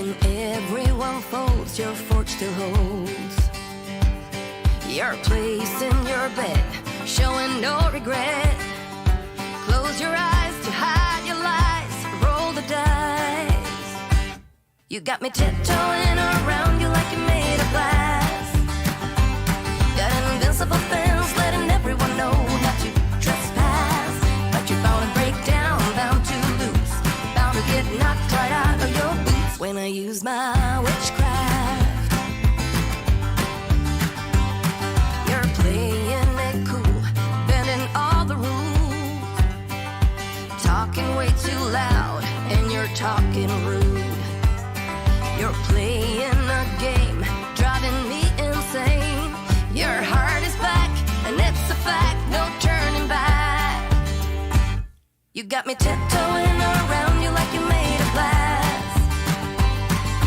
When everyone folds, your fork still holds your place in your bed, showing no regret. Close your eyes to hide your lies, roll the dice. You got me tiptoeing around you like you're made of glass. Got an invincible fence, letting everyone know not to trespass. But you're bound to break down, bound to lose, bound to get knocked right out of your boots when I use my witchcraft. You're playing it cool, bending all the rules, talking way too loud, and you're talking rude. You're playing a game, driving me insane. Your heart is back, and it's a fact, no turning back. You got me tiptoeing around you like you're made of glass.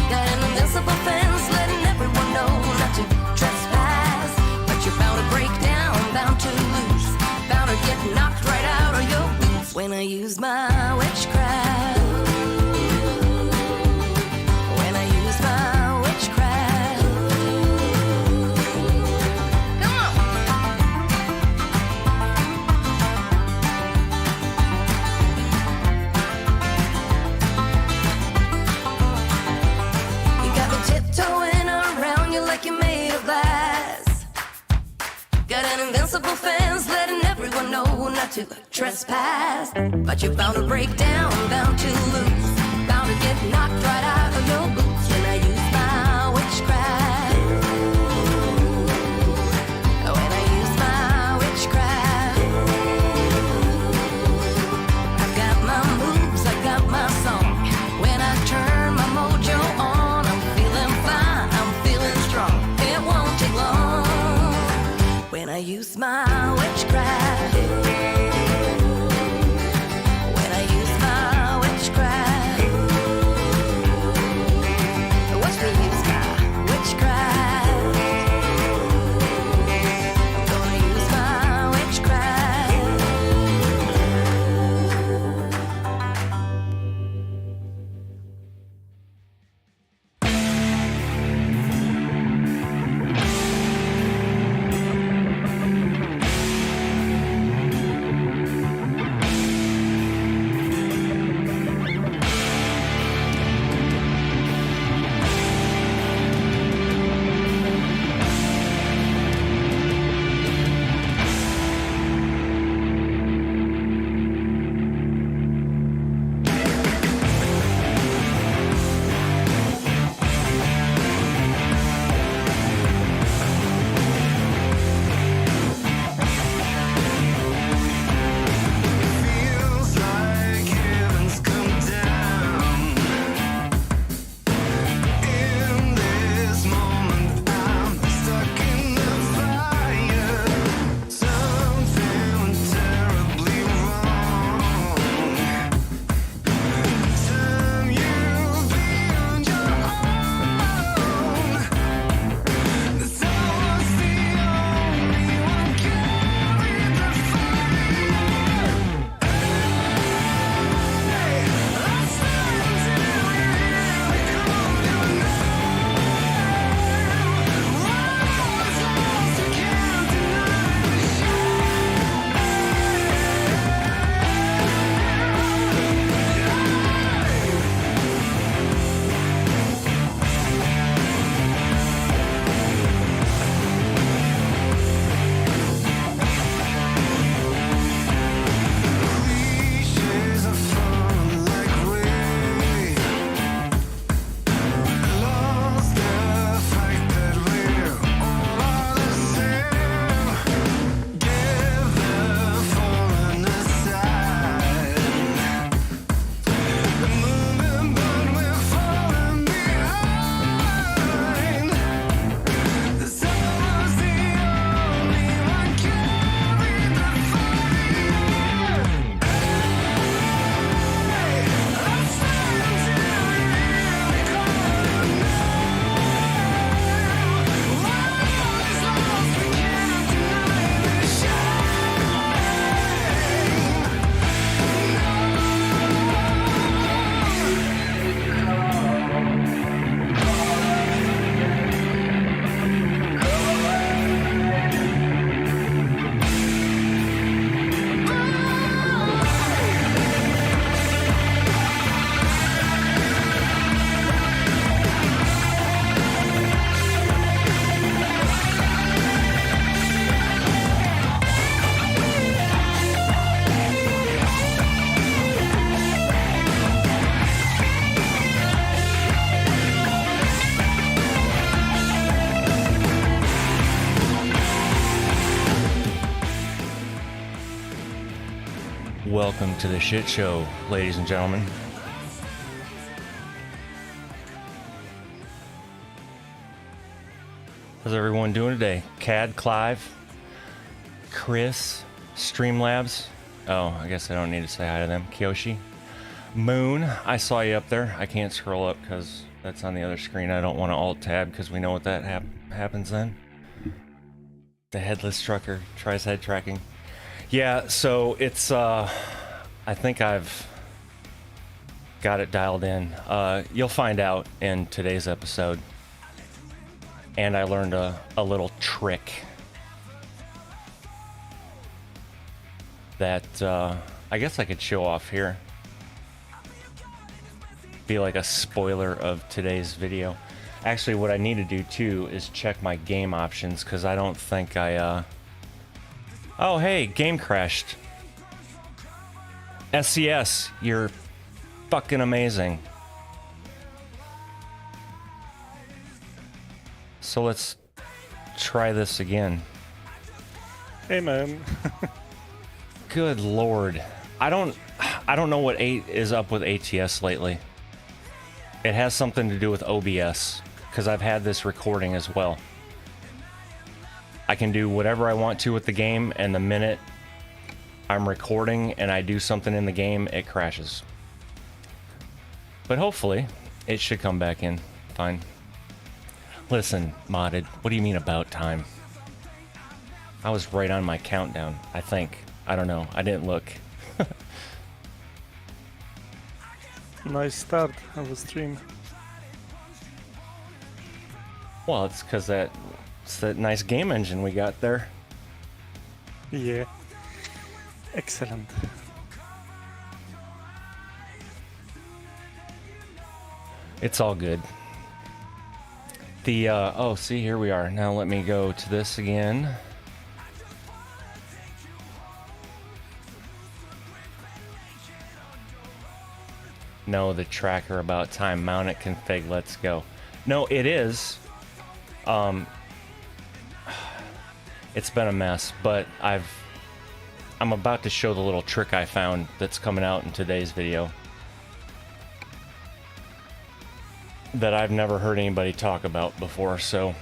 Got an invincible fence, letting everyone know not to trespass. But you're bound to break down, bound to lose, bound to get knocked right out of your boots when I use my witchcraft. When I use my witchcraft. Come on. You got me tiptoeing around you like you're made of glass. Got an invincible fence, letting everyone know not to trespass. But you're bound to break down, bound to lose, bound to get knocked right out of your boots when I use my witchcraft. When I use my witchcraft. I've got my moves, I got my song. When I turn my mojo on, I'm feeling fine, I'm feeling strong. It won't take long when I use my witchcraft. When I use my witchcraft. Watch me use my witchcraft. I'm gonna use my witchcraft. Welcome to the shit show, ladies and gentlemen. How's everyone doing today? Cad, Clive, Chris, Streamlabs. Oh, I guess I don't need to say hi to them. Kyoshi, Moon, I saw you up there. I can't scroll up because that's on the other screen. I don't want to alt-tab because we know what that happens then. The headless trucker tries head tracking. Yeah, so it's, I think I've got it dialed in. You'll find out in today's episode. And I learned a little trick that I guess I could show off here. Be like a spoiler of today's video. Actually, what I need to do too is check my game options, because I don't think I oh hey, game crashed. SCS, you're fucking amazing. So let's try this again. Hey man. Good lord. I don't know what is up with ATS lately. It has something to do with OBS, because I've had this recording as well. I can do whatever I want to with the game, and the minute I'm recording and I do something in the game, it crashes. But hopefully, it should come back in fine. Listen, modded, what do you mean about time? I was right on my countdown, I think. I don't know, I didn't look. Nice start of the stream. Well, it's because it's that nice game engine we got there. Yeah. Excellent. It's all good. The, oh, see, here we are. Now let me go to this again. No, the tracker about time. Mount it config, let's go. No, it is. It's been a mess, but I'm about to show the little trick I found that's coming out in today's video that I've never heard anybody talk about before, so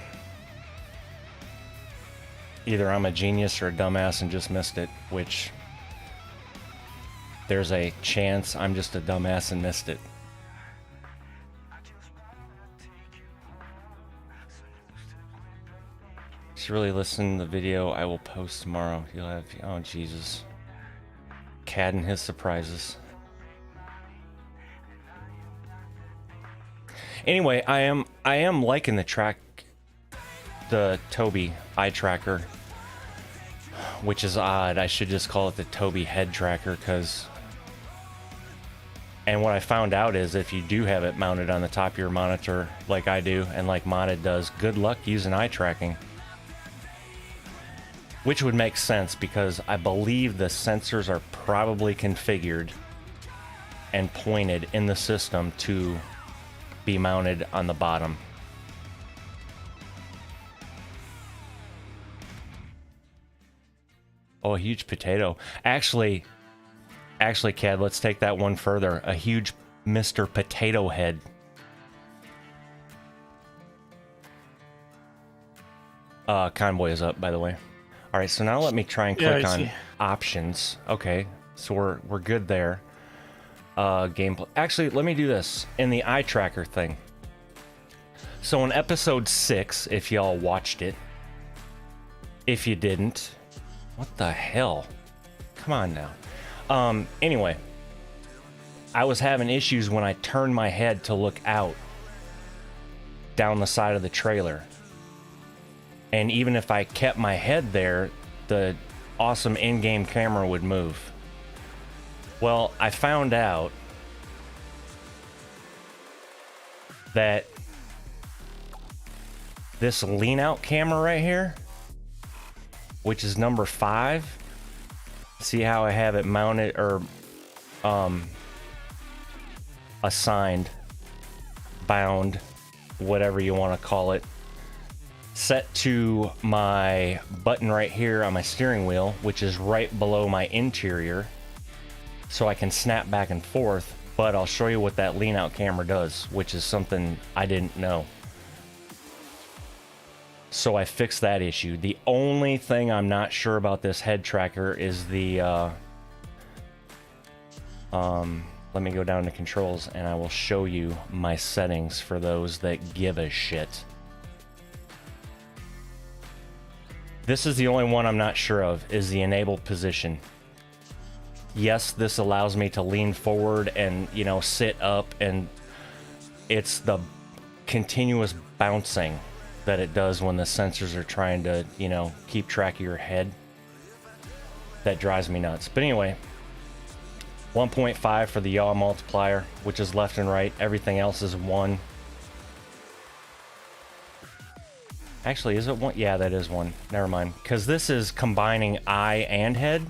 either I'm a genius or a dumbass and just missed it, which there's a chance I'm just a dumbass and missed it. Just really listen to the video I will post tomorrow. You'll have, oh Jesus. Cad and his surprises. Anyway, I am liking the Tobii eye tracker, which is odd. I should just call it the Tobii head tracker, and what I found out is if you do have it mounted on the top of your monitor like I do and like Modded does, good luck using eye tracking. Which would make sense because I believe the sensors are probably configured and pointed in the system to be mounted on the bottom. Oh, a huge potato. Actually, Cad, let's take that one further. A huge Mr. Potato Head. Convoy is up, by the way. All right, so now let me try and click on options. Okay, so we're good there. Gameplay. Actually, let me do this in the eye tracker thing. So in episode 6, if y'all watched it, if you didn't, what the hell? Come on now. Anyway, I was having issues when I turned my head to look out down the side of the trailer. And even if I kept my head there, the awesome in-game camera would move. Well, I found out that this lean-out camera right here, which is number 5, see how I have it mounted or assigned, bound, whatever you want to call it, set to my button right here on my steering wheel, which is right below my interior. so I can snap back and forth, but I'll show you what that lean out camera does, which is something I didn't know. So I fixed that issue. The only thing I'm not sure about this head tracker is the, let me go down to controls and I will show you my settings for those that give a shit. This is the only one I'm not sure of, is the enabled position. Yes, this allows me to lean forward and, you know, sit up, and it's the continuous bouncing that it does when the sensors are trying to, you know, keep track of your head that drives me nuts. But anyway, 1.5 for the yaw multiplier, which is left and right. Everything else is 1. Actually, is it 1? Yeah, that is 1. Never mind. Because this is combining eye and head.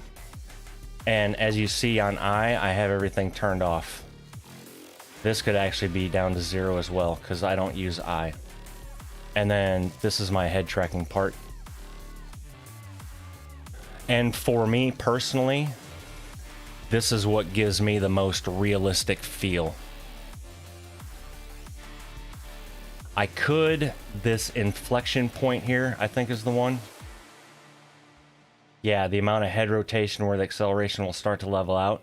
And as you see on eye, I have everything turned off. This could actually be down to 0 as well, because I don't use eye. And then this is my head tracking part. And for me personally, this is what gives me the most realistic feel. I could, this inflection point here, I think is the one. Yeah, the amount of head rotation where the acceleration will start to level out.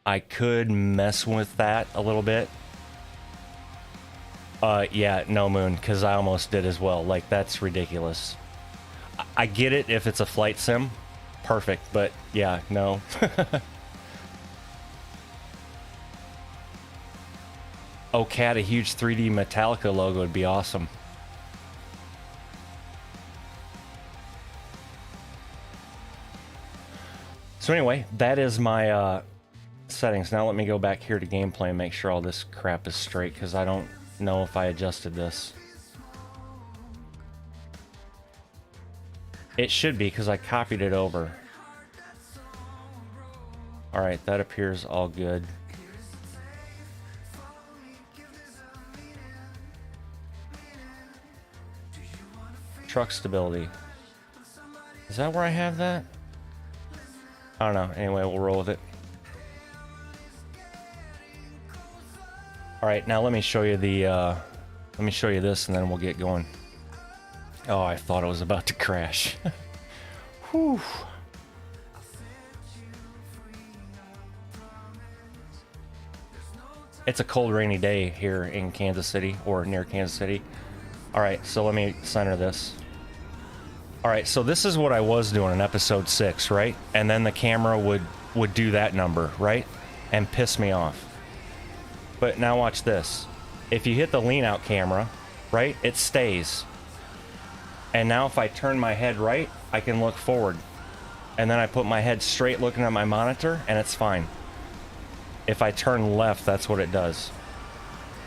I could mess with that a little bit. Yeah, no Moon, because I almost did as well. Like, that's ridiculous. I get it if it's a flight sim. Perfect, but yeah, no. Oh, Cat, a huge 3D Metallica logo would be awesome. So anyway, that is my settings. Now let me go back here to gameplay and make sure all this crap is straight, because I don't know if I adjusted this. It should be, because I copied it over. Alright, that appears all good. Truck stability. Is that where I have that? I don't know. Anyway, we'll roll with it. All right, now let me show you the. Let me show you this, and then we'll get going. Oh, I thought it was about to crash. Whew. It's a cold, rainy day here in Kansas City, or near Kansas City. All right, so let me center this. All right, so this is what I was doing in episode 6, right? And then the camera would do that number, right? And piss me off. But now watch this. If you hit the lean out camera, right, it stays. And now if I turn my head right, I can look forward. And then I put my head straight looking at my monitor, and it's fine. If I turn left, that's what it does.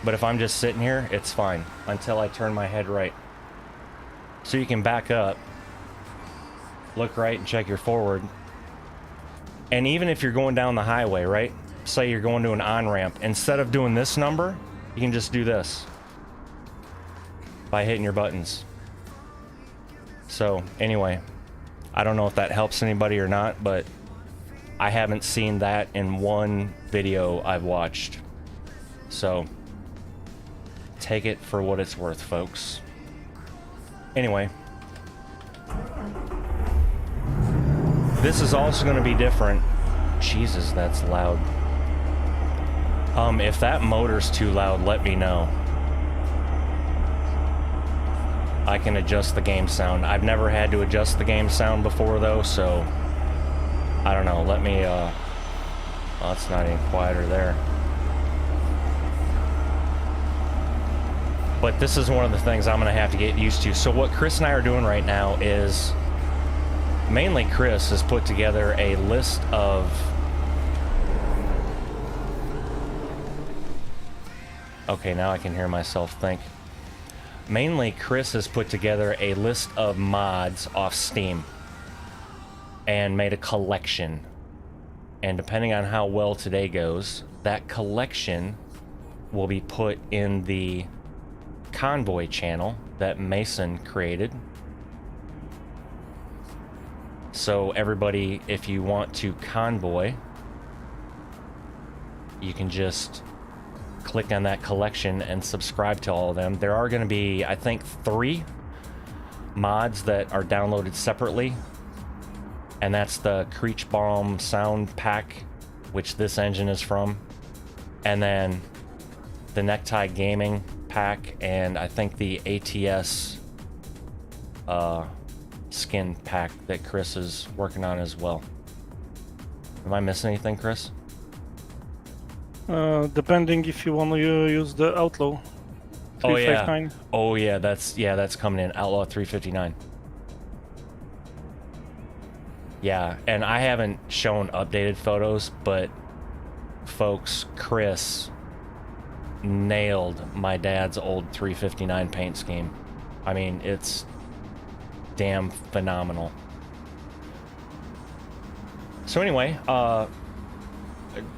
But if I'm just sitting here, it's fine until I turn my head right. So you can back up, look right, and check your forward. And even if you're going down the highway, right? Say you're going to an on-ramp. Instead of doing this number, you can just do this by hitting your buttons. So anyway, I don't know if that helps anybody or not, but I haven't seen that in one video I've watched. So take it for what it's worth, folks. Anyway, this is also going to be different. Jesus, that's loud. If that motor's too loud, let me know. I can adjust the game sound. I've never had to adjust the game sound before, though, so I don't know. Let me, well, it's not any quieter there. But this is one of the things I'm going to have to get used to. So what Chris and I are doing right now is, mainly Chris has put together a list of... Okay, now I can hear myself think. Mainly Chris has put together a list of mods off Steam and made a collection. And depending on how well today goes, that collection will be put in the Convoy channel that Mason created. So everybody, if you want to Convoy, you can just click on that collection and subscribe to all of them. There are going to be, I think, 3 mods that are downloaded separately, and that's the Creechbaum sound pack, which this engine is from, and then the Necktie Gaming pack, and I think the ATS skin pack that Chris is working on as well. Am I missing anything, Chris? Depending if you want to use the Outlaw 359. Oh yeah, that's coming in, Outlaw 359. Yeah, and I haven't shown updated photos, but folks, Chris nailed my dad's old 359 paint scheme. I mean, it's damn phenomenal. So anyway,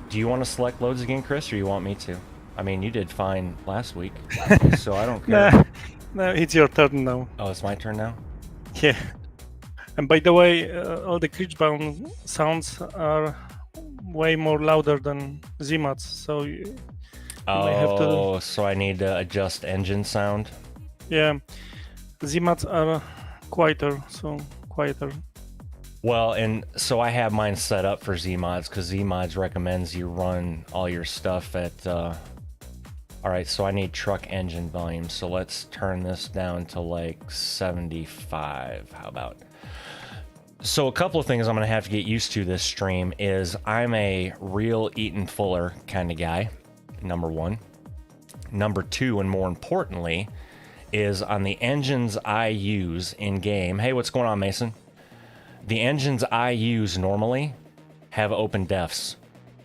do you want to select loads again, Chris, or you want me to? I mean, you did fine last week, so I don't care. No, it's your turn now. Oh, it's my turn now? Yeah. And by the way, all the Creechbaum sounds are way more louder than ZMATs, so you may have to... so I need to adjust engine sound? Yeah. ZMATs are quieter, so quieter. Well, and so I have mine set up for ZMods, because ZMods recommends you run all your stuff at... Alright, so I need truck engine volume, so let's turn this down to like 75. How about? So a couple of things I'm going to have to get used to this stream is I'm a real Eaton Fuller kind of guy, number 1. Number 2, and more importantly, is on the engines I use in-game. Hey, what's going on, Mason? The engines I use normally have open defs,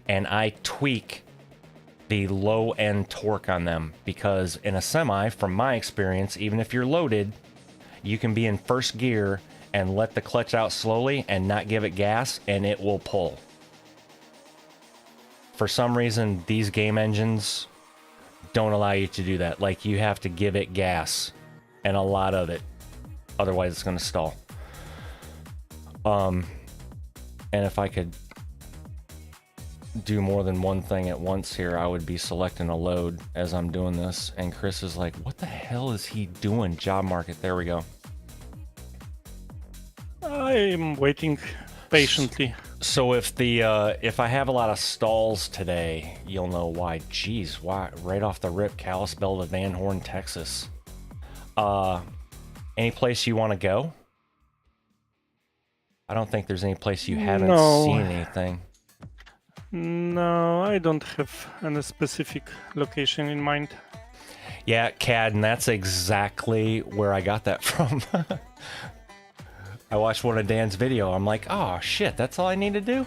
and I tweak the low-end torque on them, because in a semi, from my experience, even if you're loaded, you can be in first gear and let the clutch out slowly and not give it gas, and it will pull. For some reason, these game engines don't allow you to do that. Like, you have to give it gas, and a lot of it. Otherwise, it's going to stall. And if I could do more than one thing at once here, I would be selecting a load as I'm doing this. And Chris is like, what the hell is he doing? Job market. There we go. I'm waiting patiently. So if I have a lot of stalls today, you'll know why. Jeez, why? Right off the rip, Kalispell to Van Horn, Texas. Any place you want to go? I don't think there's any place you haven't seen anything. No, I don't have any specific location in mind. Yeah, CAD, and that's exactly where I got that from. I watched one of Dan's video. I'm like, oh shit, that's all I need to do?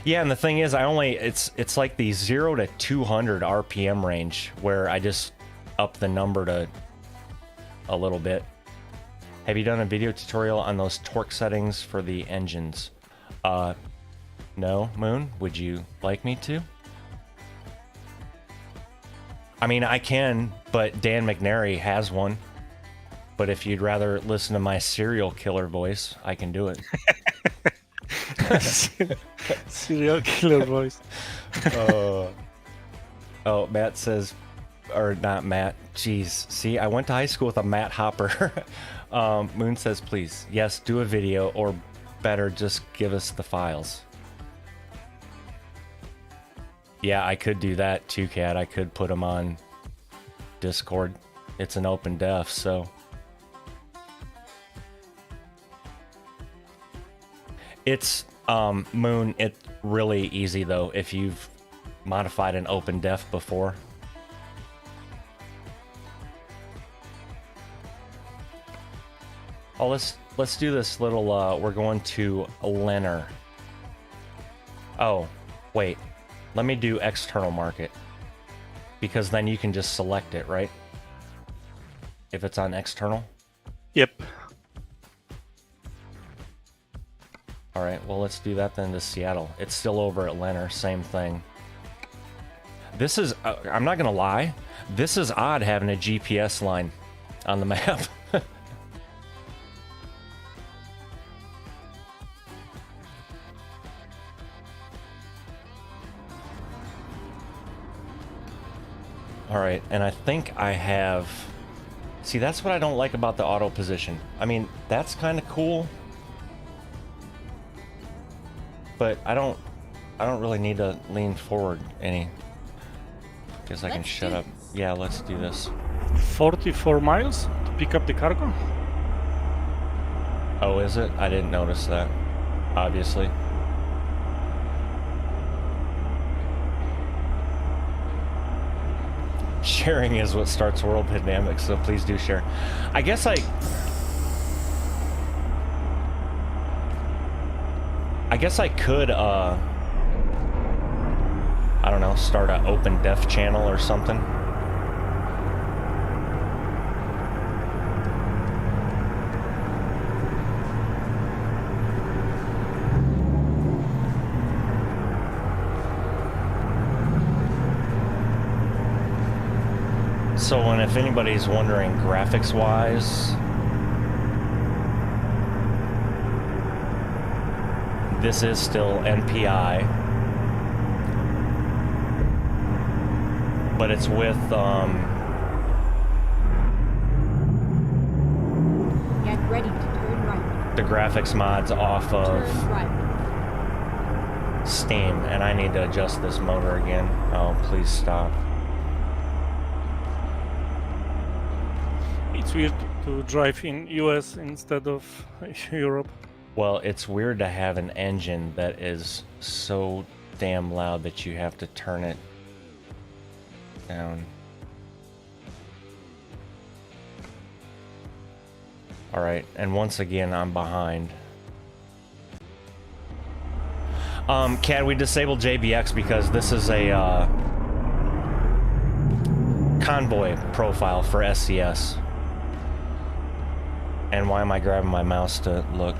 Yeah, and the thing is, it's like the 0 to 200 RPM range where I just up the number to a little bit. Have you done a video tutorial on those torque settings for the engines? No, Moon, would you like me to? I mean, I can, but Dan McNary has one. But if you'd rather listen to my serial killer voice, I can do it. Serial killer voice. Oh, Matt says, or not Matt, jeez. See, I went to high school with a Matt Hopper. Moon says, please, yes, do a video, or better, just give us the files. Yeah, I could do that too, Kat. I could put them on Discord. It's an open def, so... It's, Moon, it's really easy, though, if you've modified an open def before. Oh, let's do this little, we're going to Lenner. Oh, wait. Let me do external market. Because then you can just select it, right? If it's on external? Yep. Alright, well let's do that then to Seattle. It's still over at Lenner, same thing. This is, I'm not gonna lie, this is odd having a GPS line on the map. All right, and I think I have... See, that's what I don't like about the auto position. I mean, that's kind of cool. But I don't really need to lean forward any. Guess I can shut up. Yeah, let's do this. 44 miles to pick up the cargo? Oh, is it? I didn't notice that, obviously. Sharing is what starts world dynamics, so please do share. I guess I could, I don't know, start an open def channel or something. So, and if anybody's wondering graphics-wise, this is still NPI, but it's with Get ready to turn right. the graphics mods off of Turn right. Steam, and I need to adjust this motor again. Oh, please stop. It's weird to drive in US instead of Europe. Well, it's weird to have an engine that is so damn loud that you have to turn it down. Alright, and once again, I'm behind. Cad, we disabled JBX because this is a Convoy profile for SCS. And why am I grabbing my mouse to look?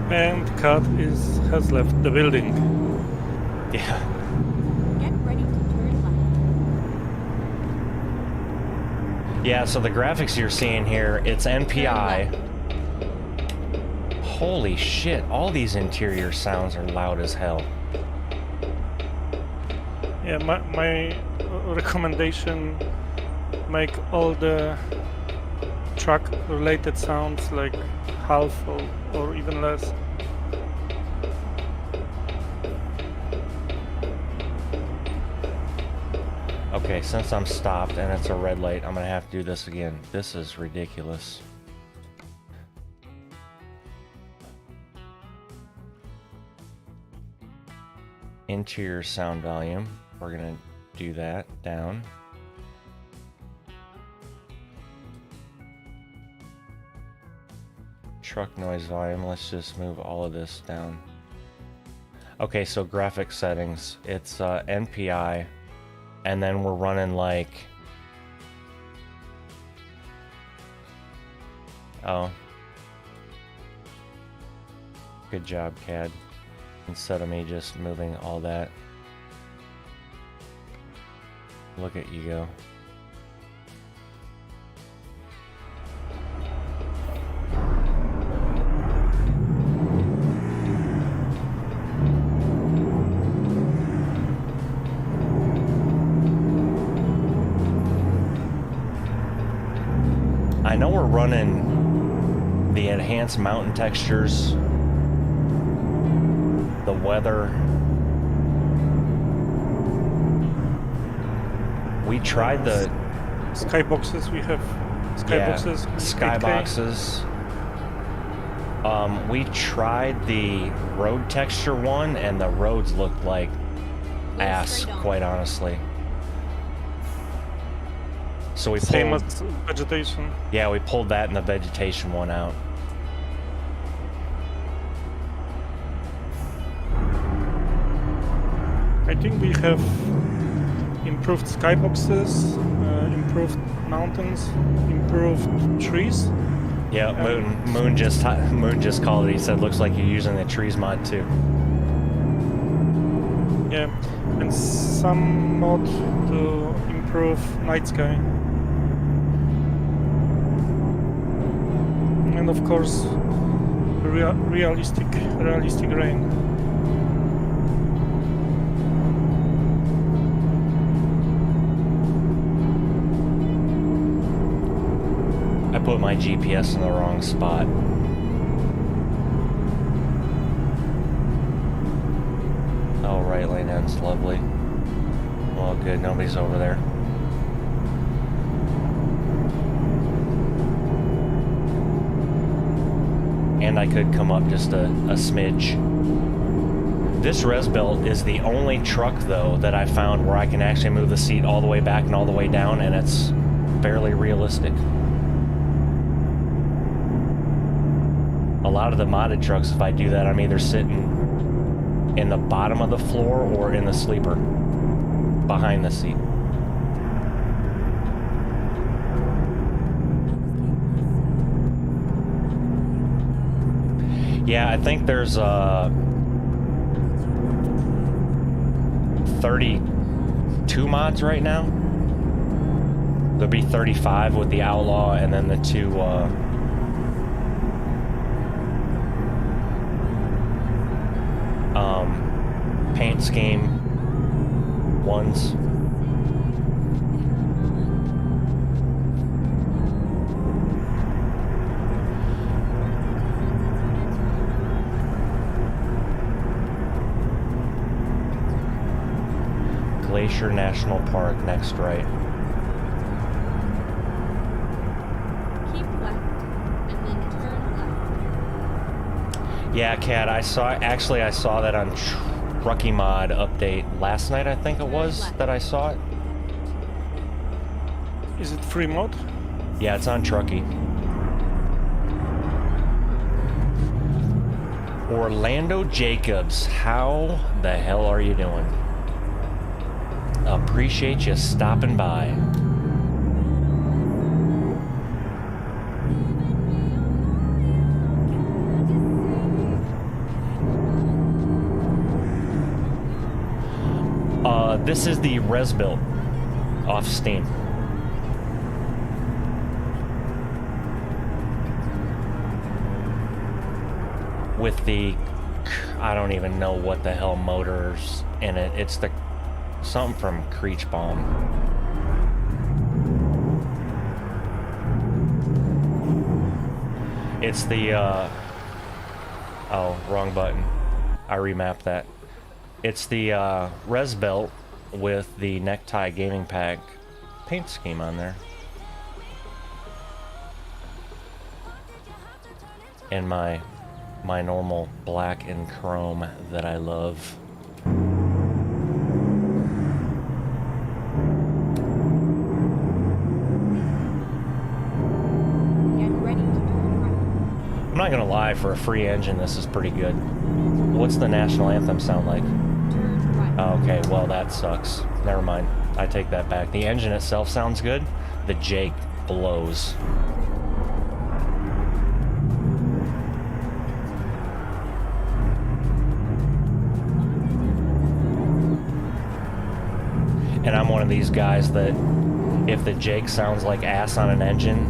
And Kat has left the building. Yeah. Get ready to turn left. Yeah, so the graphics you're seeing here, it's NPI. Holy shit, all these interior sounds are loud as hell. Yeah, my recommendation, make all the truck-related sounds like half or even less. Okay, since I'm stopped and it's a red light, I'm gonna have to do this again. This is ridiculous. Interior sound volume. We're gonna do that down. Truck noise volume. Let's just move all of this down. Okay, so graphics settings. It's NPI, and then we're running like. Oh. Good job, CAD. Instead of me just moving all that. Look at you go. I know we're running the enhanced mountain textures, the weather. We tried the skyboxes. We have skyboxes. Yeah, skyboxes. We tried the road texture one, and the roads looked like ass, quite honestly. So we Same pulled, as vegetation. yeah, we pulled that and the vegetation one out. I think we have improved skyboxes, improved mountains, improved trees. Yeah, Moon just called it. He said, "Looks like you're using the trees mod too." Yeah, and some mod to improve night sky. And of course, realistic rain. I put my GPS in the wrong spot. Oh, right lane ends, lovely. Well, good, nobody's over there. And I could come up just a smidge. This res belt is the only truck, though, that I found where I can actually move the seat all the way back and all the way down, and it's fairly realistic. A lot of the modded trucks, if I do that, I'm either sitting in the bottom of the floor or in the sleeper behind the seat. Yeah, I think there's 32 mods right now. There'll be 35 with the Outlaw and then the two paint scheme ones. Glacier National Park, next right. Keep left, and then turn left. Yeah, Kat, I saw that on Trucky Mod update last night, I think it was, that I saw it. Is it free mod? Yeah, it's on Trucky. Orlando Jacobs, how the hell are you doing? Appreciate you stopping by. This is the res built off Steam. With the, I don't even know what the hell motors in it. It's the something from Creech Bomb. It's the oh, wrong button. I remapped that. It's the res belt with the necktie gaming pack paint scheme on there. And my normal black and chrome that I love. Get ready to turn right. I'm not gonna lie, for a free engine, this is pretty good. What's the national anthem sound like? Turn right. Oh, okay, well that sucks. Never mind. I take that back. The engine itself sounds good. The Jake blows. And I'm one of these guys that if the Jake sounds like ass on an engine,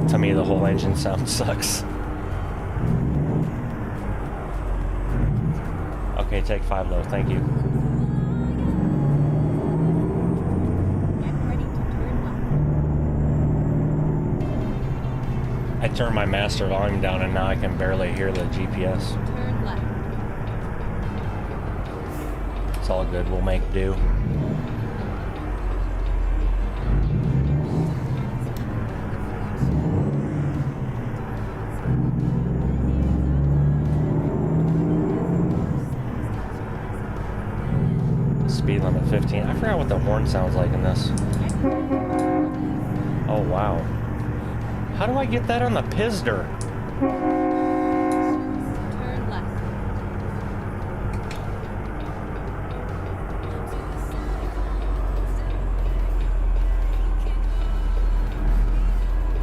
to me the whole engine sound sucks. Okay, take 5 low, thank you. Get ready to turn left. I turned my master volume down and now I can barely hear the GPS. Turn left. It's all good, we'll make do. Speed limit 15. I forgot what the horn sounds like in this. Oh wow. How do I get that on the Pizder? Turn left.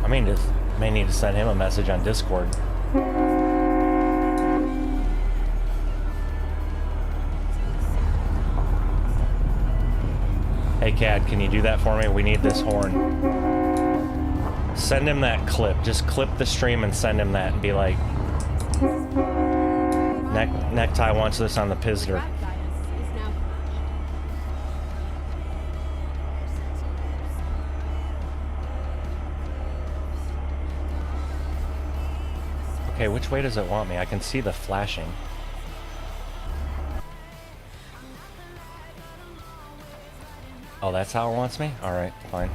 I mean, just may need to send him a message on Discord. Hey, Cad, can you do that for me? We need this horn. Send him that clip. Just clip the stream and send him that and be like, Necktie wants this on the Pizder. Rap guidance is now Okay, which way does it want me? I can see the flashing. Oh, that's how it wants me? Alright, fine.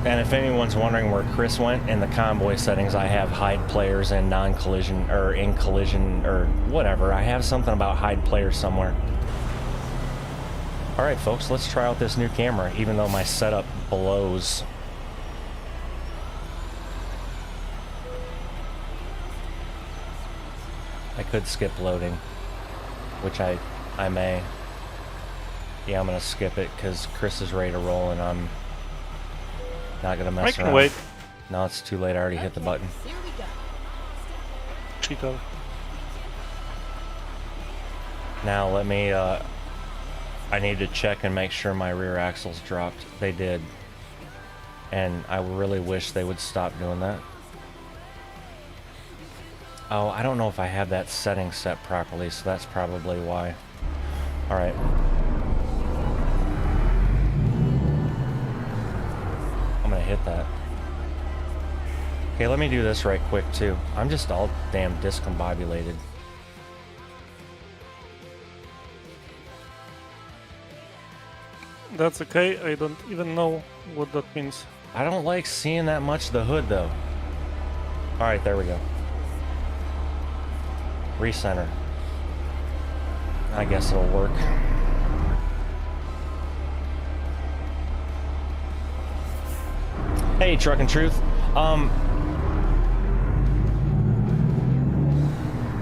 And if anyone's wondering where Chris went, in the Convoy settings I have hide players and non-collision, or in collision, or whatever. I have something about hide players somewhere. Alright folks, let's try out this new camera, even though my setup blows. I could skip loading, which I may. Yeah, I'm gonna skip it because Chris is ready to roll and I'm not gonna mess around. I can wait. No, it's too late. I already hit the button. here we go. Cheater. Now let me, I need to check and make sure my rear axles dropped. They did. And I really wish they would stop doing that. Oh, I don't know if I have that setting set properly, so that's probably why. Alright. I'm gonna hit that. Okay, let me do this right quick too. I'm just all damn discombobulated. That's okay. I don't even know what that means. I don't like seeing that much of the hood though. Alright, there we go. Recenter. I guess it'll work. Hey, Truck and Truth.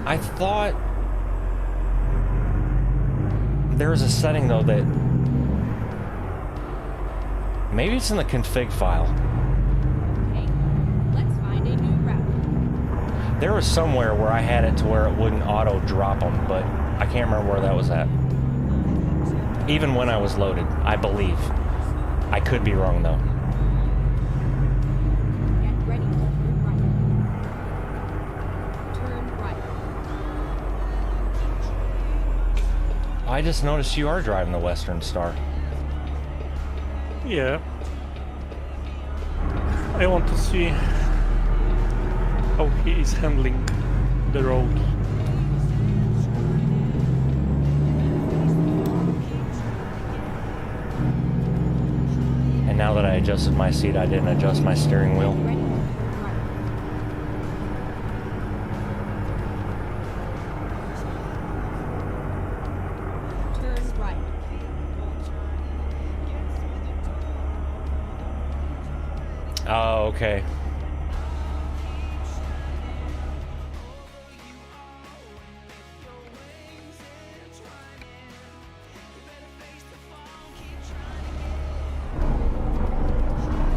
I thought there was a setting though that maybe it's in the config file. Okay, let's find a new route. There was somewhere where I had it to where it wouldn't auto drop them, but I can't remember where that was at. Even when I was loaded, I believe. I could be wrong though. Get ready to turn right. Turn right. I just noticed you are driving the Western Star. Yeah. I want to see how he is handling the road. And now that I adjusted my seat, I didn't adjust my steering wheel. Ready to turn right. Turn right. Oh, okay.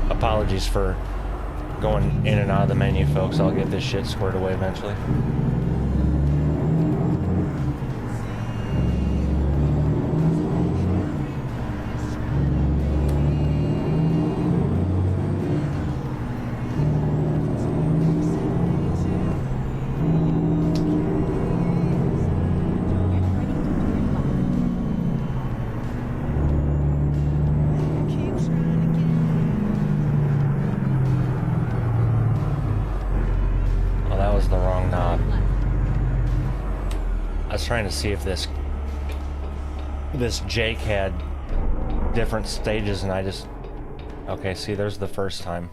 Apologies for going in and out of the menu, folks. I'll get this shit squared away eventually. Get ready to turn left. Oh, that was the wrong knob. Turn left. I was trying to see if this Jake had different stages, and I just... Okay, see, there's the first time.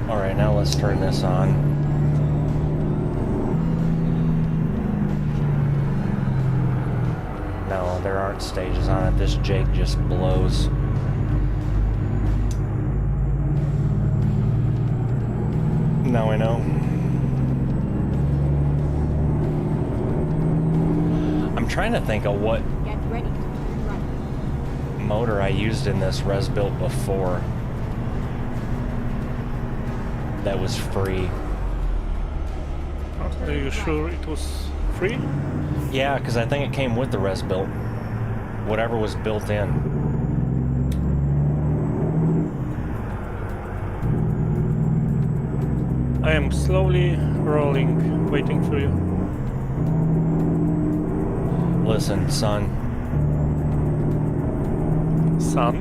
Alright, now let's turn this on. there aren't stages on it. This Jake just blows. Now I know. I'm trying to think of what Get ready to turn right. motor I used in this res built before that was free. Are you sure it was free? Yeah, because I think it came with the res built. Whatever was built in. I am slowly rolling, waiting for you. Listen, son. Son?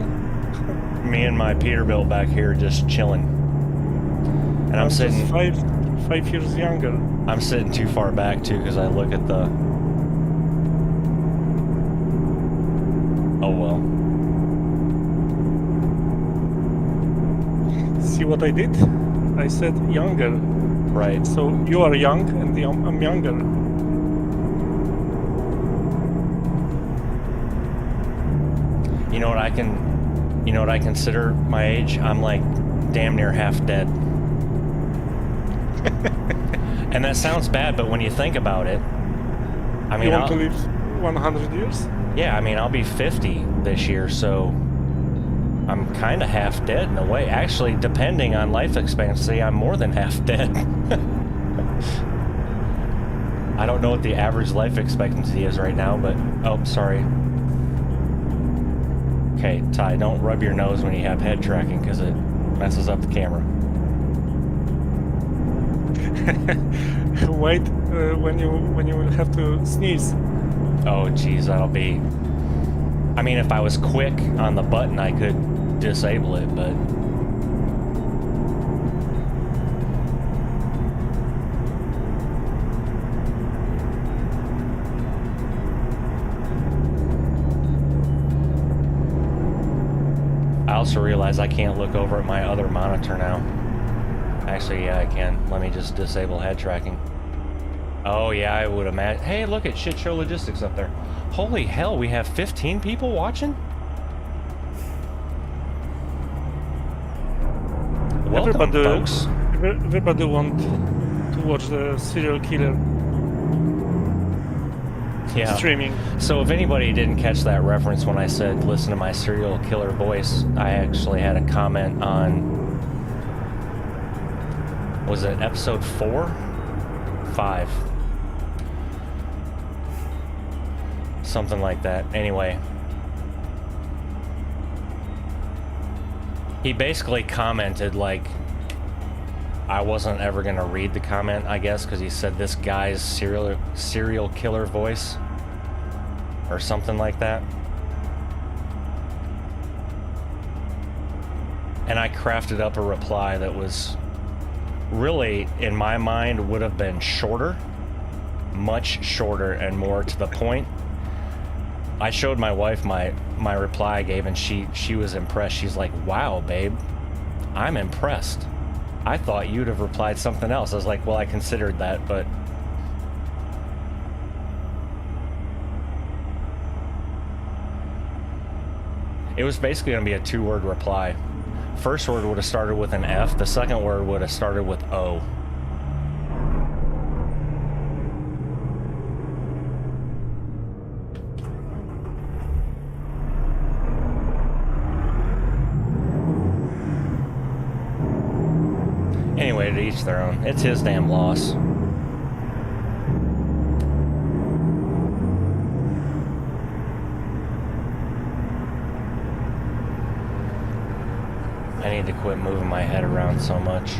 Me and my Peterbilt back here just chilling. And I'm just sitting... five years younger. I'm sitting too far back, too, because I look at the... Oh, well. See what I did? I said younger. Right. So you are young and I'm younger. You know what I can... You know what I consider my age? I'm like damn near half dead. And that sounds bad, but when you think about it, I mean, you want to live 100 years? Yeah, I mean, I'll be 50 this year, so I'm kind of half dead in a way. Actually, depending on life expectancy, I'm more than half dead. I don't know what the average life expectancy is right now, but... Oh, sorry. Okay, Ty, don't rub your nose when you have head tracking, because it messes up the camera. Wait when you will have to sneeze. Oh, geez, that'll be... I mean, if I was quick on the button, I could disable it, but... I also realize I can't look over at my other monitor now. Actually, yeah, I can. Let me just disable head tracking. Oh, yeah, I would imagine... Hey, look at Shit Show Logistics up there. Holy hell, we have 15 people watching? Welcome, folks. Everybody want to watch the serial killer streaming. So if anybody didn't catch that reference when I said, listen to my serial killer voice, I actually had a comment on... Was it episode 4? 5. Something like that. Anyway. He basically commented like I wasn't ever going to read the comment, I guess, because he said this guy's serial killer voice. Or something like that. And I crafted up a reply that was... really, in my mind, would have been shorter, much shorter and more to the point. I showed my wife my reply I gave, and she was impressed. She's like, wow, babe, I'm impressed. I thought you'd have replied something else. I was like, well, I considered that, but... It was basically going to be a 2-word reply. First word would have started with an F. The second word would have started with O. Anyway, to each their own. It's his damn loss. I need to quit moving my head around so much.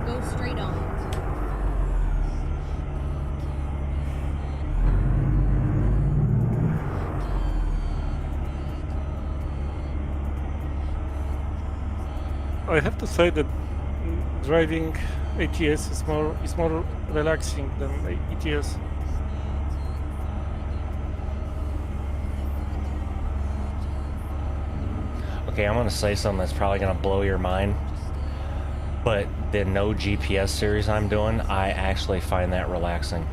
Go straight on. I have to say that driving ATS is more relaxing than ETS. Okay, I'm gonna say something that's probably gonna blow your mind. But the no GPS series I'm doing, I actually find that relaxing.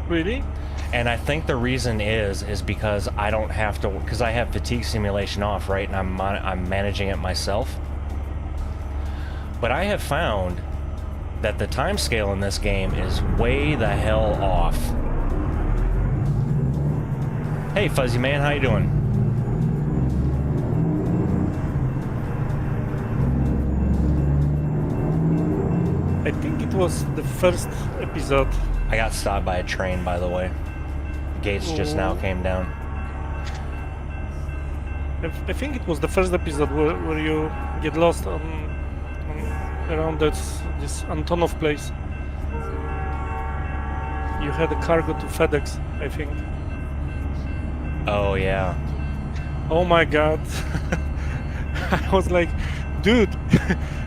Really? And I think the reason is because I don't have to, because I have fatigue simulation off, right? And I'm managing it myself. But I have found that the time scale in this game is way the hell off. Hey, Fuzzy Man, how you doing? I think it was the first episode. I got stopped by a train, by the way. Gates just now came down. I think it was the first episode where you get lost on around this Antonov place. You had a cargo to FedEx, I think. Oh, yeah. Oh my god. I was like, dude,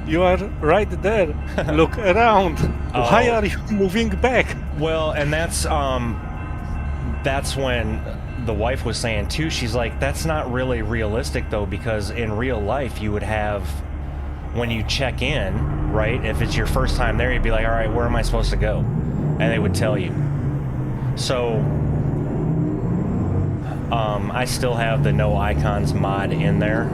you are right there. Look around. Why are you moving back? Well, and that's when the wife was saying too, she's like, that's not really realistic though, because in real life you would have, when you check in, right, if it's your first time there, you'd be like, all right, where am I supposed to go? And they would tell you. So I still have the no icons mod in there.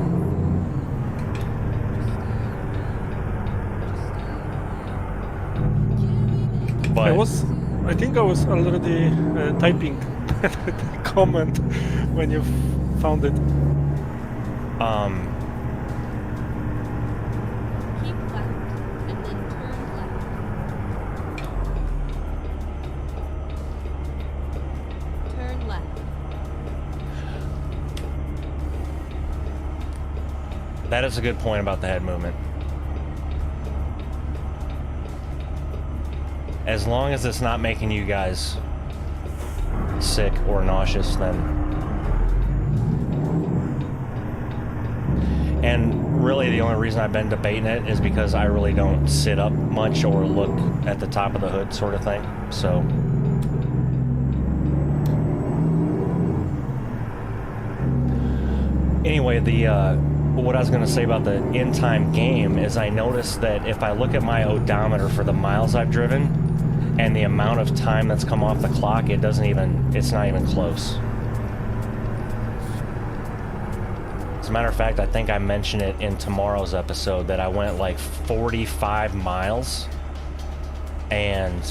But I think I was already typing the comment when you found it. Keep left and then turn left. Turn left. that is a good point about the head movement. As long as it's not making you guys sick or nauseous, then. And really the only reason I've been debating it is because I really don't sit up much or look at the top of the hood sort of thing. So anyway, what I was going to say about the in-time game is I noticed that if I look at my odometer for the miles I've driven and the amount of time that's come off the clock, it's not even close. As a matter of fact, I think I mentioned it in tomorrow's episode that I went like 45 miles and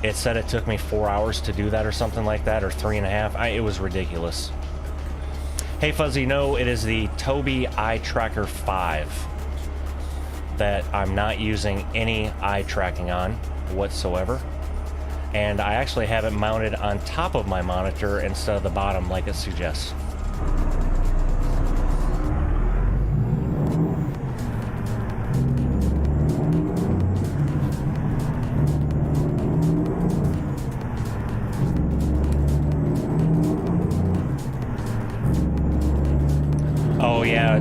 it said it took me 4 hours to do that or something like that, or 3.5. It was ridiculous. Hey Fuzzy, no, it is the Tobii Eye Tracker 5 that I'm not using any eye tracking on whatsoever. And I actually have it mounted on top of my monitor instead of the bottom like it suggests. Oh yeah,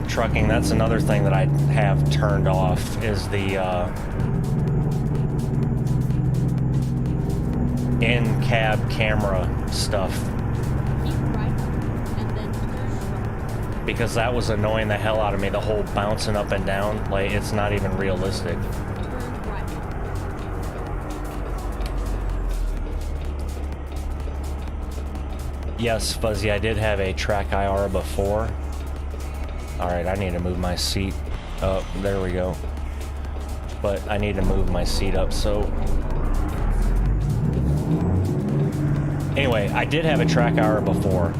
trucking, that's another thing that I have turned off is the in-cab camera stuff. Keep right and then turn right. Because that was annoying the hell out of me, the whole bouncing up and down, like it's not even realistic. Turn right. Yes, Fuzzy, I did have a track IR before. Alright, I need to move my seat up. There we go. But I need to move my seat up, so... Anyway, I did have a track IR before.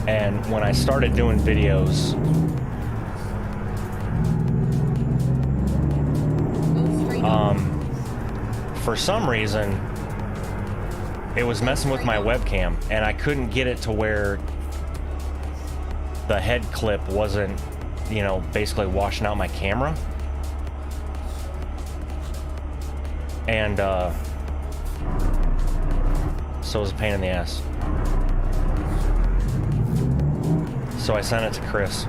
And when I started doing videos... Go straight on. For some reason... it was messing with my webcam, and I couldn't get it to where the head clip wasn't, you know, basically washing out my camera. And, so it was a pain in the ass. So I sent it to Chris.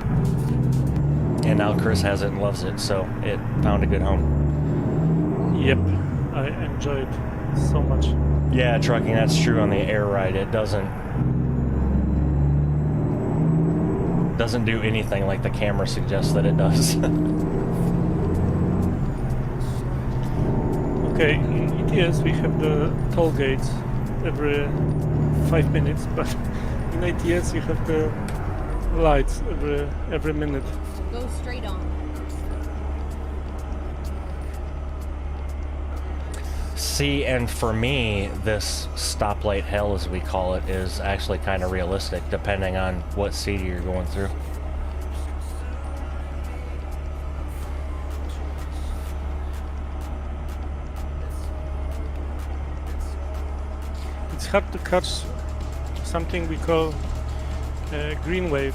And now Chris has it and loves it, so it found a good home. Yep, I enjoy it so much. Yeah, trucking, that's true on the air ride. It doesn't... Doesn't do anything like the camera suggests that it does. Okay, in ETS we have the toll gates every 5 minutes, but in ATS you have the lights every minute. Go straight on. See, and for me, this stoplight hell, as we call it, is actually kind of realistic, depending on what city you're going through. It's hard to catch something we call green wave,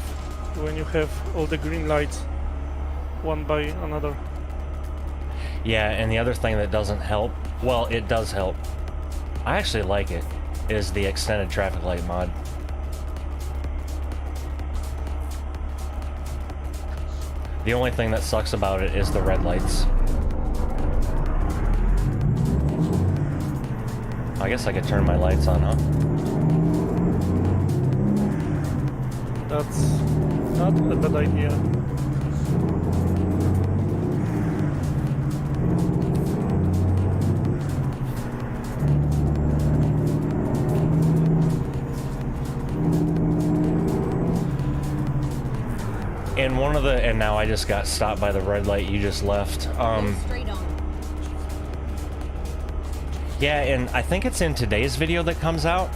when you have all the green lights one by another. Yeah, and the other thing that doesn't help, well, it does help, I actually like it, is the extended traffic light mod. The only thing that sucks about it is the red lights. I guess I could turn my lights on, huh? That's not a bad idea. And one of the, and now I just got stopped by the red light you just left. Go straight on. Yeah, and I think it's in today's video that comes out.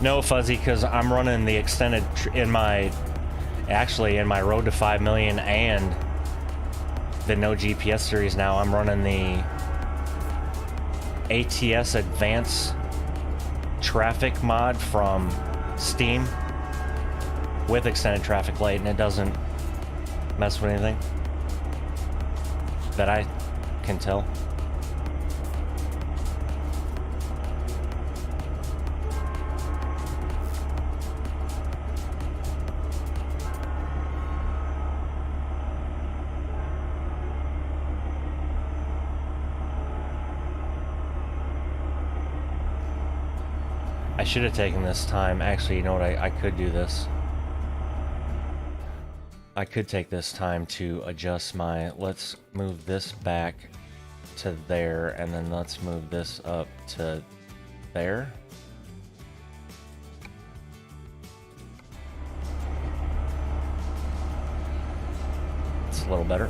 No, Fuzzy, because I'm running the extended in my Road to 5 million and the No GPS series now. I'm running the ATS Advanced Traffic mod from Steam with extended traffic light, and it doesn't mess with anything that I can tell. I should have taken this time. Actually, you know what? I could do this. I could take this time to adjust my... Let's move this back to there, and then let's move this up to there. It's a little better.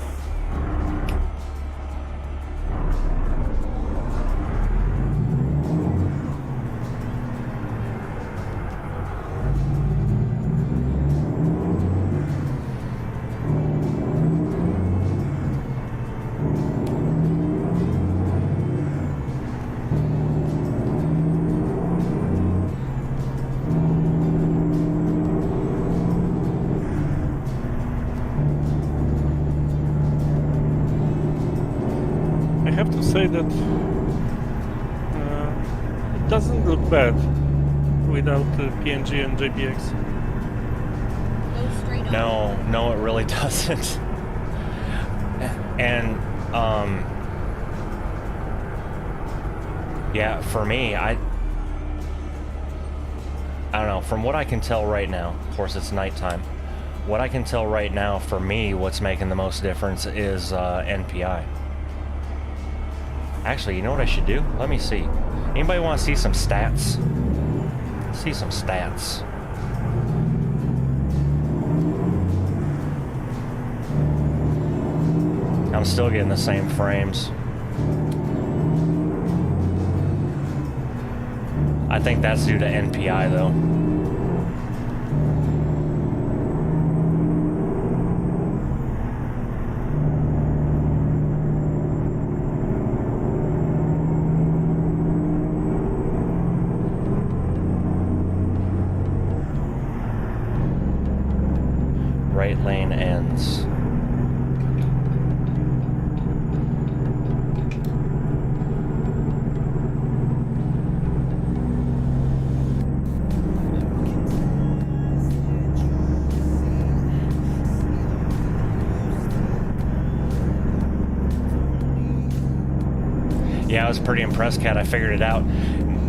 Say that it doesn't look bad without PNG and JPX. Go straight on. No, it really doesn't. And yeah, for me, I don't know. From what I can tell right now, of course it's nighttime. What I can tell right now, for me, what's making the most difference is NPI. Actually, you know what I should do? Let me see. Anybody want to see some stats? See some stats. I'm still getting the same frames. I think that's due to NPI though. Right lane ends. Yeah, I was pretty impressed, Kat. I figured it out.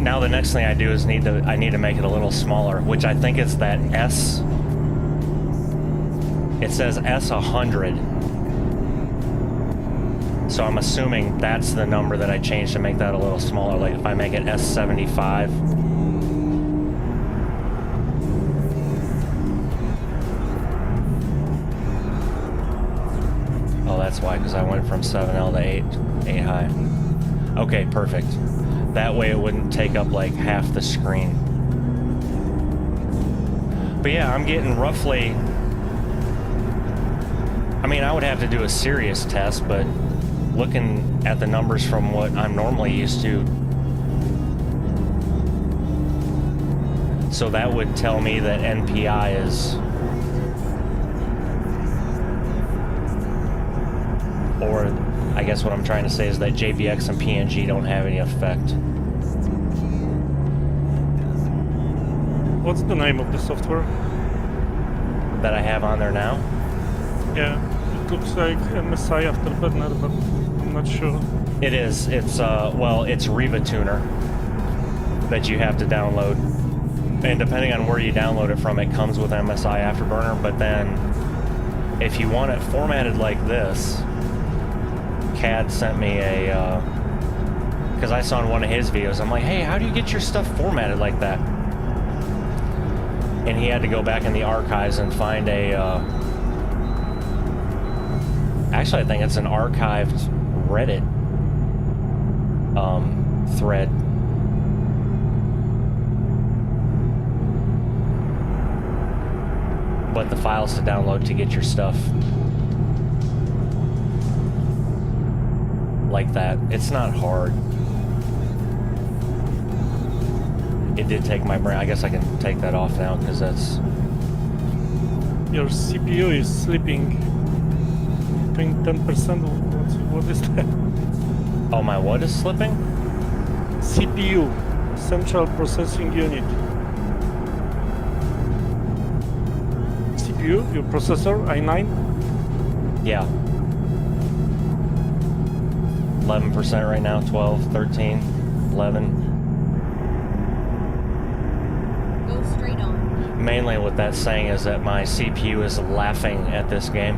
Now the next thing I do is I need to make it a little smaller, which I think it's that S. It says S100. So I'm assuming that's the number that I changed to make that a little smaller. Like if I make it S75. Oh, that's why, because I went from 7L to 8 high. Okay, perfect. That way it wouldn't take up like half the screen. But yeah, I'm getting roughly... I mean, I would have to do a serious test, but looking at the numbers from what I'm normally used to, so that would tell me that NPI is... Or I guess what I'm trying to say is that JPX and PNG don't have any effect. What's the name of the software? That I have on there now? Yeah, it looks like MSI Afterburner, but I'm not sure. It is. It's, well, it's Riva Tuner that you have to download. And depending on where you download it from, it comes with MSI Afterburner, but then if you want it formatted like this, CAD sent me a, because I saw in one of his videos, I'm like, hey, how do you get your stuff formatted like that? And he had to go back in the archives and find a, actually I think it's an archived Reddit thread. But the files to download to get your stuff like that, it's not hard. It did take my brain. I guess I can take that off now because that's... Your CPU is sleeping. Doing 10%. What is that? Oh, my what is slipping? CPU, Central Processing Unit. CPU, your processor, i9? Yeah. 11% right now, 12, 13, 11. Go straight on. Mainly what that's saying is that my CPU is laughing at this game.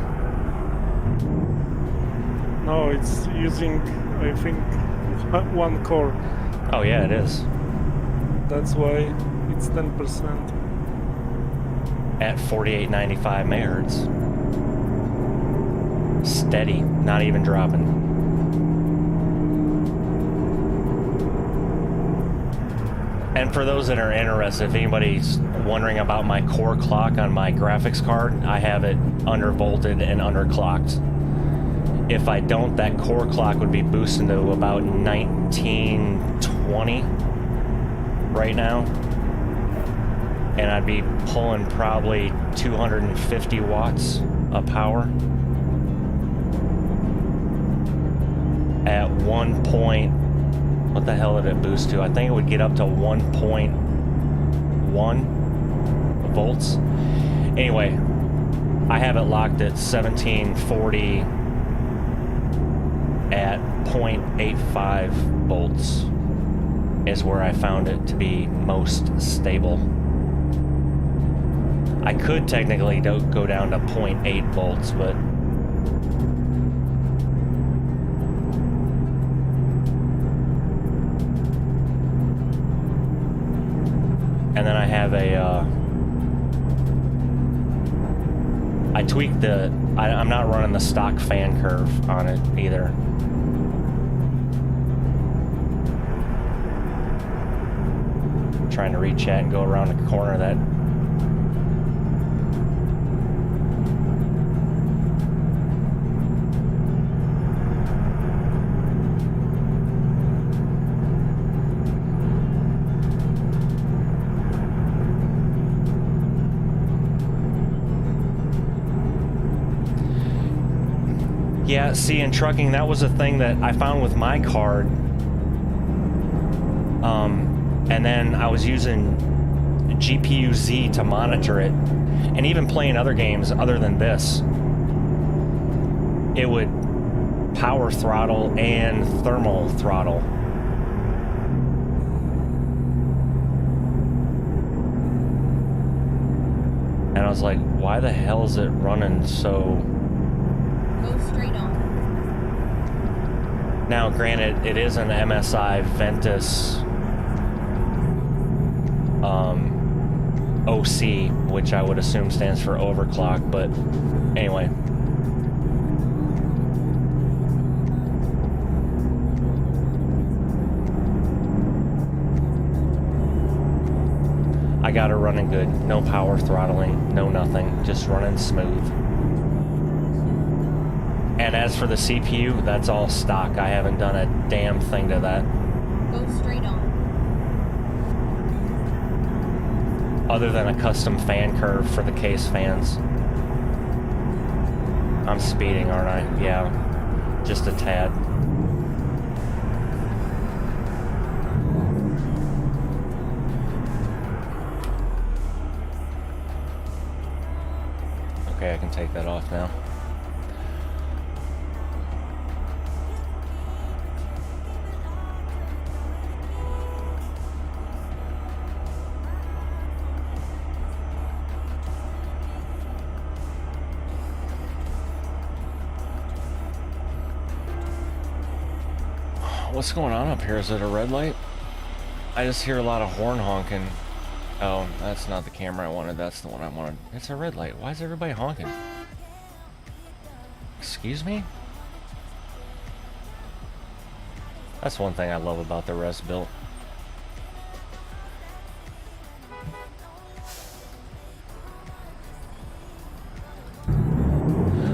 No, it's using, I think, one core. Oh yeah, it is. That's why it's 10%. At 4895 megahertz. Steady, not even dropping. And for those that are interested, if anybody's wondering about my core clock on my graphics card, I have it undervolted and underclocked. If I don't, that core clock would be boosting to about 1920 right now. And I'd be pulling probably 250 watts of power. At 1 point, what the hell did it boost to? I think it would get up to 1.1 volts. Anyway, I have it locked at 1740 at 0.85 volts is where I found it to be most stable. I could technically go down to 0.8 volts, but and then I have a I tweaked the I'm not running the stock fan curve on it either. Trying to reach at and go around the corner of that. Yeah, see, in trucking, that was a thing that I found with my card. And then I was using GPU-Z to monitor it. And even playing other games other than this, it would power throttle and thermal throttle. And I was like, why the hell is it running so... Go straight on. Now, granted, it is an MSI Ventus OC, which I would assume stands for overclock, but anyway. I got it running good. No power throttling, no nothing, just running smooth. And as for the CPU, that's all stock. I haven't done a damn thing to that. Go straight on. Other than a custom fan curve for the case fans. I'm speeding, aren't I? Yeah, just a tad. Okay, I can take that off now. What's going on up here? Is it a red light? I just hear a lot of horn honking. Oh, that's not the camera I wanted. That's the one I wanted. It's a red light. Why is everybody honking? Excuse me? That's one thing I love about the Res built.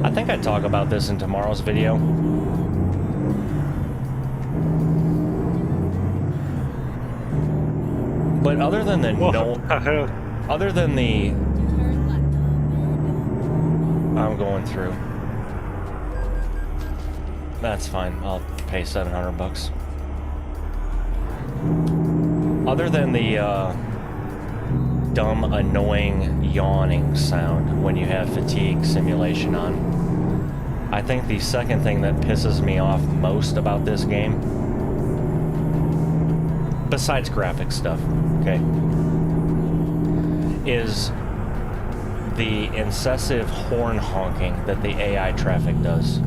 I think I talk about this in tomorrow's video. But other than the other than the, Turn left. I'm going through. That's fine. I'll pay $700. Other than the dumb, annoying yawning sound when you have fatigue simulation on, I think the second thing that pisses me off most about this game, besides graphic stuff, okay, is the incessant horn honking that the AI traffic does.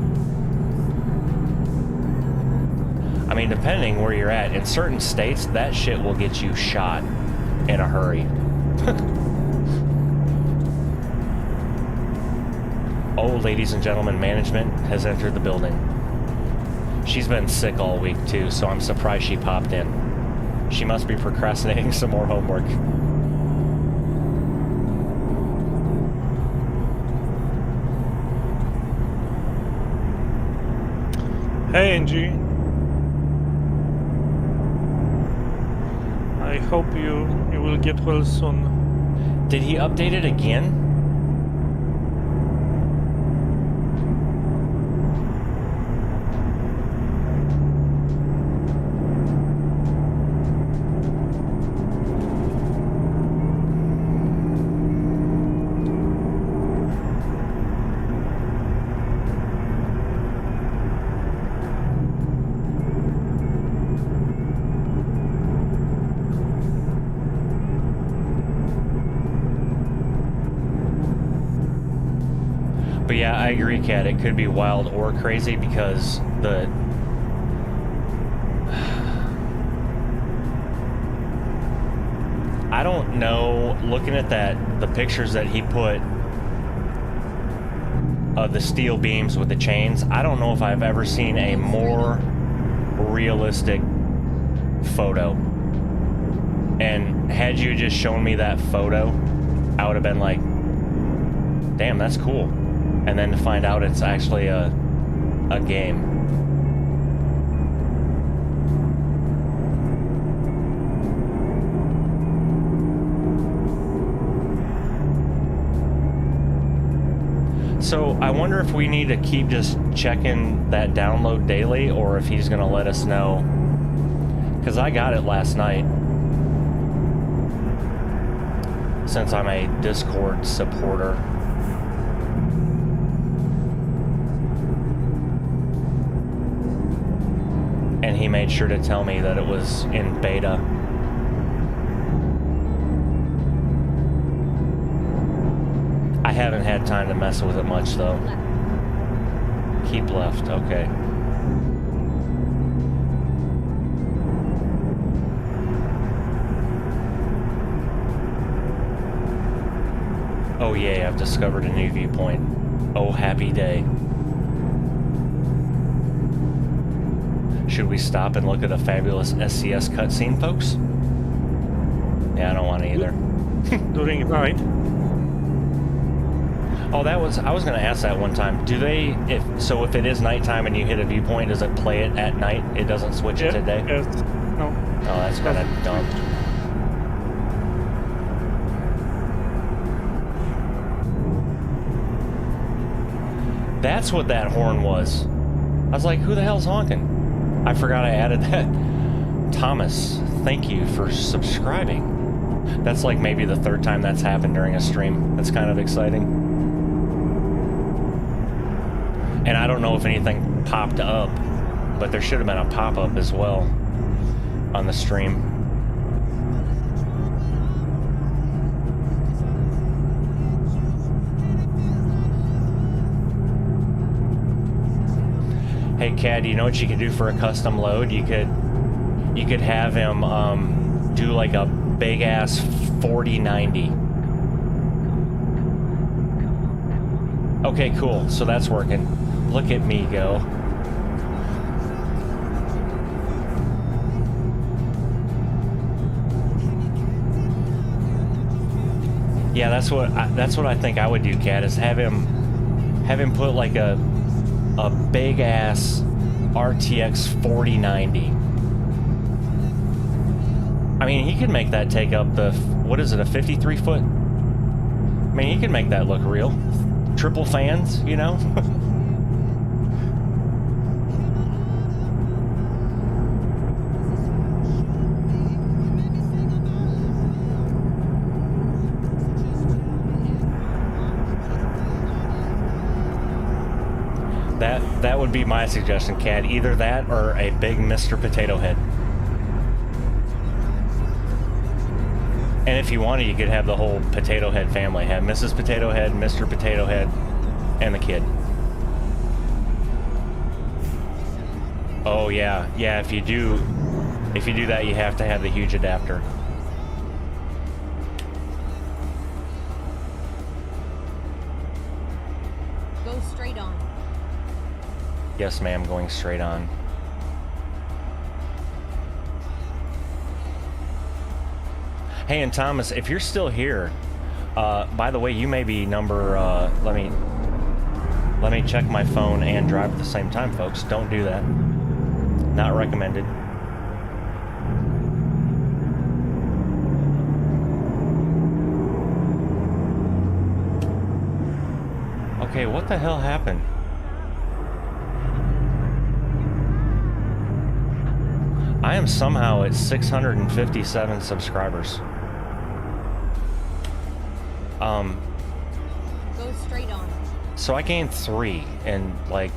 I mean, depending where you're at, in certain states, that shit will get you shot in a hurry. Oh, ladies and gentlemen, management has entered the building. She's been sick all week too, so I'm surprised she popped in. She must be procrastinating some more homework. Hey, Angie. I hope you will get well soon. Did he update it again? But yeah, I agree, Kat. It could be wild or crazy because the... I don't know, looking at the pictures that he put of the steel beams with the chains, I don't know if I've ever seen a more realistic photo. And had you just shown me that photo, I would have been like, damn, that's cool. And then to find out it's actually a game. So I wonder if we need to keep just checking that download daily, or if he's gonna let us know. Because I got it last night. Since I'm a Discord supporter. And he made sure to tell me that it was in beta. haven't had time to mess with it much though. Left. Keep left, okay. Oh yay, I've discovered a new viewpoint. Oh, happy day. Should we stop and look at a fabulous SCS cutscene, folks? Yeah, I don't want to either. During night. Oh, I was going to ask that one time. Do they, if it is nighttime and you hit a viewpoint, does it play it at night? It doesn't switch it to day? Yes. No. Oh, that's kind of dumb. That's what that horn was. I was like, who the hell's honking? I forgot I added that. Thomas, thank you for subscribing. That's like maybe the third time that's happened during a stream. That's kind of exciting. And I don't know if anything popped up, but there should have been a pop-up as well on the stream. Hey, Cad, you know what you could do for a custom load? You could have him do like a big ass 4090. Okay, cool. So that's working. Look at me go. Yeah, that's what I think I would do, Cad. Is have him put like a big ass RTX 4090. I mean, he could make that take up the, what is it, a 53 foot? I mean, he could make that look real. Triple fans, you know? That would be my suggestion, Cat. Either that or a big Mr. Potato Head. And if you wanted, you could have the whole Potato Head family. Have Mrs. Potato Head, Mr. Potato Head, and the kid. Oh yeah, yeah. If you do that, you have to have the huge adapter. Go straight on. Yes, ma'am, going straight on. Hey, and Thomas, if you're still here, by the way, you may be number, let me check my phone and drive at the same time, folks. Don't do that. Not recommended. Okay, what the hell happened? I am somehow at 657 subscribers. Go straight on. So I gained 3, and like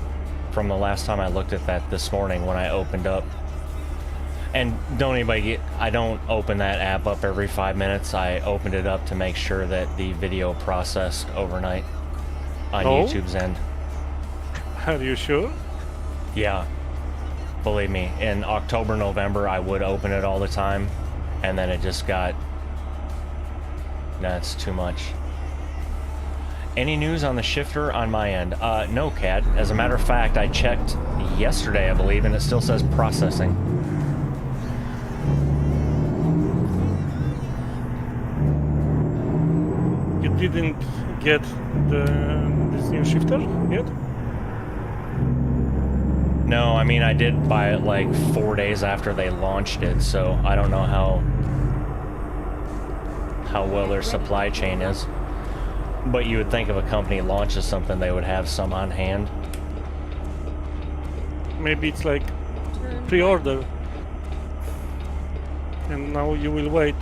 from the last time I looked at that this morning when I opened up. And don't anybody get, I don't open that app up every 5 minutes. I opened it up to make sure that the video processed overnight on YouTube's end. Are you sure? Yeah. Believe me, in October, November, I would open it all the time, and then it just got, that's too much. Any news on the shifter on my end? No, Cad. As a matter of fact, I checked yesterday, I believe, and it still says processing. You didn't get this new shifter yet? No, I mean, I did buy it like 4 days after they launched it, so I don't know how well their supply chain is. But you would think if a company launches something, they would have some on hand. Maybe it's like Turn pre-order. And now you will wait.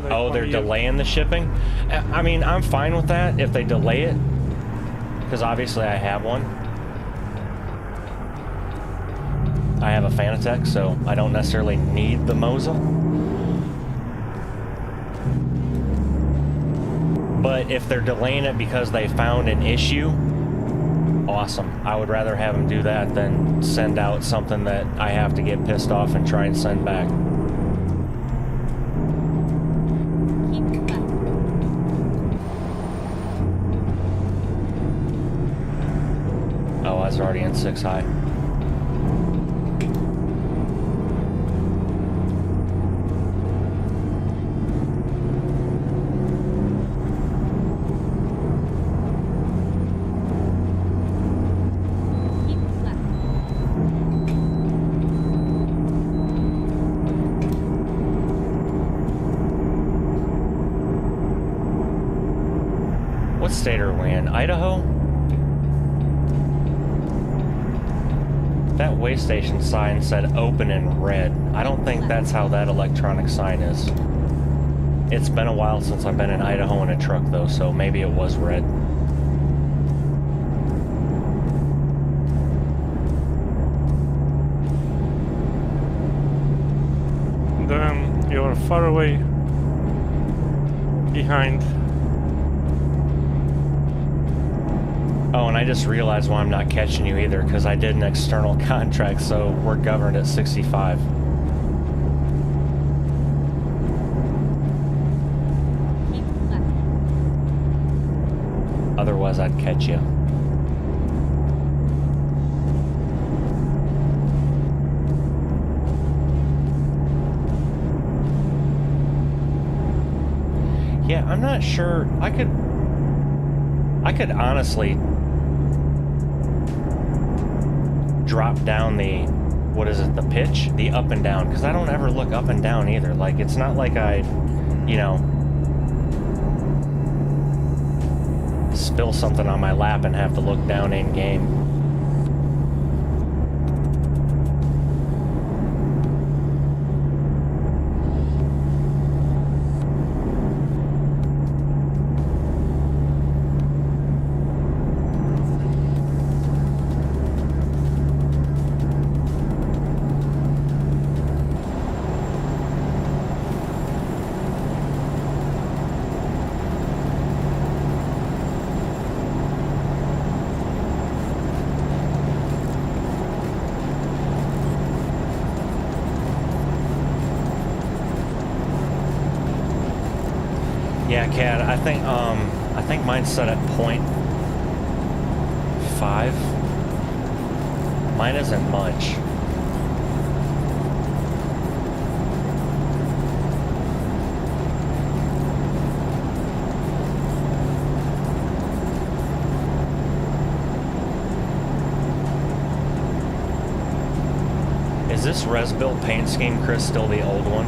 Like Oh, they're 1 year. delaying the shipping? I mean, I'm fine with that if they delay it, because obviously I have one. I have a Fanatec, so I don't necessarily need the Moza. But if they're delaying it because they found an issue, awesome. I would rather have them do that than send out something that I have to get pissed off and try and send back. Keep left. Oh, I was already in 6 high. Keep left. What state are we in? Idaho? That way station sign said open in red. I don't think that's how that electronic sign is. It's been a while since I've been in Idaho in a truck though, so maybe it was red. Then you're far away behind. Oh, and I just realized why I'm not catching you either, because I did an external contract, so we're governed at 65. Keep left. Otherwise, I'd catch you. Yeah, I'm not sure. I could honestly drop down the, what is it, the pitch? The up and down, because I don't ever look up and down either. Like, it's not like I, you know, spill something on my lap and have to look down in game. Yeah, Cat, I think mine's set at 0.5. Mine isn't much. Is this res-built paint scheme, Chris, still the old one?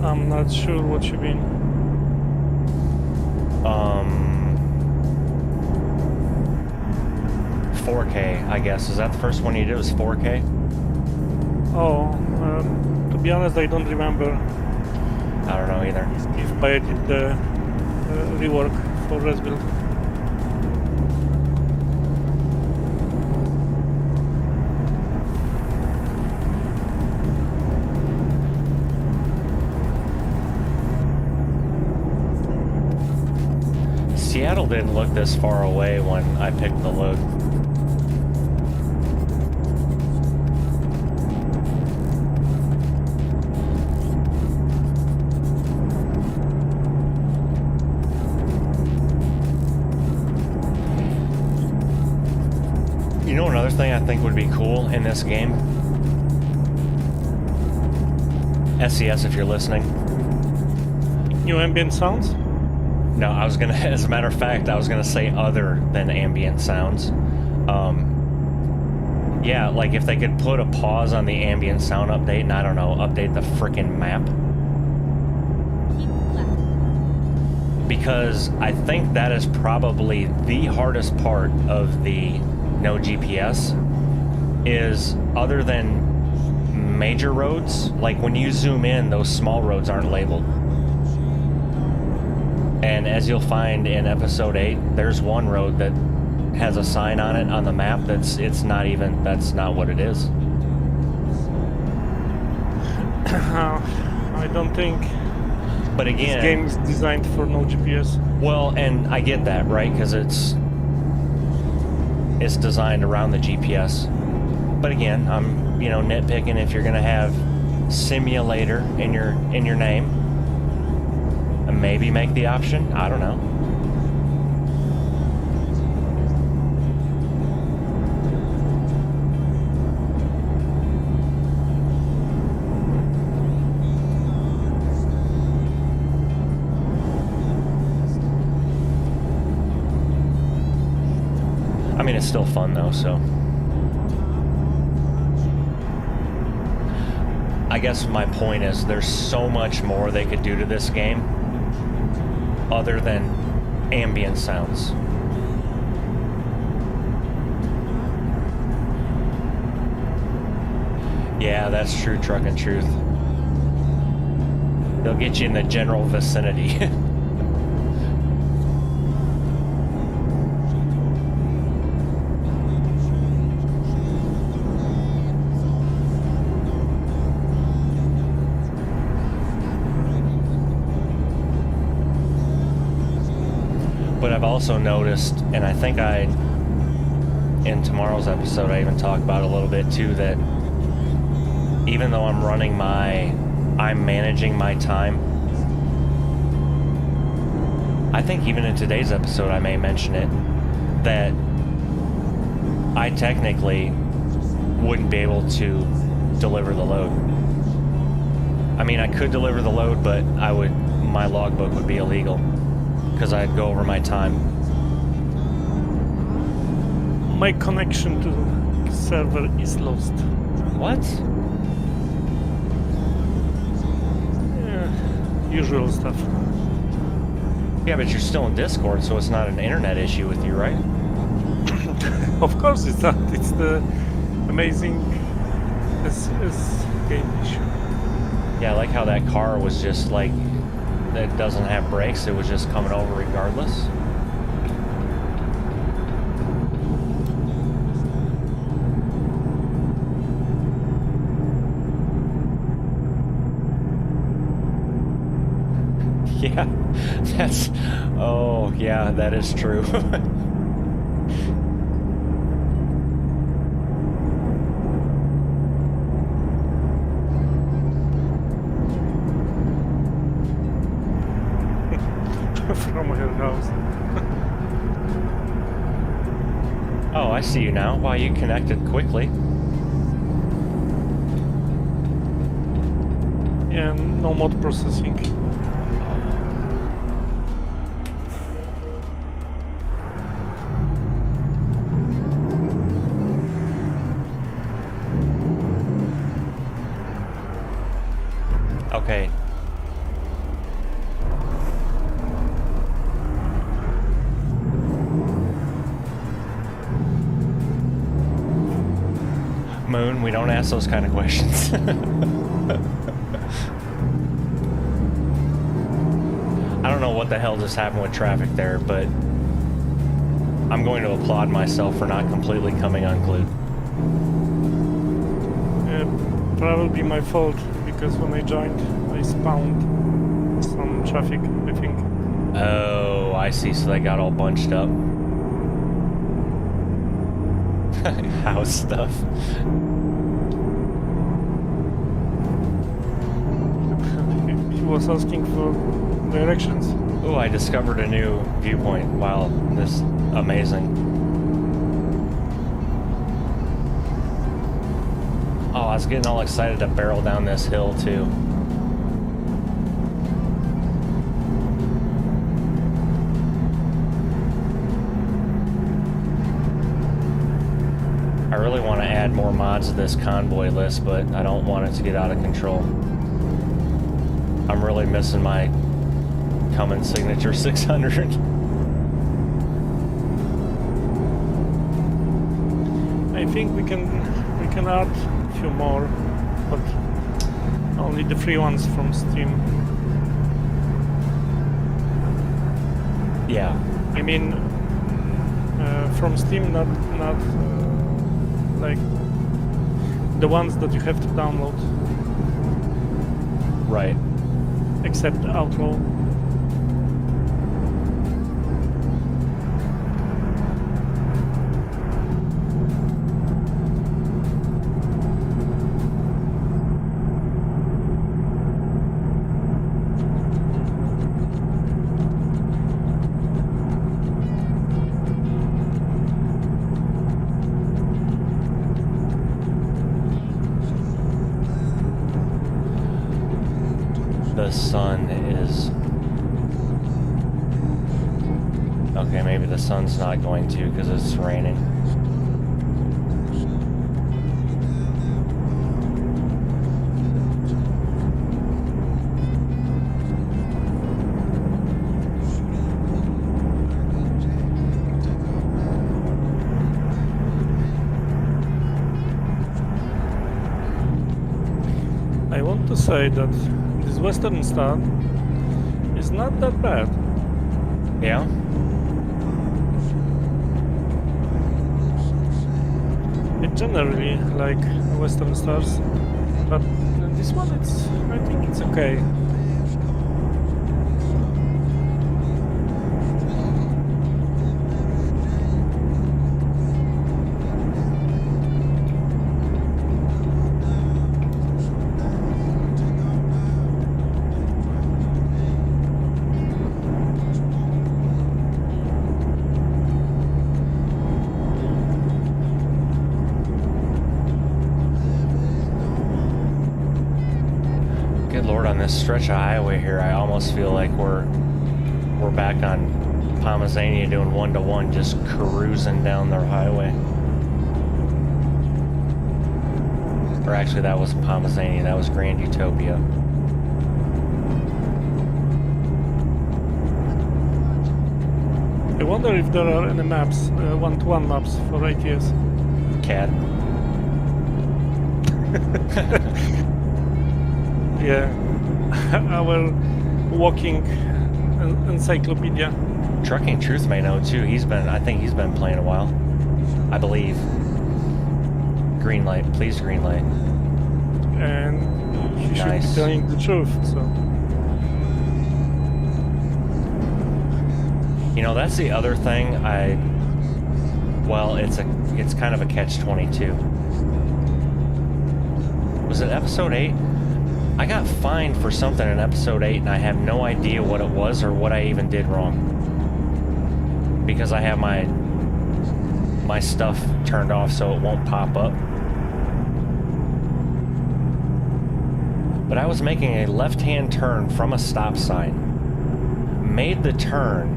I'm not sure what you mean. 4K, I guess. Is that the first one you did was 4K? Oh, to be honest, I don't remember I don't know either. if I did the rework for Resbuild. Seattle didn't look this far away when I picked the load. You know another thing I think would be cool in this game? SES, if you're listening. New ambient sounds? No, I was gonna, as a matter of fact, I was gonna say other than ambient sounds. Yeah, like if they could put a pause on the ambient sound update and, I don't know, update the frickin' map. Keep left. Because I think that is probably the hardest part of the no GPS, is other than major roads, like when you zoom in, those small roads aren't labeled. And as you'll find in episode 8, there's one road that has a sign on it on the map that's not what it is. I don't think But again, this game is designed for no GPS. well, and I get that, right? Because it's designed around the GPS. But again, I'm nitpicking if you're gonna have simulator in your name, and maybe make the option. I don't know. I mean, it's still fun though, so. I guess my point is there's so much more they could do to this game other than ambient sounds. Yeah, that's true, Truck and Truth. They'll get you in the general vicinity. But I've also noticed, and I think in tomorrow's episode, I even talk about it a little bit too, that even though I'm managing my time, I think even in today's episode, I may mention it, that I technically wouldn't be able to deliver the load. I mean, I could deliver the load, but my logbook would be illegal, because I'd go over my time. My connection to the server is lost. What? Yeah, usual stuff. Yeah, but you're still in Discord, so it's not an internet issue with you, right? Of course it's not. It's the amazing SS game issue. Yeah, I like how that car was just like, it doesn't have brakes, it was just coming over regardless. Yeah, oh yeah, that is true. From her house. Oh, I see you now. Wow, you connected quickly. Yeah, no mod processing. Okay. Moon, we don't ask those kind of questions. I don't know what the hell just happened with traffic there, but I'm going to applaud myself for not completely coming unglued. Probably my fault, because when I joined, I spawned some traffic, I think. Oh, I see. So they got all bunched up. House stuff. He was asking for directions. Oh, I discovered a new viewpoint. Wow, this amazing. Oh, I was getting all excited to barrel down this hill too. I really want to add more mods to this convoy list, but I don't want it to get out of control. I'm really missing my Cummins Signature 600. I think we can add a few more, but only the free ones from Steam. Yeah. I mean, from Steam, not like the ones that you have to download. Right. Except outro. The sun is... Okay, maybe the sun's not going to because it's raining. I want to say that this Western Star is not that bad. Yeah? I generally like Western Stars, but this one, I think it's okay. This stretch of highway here, I almost feel like we're back on Pomazania doing 1-to-1, just cruising down the highway. Or actually, that wasn't Pomazania, that was Grand Utopia. I wonder if there are any maps, one-to-one maps for ATS. CAD. Yeah. Our walking encyclopedia. Trucking Truth may know too. I think he's been playing a while. I believe. Green light, please green light. And he Nice. should be telling the truth, so. You know, that's the other thing well, it's kind of a catch-22. Was it episode 8? I got fined for something in episode 8 and I have no idea what it was or what I even did wrong. Because I have my stuff turned off so it won't pop up. But I was making a left-hand turn from a stop sign, made the turn,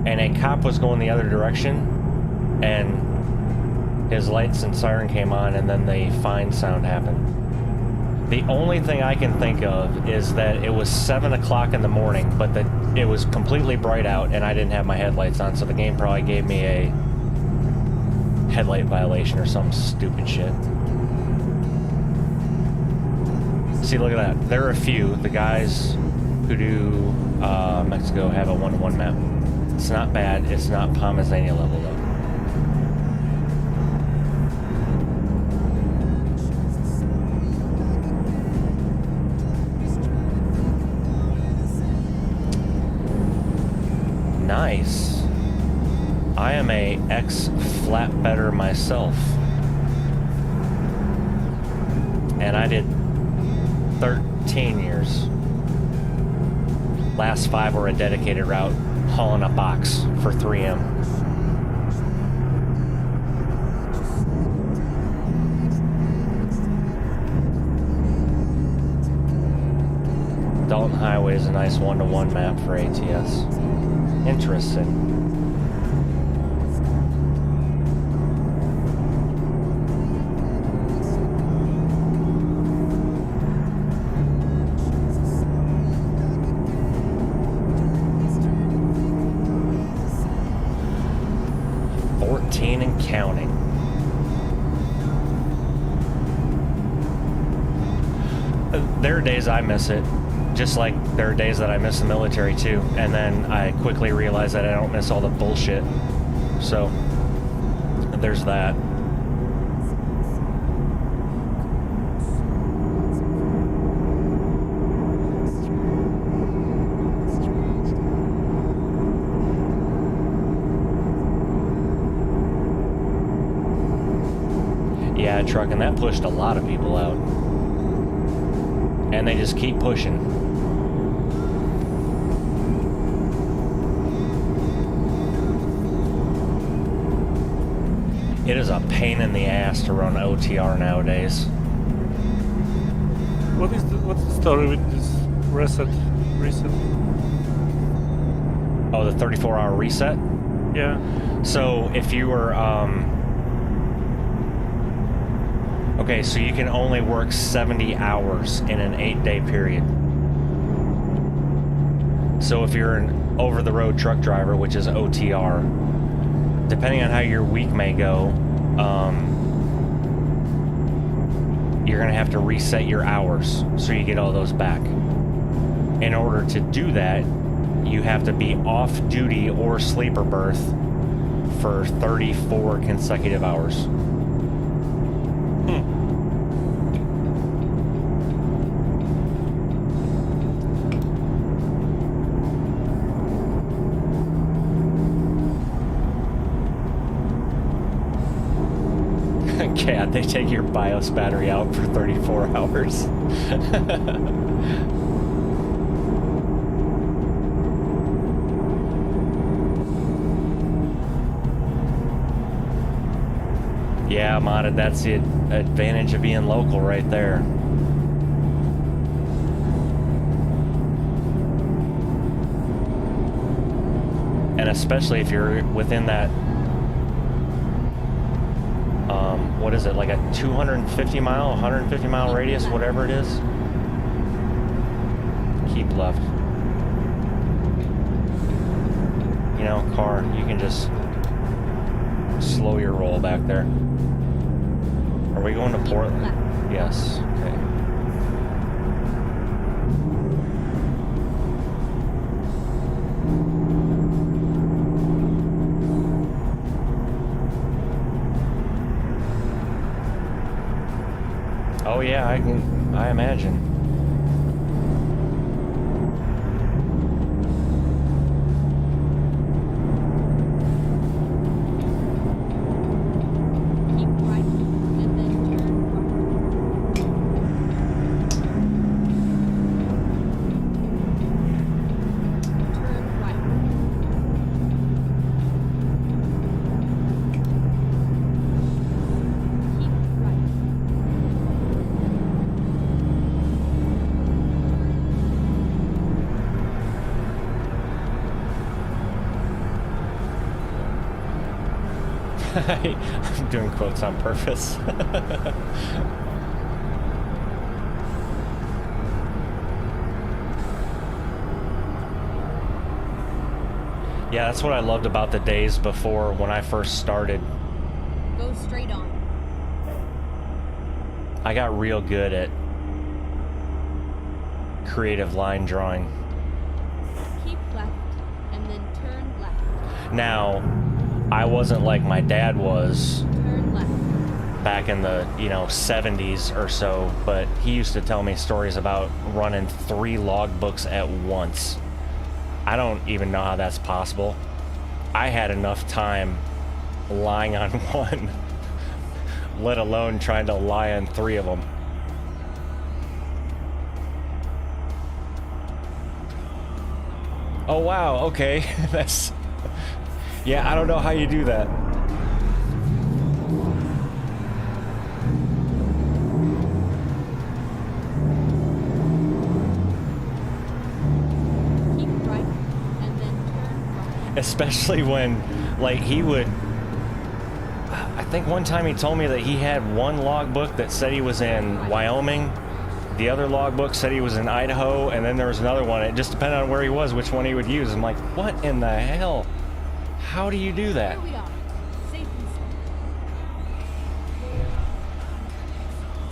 and a cop was going the other direction, and his lights and siren came on, and then the fine sound happened. The only thing I can think of is that it was 7 o'clock in the morning, but that it was completely bright out and I didn't have my headlights on, so the game probably gave me a headlight violation or some stupid shit. See, look at that. There are a few. The guys who do Mexico have a 1-to-1 map. It's not bad. It's not Pomazania level, though. Nice. I am a ex-flatbedder myself. And I did 13 years. Last 5 were a dedicated route, hauling a box for 3M. Dalton Highway is a nice 1-to-1 map for ATS. Interesting. And counting. There are days I miss it, just like there are days that I miss the military too, and then I quickly realize that I don't miss all the bullshit. So there's that. that truck, and that pushed a lot of people out. And they just keep pushing. It is a pain in the ass to run OTR nowadays. What's the story with this reset? Oh, the 34-hour reset? Yeah. So if you were, okay, so you can only work 70 hours in an 8-day period. So if you're an over-the-road truck driver, which is OTR, depending on how your week may go, you're gonna have to reset your hours so you get all those back. In order to do that, you have to be off duty or sleeper berth for 34 consecutive hours. Yeah, they take your BIOS battery out for 34 hours. Yeah, modded, that's the advantage of being local right there. And especially if you're within that, what is it, like a 250 mile, 150 mile radius, whatever it is? Keep left. You know, car, you can just slow your roll back there. Are we going to Portland? Yes, okay. Oh yeah, I imagine. Keep right and then turn right. Turn right. Keep right. I'm doing quotes on purpose. Yeah, that's what I loved about the days before when I first started. Go straight on. I got real good at creative line drawing. Keep left and then turn left. Now, I wasn't like my dad was Turn left. back in the, 70s or so, but he used to tell me stories about running 3 logbooks at once. I don't even know how that's possible. I had enough time lying on one, let alone trying to lie on 3 of them. Oh wow, okay. That's... Yeah, I don't know how you do that. Keep right and then turn right. Especially when, like, he would... I think one time he told me that he had one logbook that said he was in Wyoming, the other logbook said he was in Idaho, and then there was another one. It just depended on where he was, which one he would use. I'm like, what in the hell? How do you do that? Here we are. Safe and sound.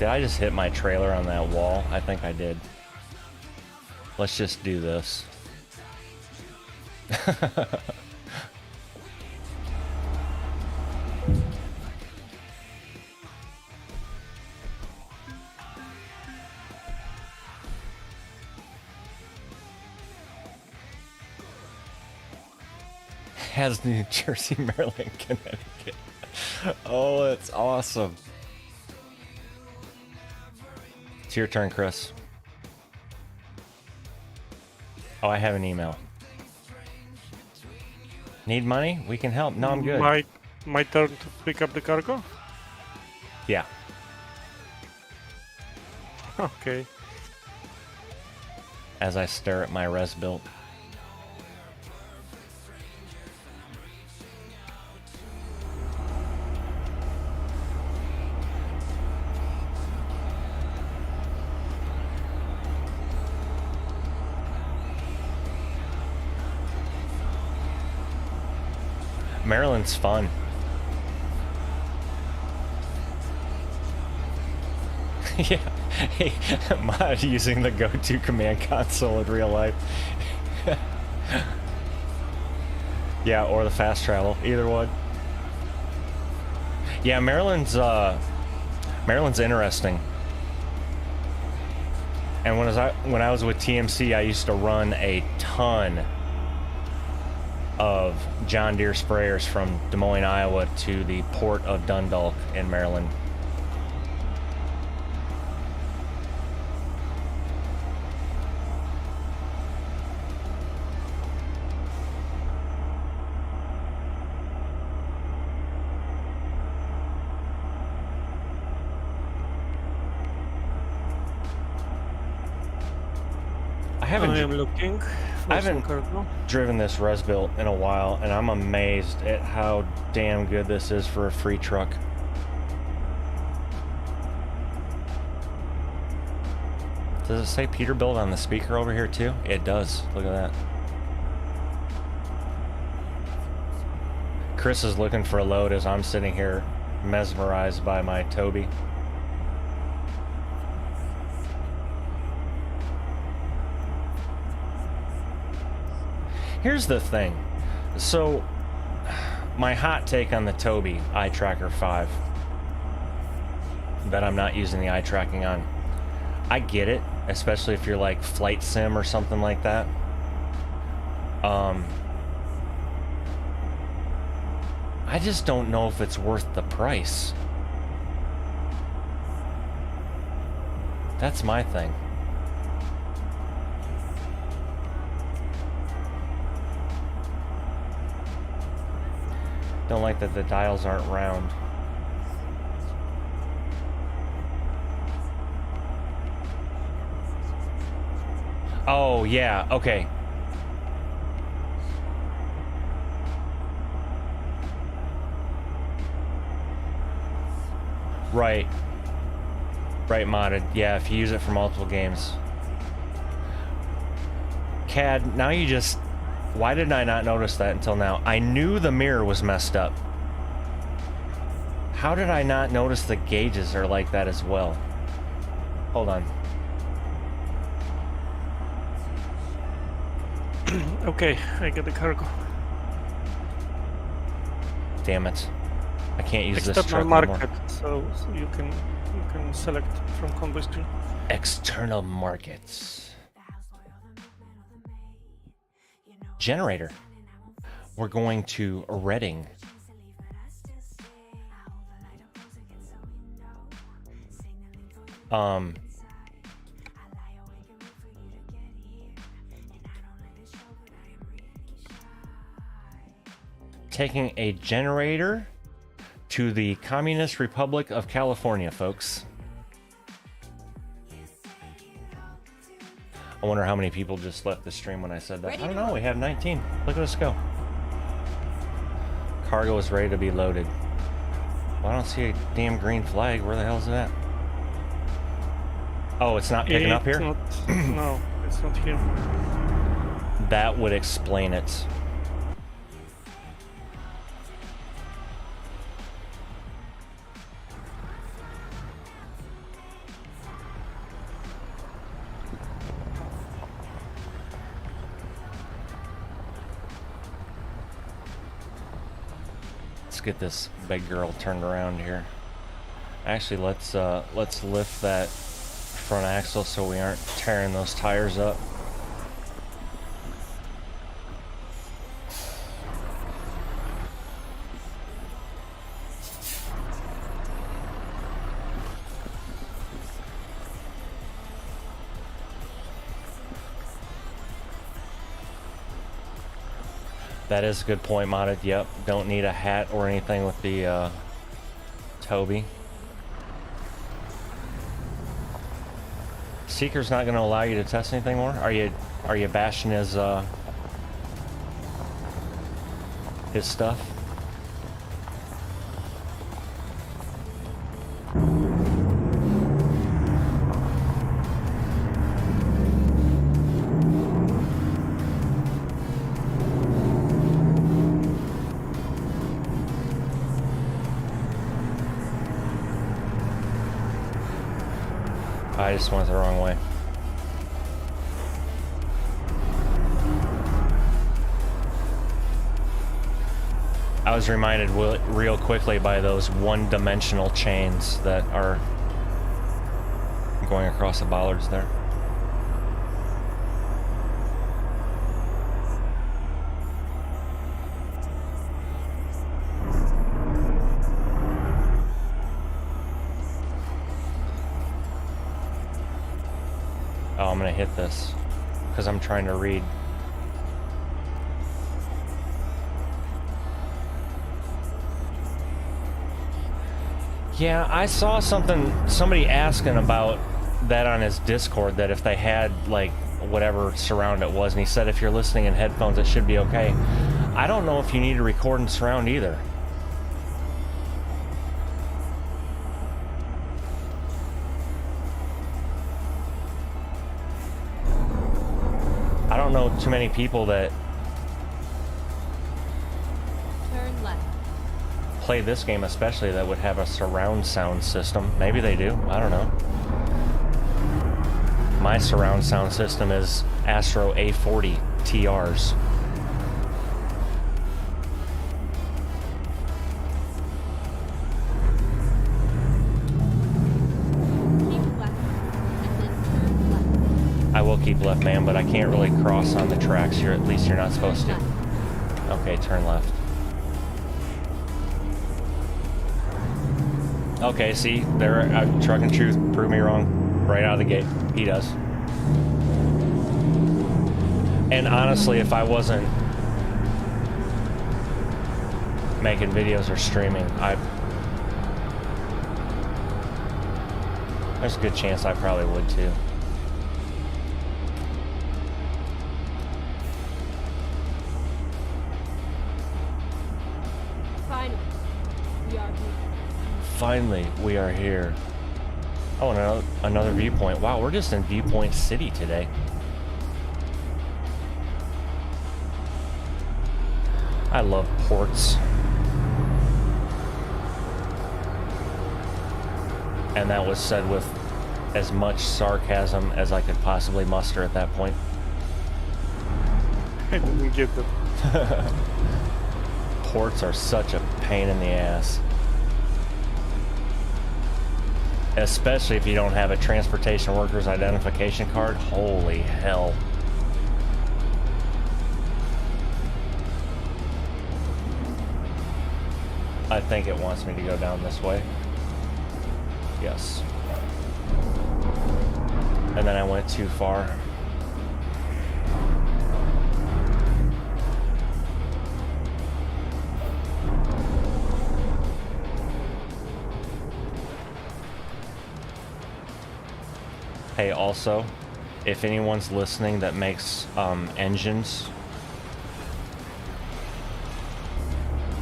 Did I just hit my trailer on that wall? I think I did. Let's just do this. Has New Jersey, Maryland, Connecticut. Oh, that's awesome. It's your turn, Chris. Oh, I have an email. Need money? We can help. No, I'm good. My turn to pick up the cargo? Yeah. Okay. As I stare at my res built. Maryland's fun. Yeah, hey, mod using the go-to command console in real life. Yeah, or the fast travel, either one. Yeah, Maryland's interesting. And when I was with TMC, I used to run a ton of John Deere sprayers from Des Moines, Iowa to the port of Dundalk in Maryland. I haven't driven this res built in a while, and I'm amazed at how damn good this is for a free truck. Does it say Peterbilt on the speaker over here too? It does. Look at that. Chris is looking for a load as I'm sitting here mesmerized by my Tobii. Here's the thing. So, my hot take on the Tobii eye tracker 5 that I'm not using the eye tracking on. I get it, especially if you're like flight sim or something like that. I just don't know if it's worth the price. That's my thing. Don't like that the dials aren't round. Oh, yeah, okay. Right. Right, modded. Yeah, if you use it for multiple games. CAD, now you just... Why did I not notice that until now? I knew the mirror was messed up. How did I not notice the gauges are like that as well? Hold on. Okay, I get the cargo. Damn it. I can't use this External truck market, anymore. so you can select from Convoy screen. External markets. Generator. We're going to Reading. Taking a generator to the Communist Republic of California, folks. I wonder how many people just left the stream when I said that. I don't know, we have 19. Look at us go. Cargo is ready to be loaded. Well, I don't see a damn green flag. Where the hell is it at? Oh, it's not picking up here? No, it's not here. That would explain it. Get this big girl turned around here. Actually, let's lift that front axle so we aren't tearing those tires up. That is a good point, modded. Yep, don't need a hat or anything with the Tobii. Seeker's not going to allow you to test anything more? Are you bashing his stuff? I just went the wrong way. I was reminded real quickly by those one-dimensional chains that are going across the bollards there. Oh, I'm gonna hit this because I'm trying to read. Yeah, I saw somebody asking about that on his Discord, that if they had like whatever surround it was, and he said if you're listening in headphones it should be okay. I don't know if you need to record in surround either. I don't know too many people that Turn left. play this game especially that would have a surround sound system. Maybe they do, I don't know. My surround sound system is Astro A40 TRs. Keep left. And then turn left. I will keep left, man, but I can't really cross on the tracks. At least you're not supposed to. Okay, turn left. Okay, see, there, Truck and Truth proved me wrong right out of the gate. He does. And honestly, if I wasn't making videos or streaming, there's a good chance I probably would too. Finally, we are here. Finally, we are here. Oh, and another viewpoint. Wow, we're just in Viewpoint City today. I love ports. And that was said with as much sarcasm as I could possibly muster at that point. I didn't get that. Ports are such a pain in the ass. Especially if you don't have a transportation workers identification card. Holy hell. I think it wants me to go down this way. Yes. And then I went too far. Hey, also, if anyone's listening that makes engines,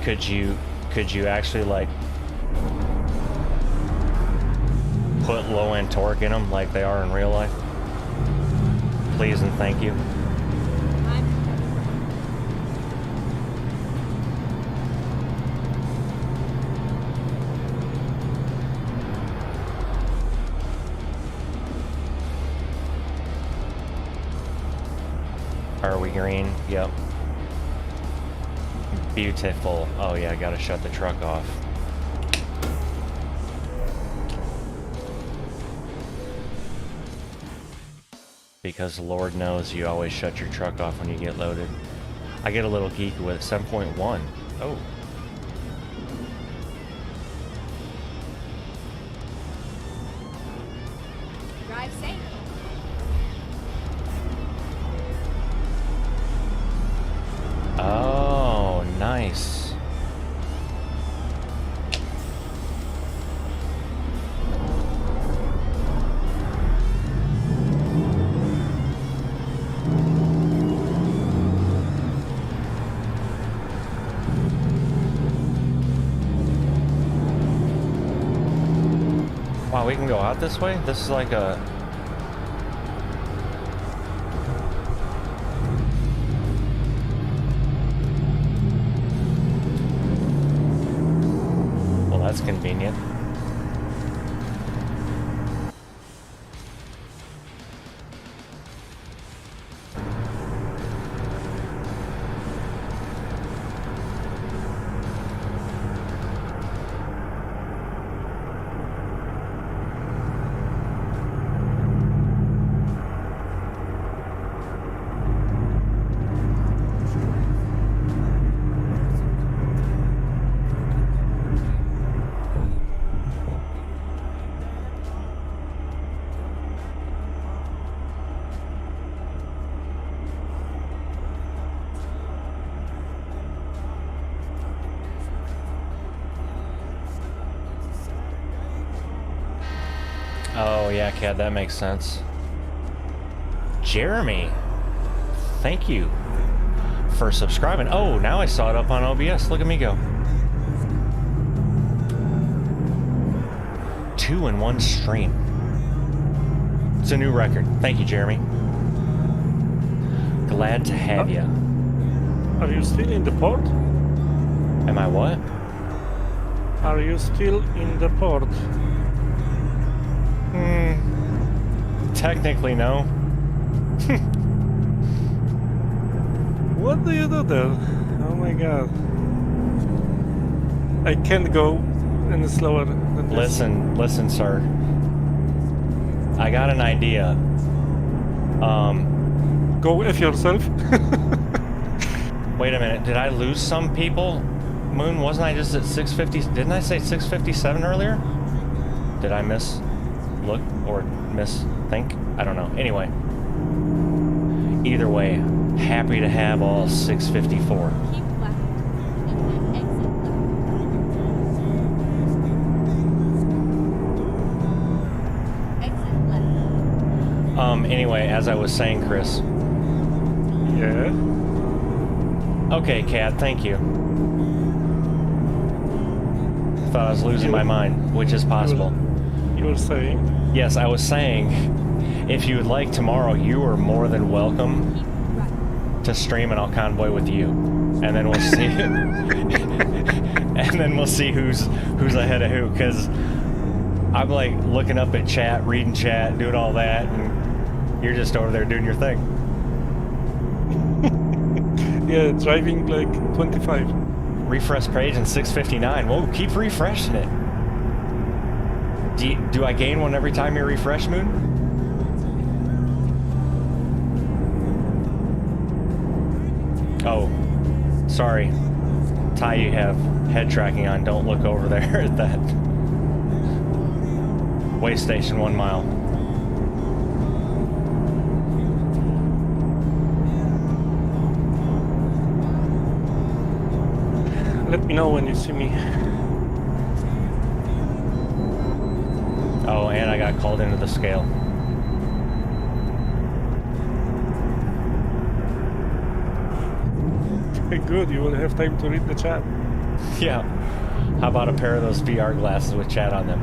could you actually like put low end torque in them like they are in real life? Please and thank you. Are we green? Yep. Beautiful. Oh yeah, I gotta shut the truck off. Because Lord knows you always shut your truck off when you get loaded. I get a little geeky with it. 7.1. Oh. Drive safe. Oh. go out this way? This is like a... Well, that's convenient. Oh yeah, Cad, that makes sense. Jeremy, thank you for subscribing. Oh, now I saw it up on OBS. Look at me go. 2-in-1 stream. It's a new record. Thank you, Jeremy. Glad to have you. Are you still in the port? Am I what? Are you still in the port? Technically, no. What do you do there? Oh my god. I can't go any slower than this. Listen, sir. I got an idea. Go F yourself. Wait a minute. Did I lose some people? Moon, wasn't I just at 650? Didn't I say 657 earlier? Did I miss look or miss think? I don't know. Anyway. Either way, happy to have all 654. Keep left. And then exit left. Exit left. Anyway, as I was saying, Chris. Yeah. Okay, Kat, thank you. Thought I was losing my mind, which is possible. You were saying? Yes, I was saying, if you would like tomorrow, you are more than welcome Keep right. to stream and I'll convoy with you. And then we'll see and then we'll see who's ahead of who, because I'm like looking up at chat, reading chat, doing all that, and you're just over there doing your thing. Yeah, driving like 25. Refresh page in 659. Whoa, keep refreshing it. Do I gain one every time you refresh, Moon? Oh, sorry. Ty, you have head tracking on. Don't look over there at that. Way station 1 mile. Let me know when you see me. Oh, and I got called into the scale. Good, you will have time to read the chat. Yeah. How about a pair of those VR glasses with chat on them?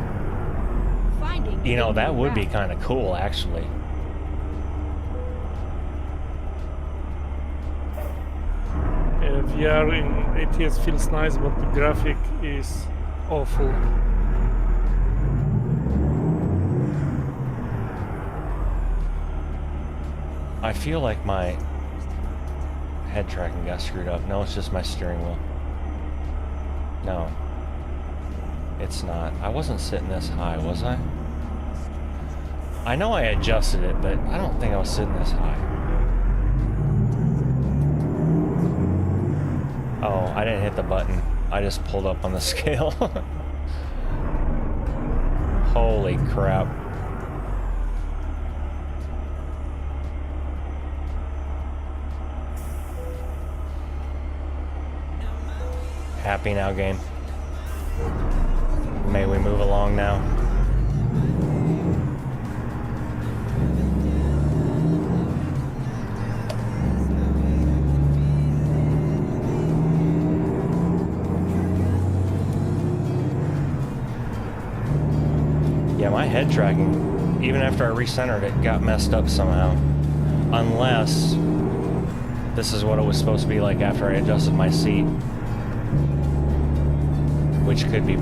Finding. You know, that would be kind of cool, actually. VR in ATS feels nice, but the graphic is awful. I feel like my head tracking got screwed up. No, it's just my steering wheel. No. It's not. I wasn't sitting this high, was I? I know I adjusted it, but I don't think I was sitting this high. Oh, I didn't hit the button. I just pulled up on the scale. Holy crap. Happy now, game. May we move along now? Yeah, my head tracking, even after I recentered it, got messed up somehow. Unless this is what it was supposed to be like after I adjusted my seat. Which could be it.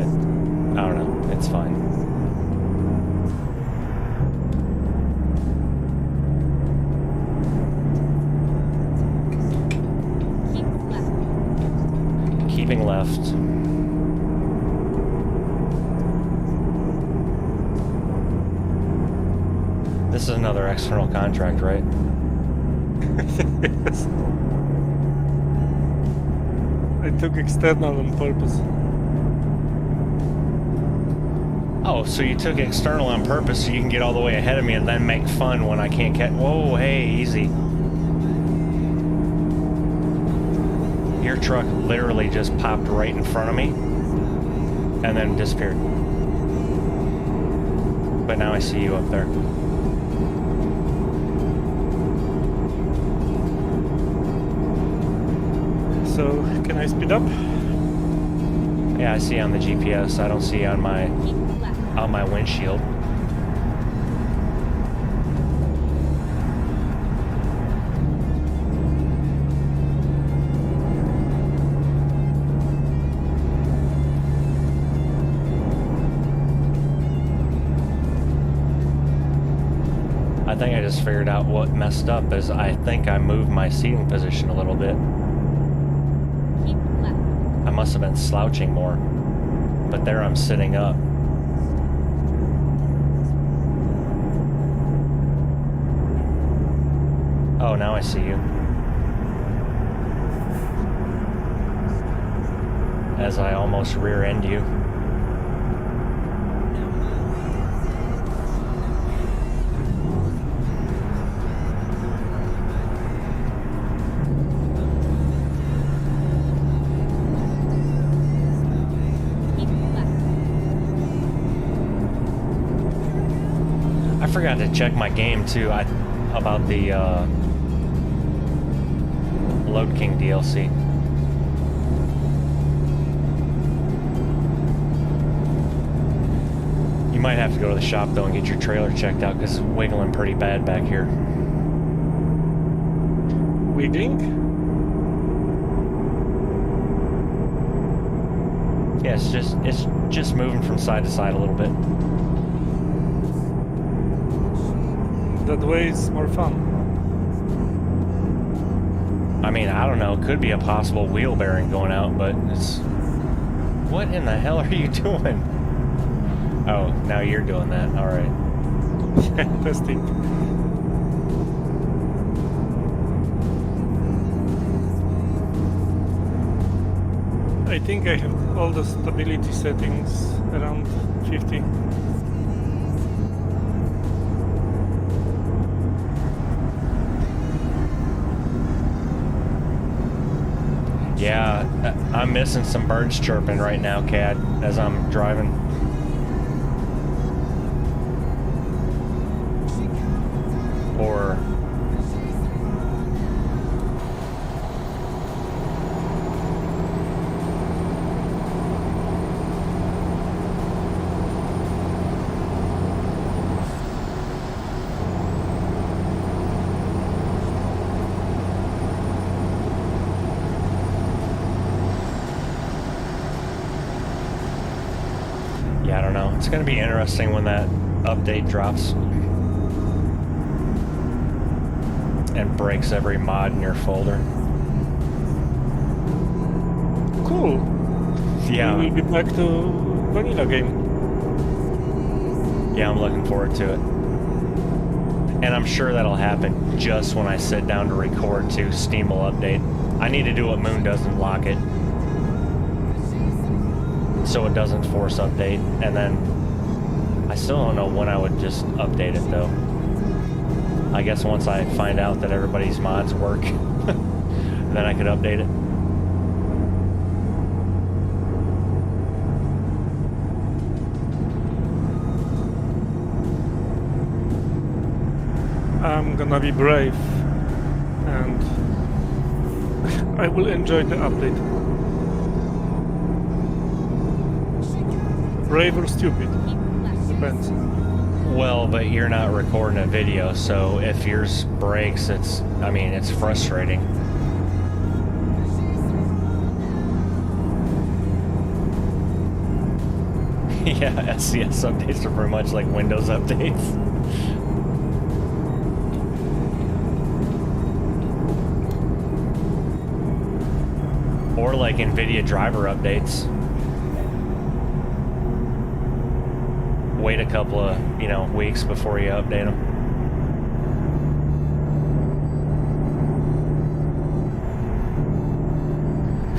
I don't know. It's fine. Keeping left. This is another external contract, right? Yes. I took external on purpose. Oh, so you took external on purpose so you can get all the way ahead of me and then make fun when I can't catch. Whoa, hey, easy. Your truck literally just popped right in front of me and then disappeared. But now I see you up there. So, can I speed up? Yeah, I see on the GPS. I don't see on my windshield. I think I just figured out what messed up is I think I moved my seating position a little bit. I must have been slouching more, but there I'm sitting up. Oh, now I see you. As I almost rear end you. I forgot to check my game too. About the Load King DLC. You might have to go to the shop though and get your trailer checked out because it's wiggling pretty bad back here. Wiggling? Yeah, it's just moving from side to side a little bit. That way is more fun. I mean, I don't know. Could be a possible wheel bearing going out, but it's... What in the hell are you doing? Oh, now you're doing that. All right. Testing. I think I have all the stability settings around 50. Yeah, I'm missing some birds chirping right now, Cad, as I'm driving. Or... I don't know. It's going to be interesting when that update drops and breaks every mod in your folder. Cool. Yeah. We'll be back to vanilla game. Yeah, I'm looking forward to it. And I'm sure that'll happen just when I sit down to record too. Steam will update. I need to do what Moon does and lock it, so it doesn't force update, and then I still don't know when I would just update it though. I guess once I find out that everybody's mods work, then I could update it. I'm gonna be brave and I will enjoy the update. Brave or stupid? depends. Well, but you're not recording a video, so if yours breaks, it's frustrating. Yeah, SCS updates are pretty much like Windows updates. Or like NVIDIA driver updates. Wait a couple of, weeks before you update them.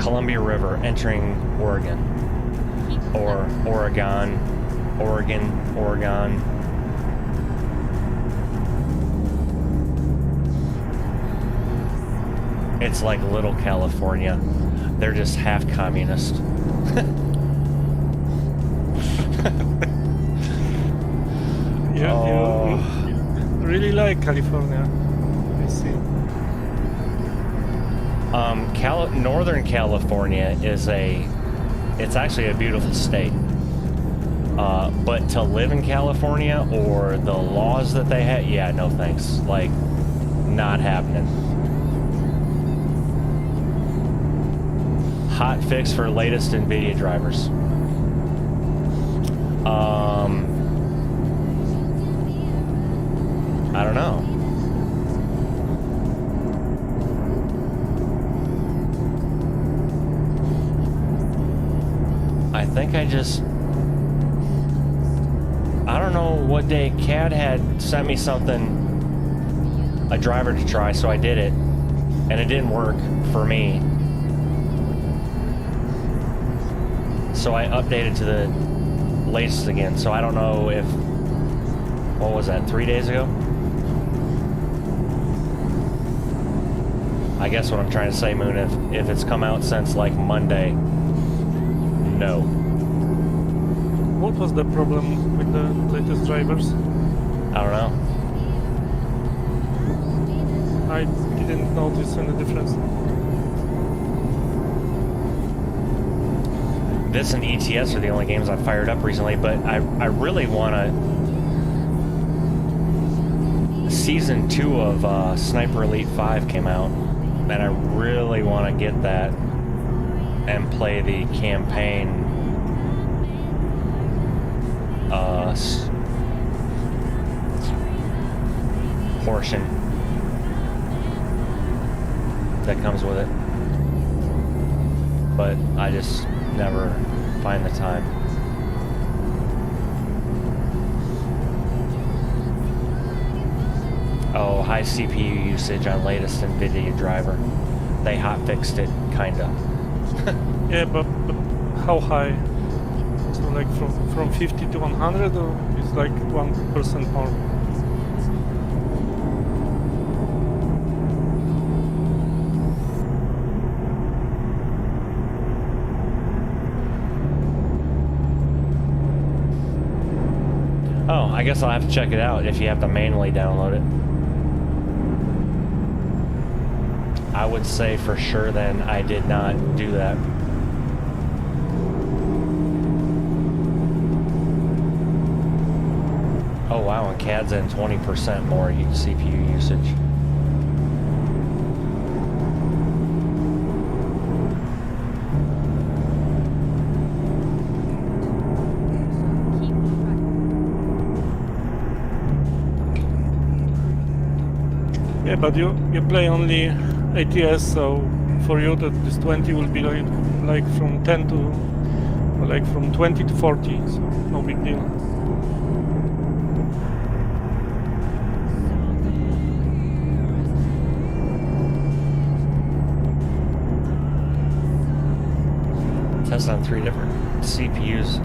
Columbia River entering Oregon. Or Oregon. It's like little California. They're just half communist. You really like California, I see. Northern California it's actually a beautiful state. But to live in California or the laws that they have, yeah, no thanks. Like, not happening. Hot fix for latest NVIDIA drivers. I don't know. I think I don't know what day CAD had sent me something, a driver to try, so I did it, and it didn't work for me. So I updated to the latest again, so I don't know if, what was that, 3 days ago? I guess what I'm trying to say, Moon, if it's come out since like Monday, no. What was the problem with the latest drivers? I don't know. I didn't notice any difference. This and ETS are the only games I've fired up recently, but I really want to... Season 2 of Sniper Elite 5 came out, and I really want to get that and play the campaign portion that comes with it, but I just never find the time. Oh, high CPU usage on latest NVIDIA driver. They hotfixed it, kinda. Yeah, but how high? So like from 50 to 100, or it's like 1% more? Oh, I guess I'll have to check it out if you have to manually download it. I would say for sure then I did not do that. Oh wow, and CAD's in 20% more CPU usage. Yeah, but you play only ATS, so for you that this 20 will be like from 10 to, or like from 20 to 40, so no big deal. Test on 3 different CPUs.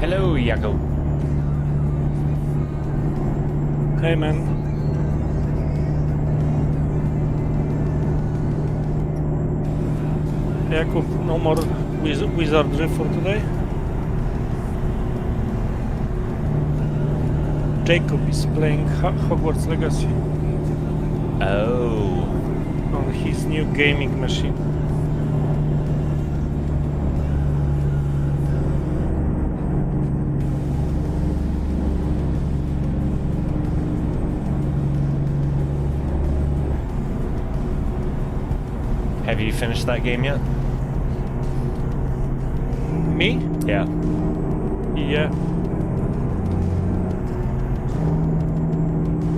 Hello, Yako. Hey, man. Jakub, no more wizardry for today? Jacob is playing Hogwarts Legacy Oh. on his new gaming machine. Have you finished that game yet? Me? Yeah. Yeah.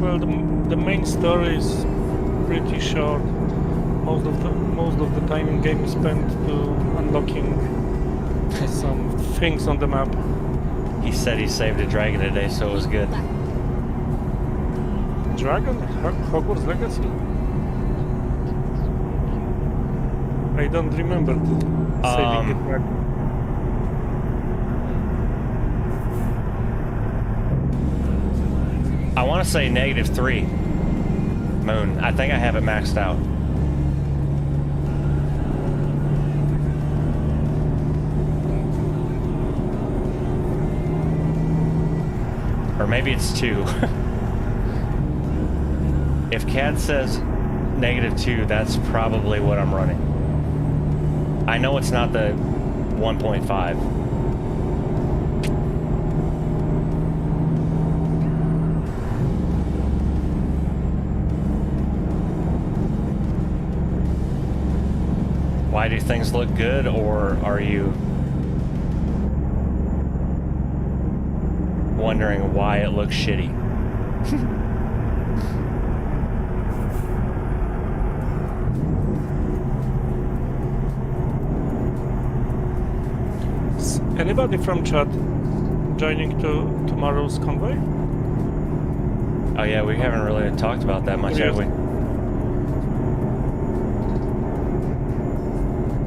Well, the main story is pretty short. Most of the time in game is spent to unlocking some things on the map. He said he saved a dragon today, so it was good. Dragon? Hogwarts Legacy? I don't remember saving it back. I want to say -3. Moon. I think I have it maxed out. Or maybe it's 2. If CAD says -2, that's probably what I'm running. I know it's not the 1.5. Why do things look good, or are you wondering why it looks shitty? Anybody from chat joining to tomorrow's convoy? Oh yeah, we haven't really talked about that much, have we?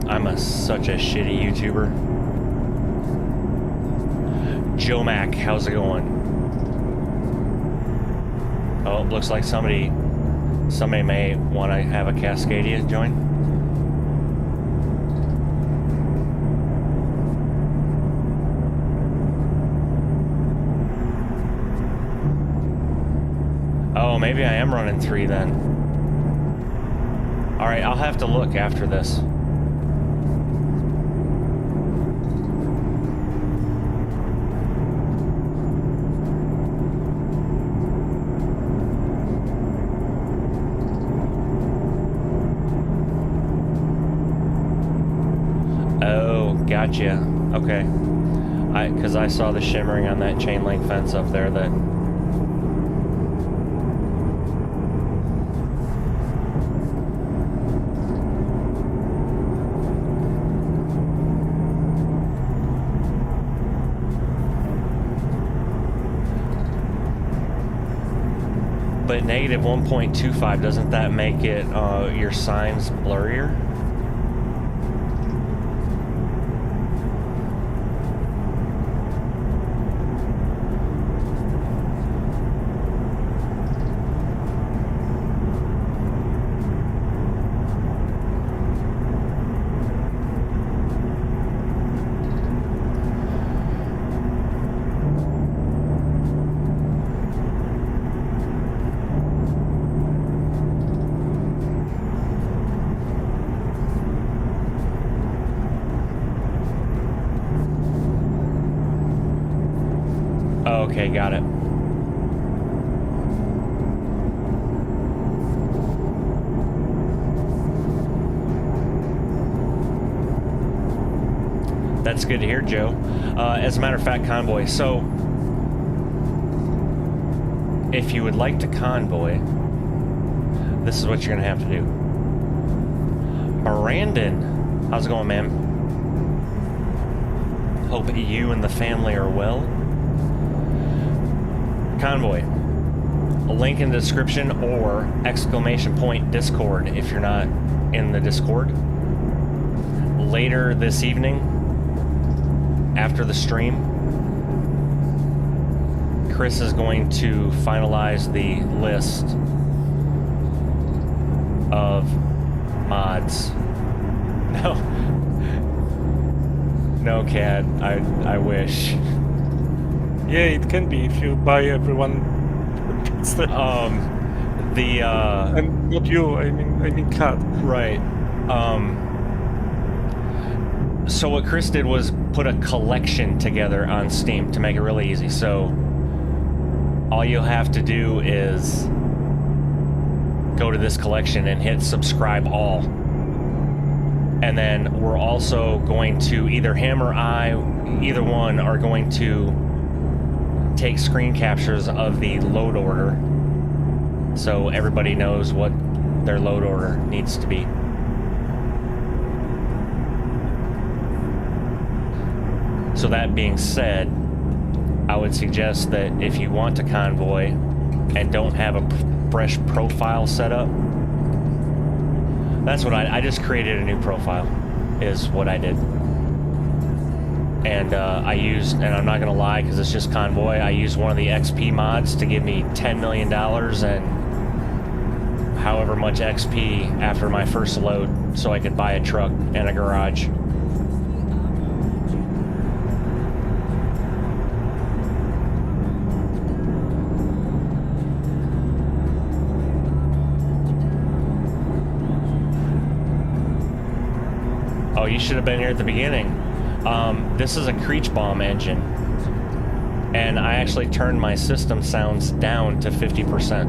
I'm such a shitty YouTuber. Joe Mac, how's it going? Oh, looks like somebody may want to have a Cascadia join. Oh, maybe I am running 3 then. Alright, I'll have to look after this. Oh, gotcha. Okay. Because I saw the shimmering on that chain link fence up there that... But -1.25, doesn't that make it your signs blurrier? Okay, got it. That's good to hear, Joe. As a matter of fact, Convoy, so if you would like to convoy, this is what you're gonna have to do. Brandon, how's it going, ma'am? Hope you and the family are well. Convoy, a link in the description or ! Discord if you're not in the Discord. Later this evening, after the stream, Chris is going to finalize the list of mods. No, CAD, I wish. Yeah, it can be if you buy everyone And not you. I mean cat. Right. So what Chris did was put a collection together on Steam to make it really easy. So all you'll have to do is go to this collection and hit subscribe all. And then we're also going to, either him or I, either one, are going to take screen captures of the load order so everybody knows what their load order needs to be. So that being said, I would suggest that if you want to convoy and don't have a fresh profile set up, that's what I just created a new profile, is what I did. And I used, and I'm not gonna lie because it's just Convoy, I used one of the XP mods to give me $10 million and however much XP after my first load so I could buy a truck and a garage. Oh, you should have been here at the beginning. This is a Creech Bomb engine, and I actually turned my system sounds down to 50%.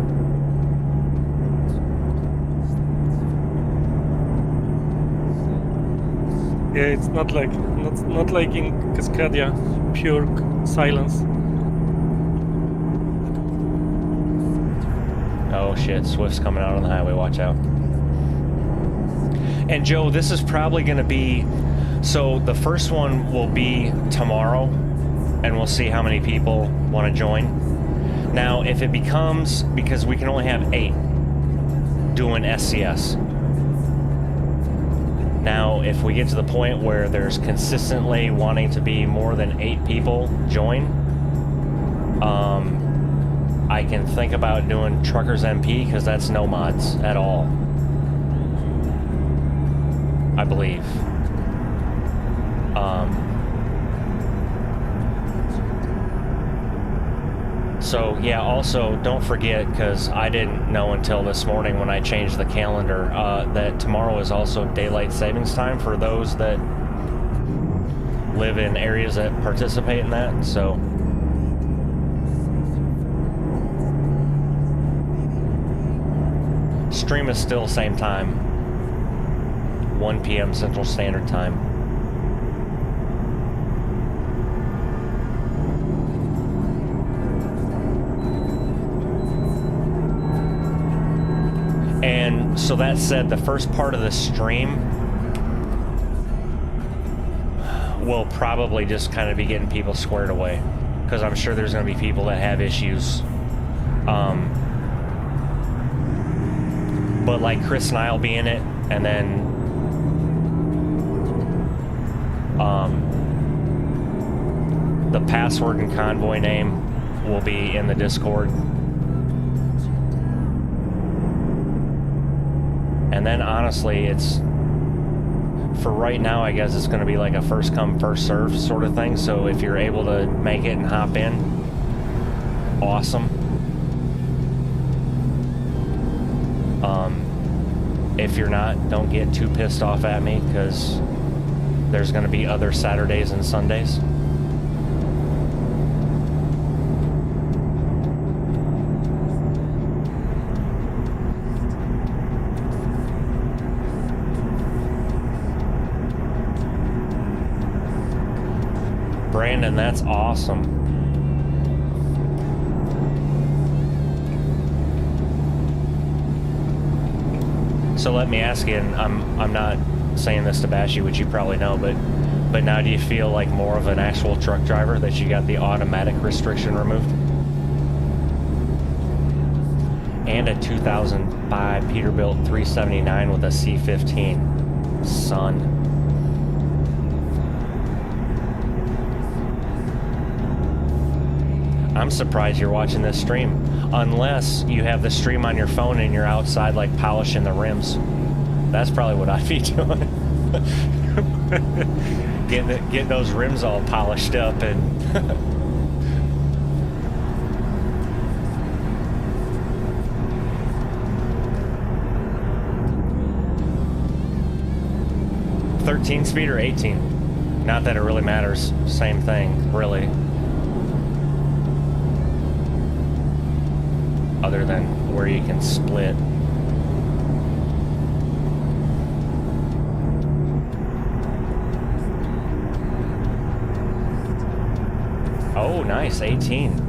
Yeah, it's not like in Cascadia, pure silence. Oh shit, Swift's coming out on the highway, watch out. And Joe, this is probably going to be, so the first one will be tomorrow, and we'll see how many people want to join. Now, if it becomes, because we can only have 8 doing SCS. Now, if we get to the point where there's consistently wanting to be more than 8 people join, I can think about doing Truckers MP, because that's no mods at all, I believe. So yeah, also don't forget, because I didn't know until this morning when I changed the calendar, that tomorrow is also daylight savings time for those that live in areas that participate in that. So stream is still same time, 1 p.m. Central Standard Time. And so that said, the first part of the stream will probably just kind of be getting people squared away, because I'm sure there's going to be people that have issues. But like Chris and I will be in it, and then the password and convoy name will be in the Discord. And then honestly, it's, for right now, I guess it's going to be like a first come, first serve sort of thing. So if you're able to make it and hop in, awesome. If you're not, don't get too pissed off at me, because there's going to be other Saturdays and Sundays. Brandon, that's awesome. So let me ask you, and I'm not saying this to bash you, which you probably know, but now do you feel like more of an actual truck driver that you got the automatic restriction removed? And a 2005 Peterbilt 379 with a C15. Son. I'm surprised you're watching this stream, unless you have the stream on your phone and you're outside like polishing the rims. That's probably what I'd be doing. Getting those rims all polished up and 13 speed or 18? Not that it really matters. Same thing, really. Other than where you can split. Oh, nice, 18.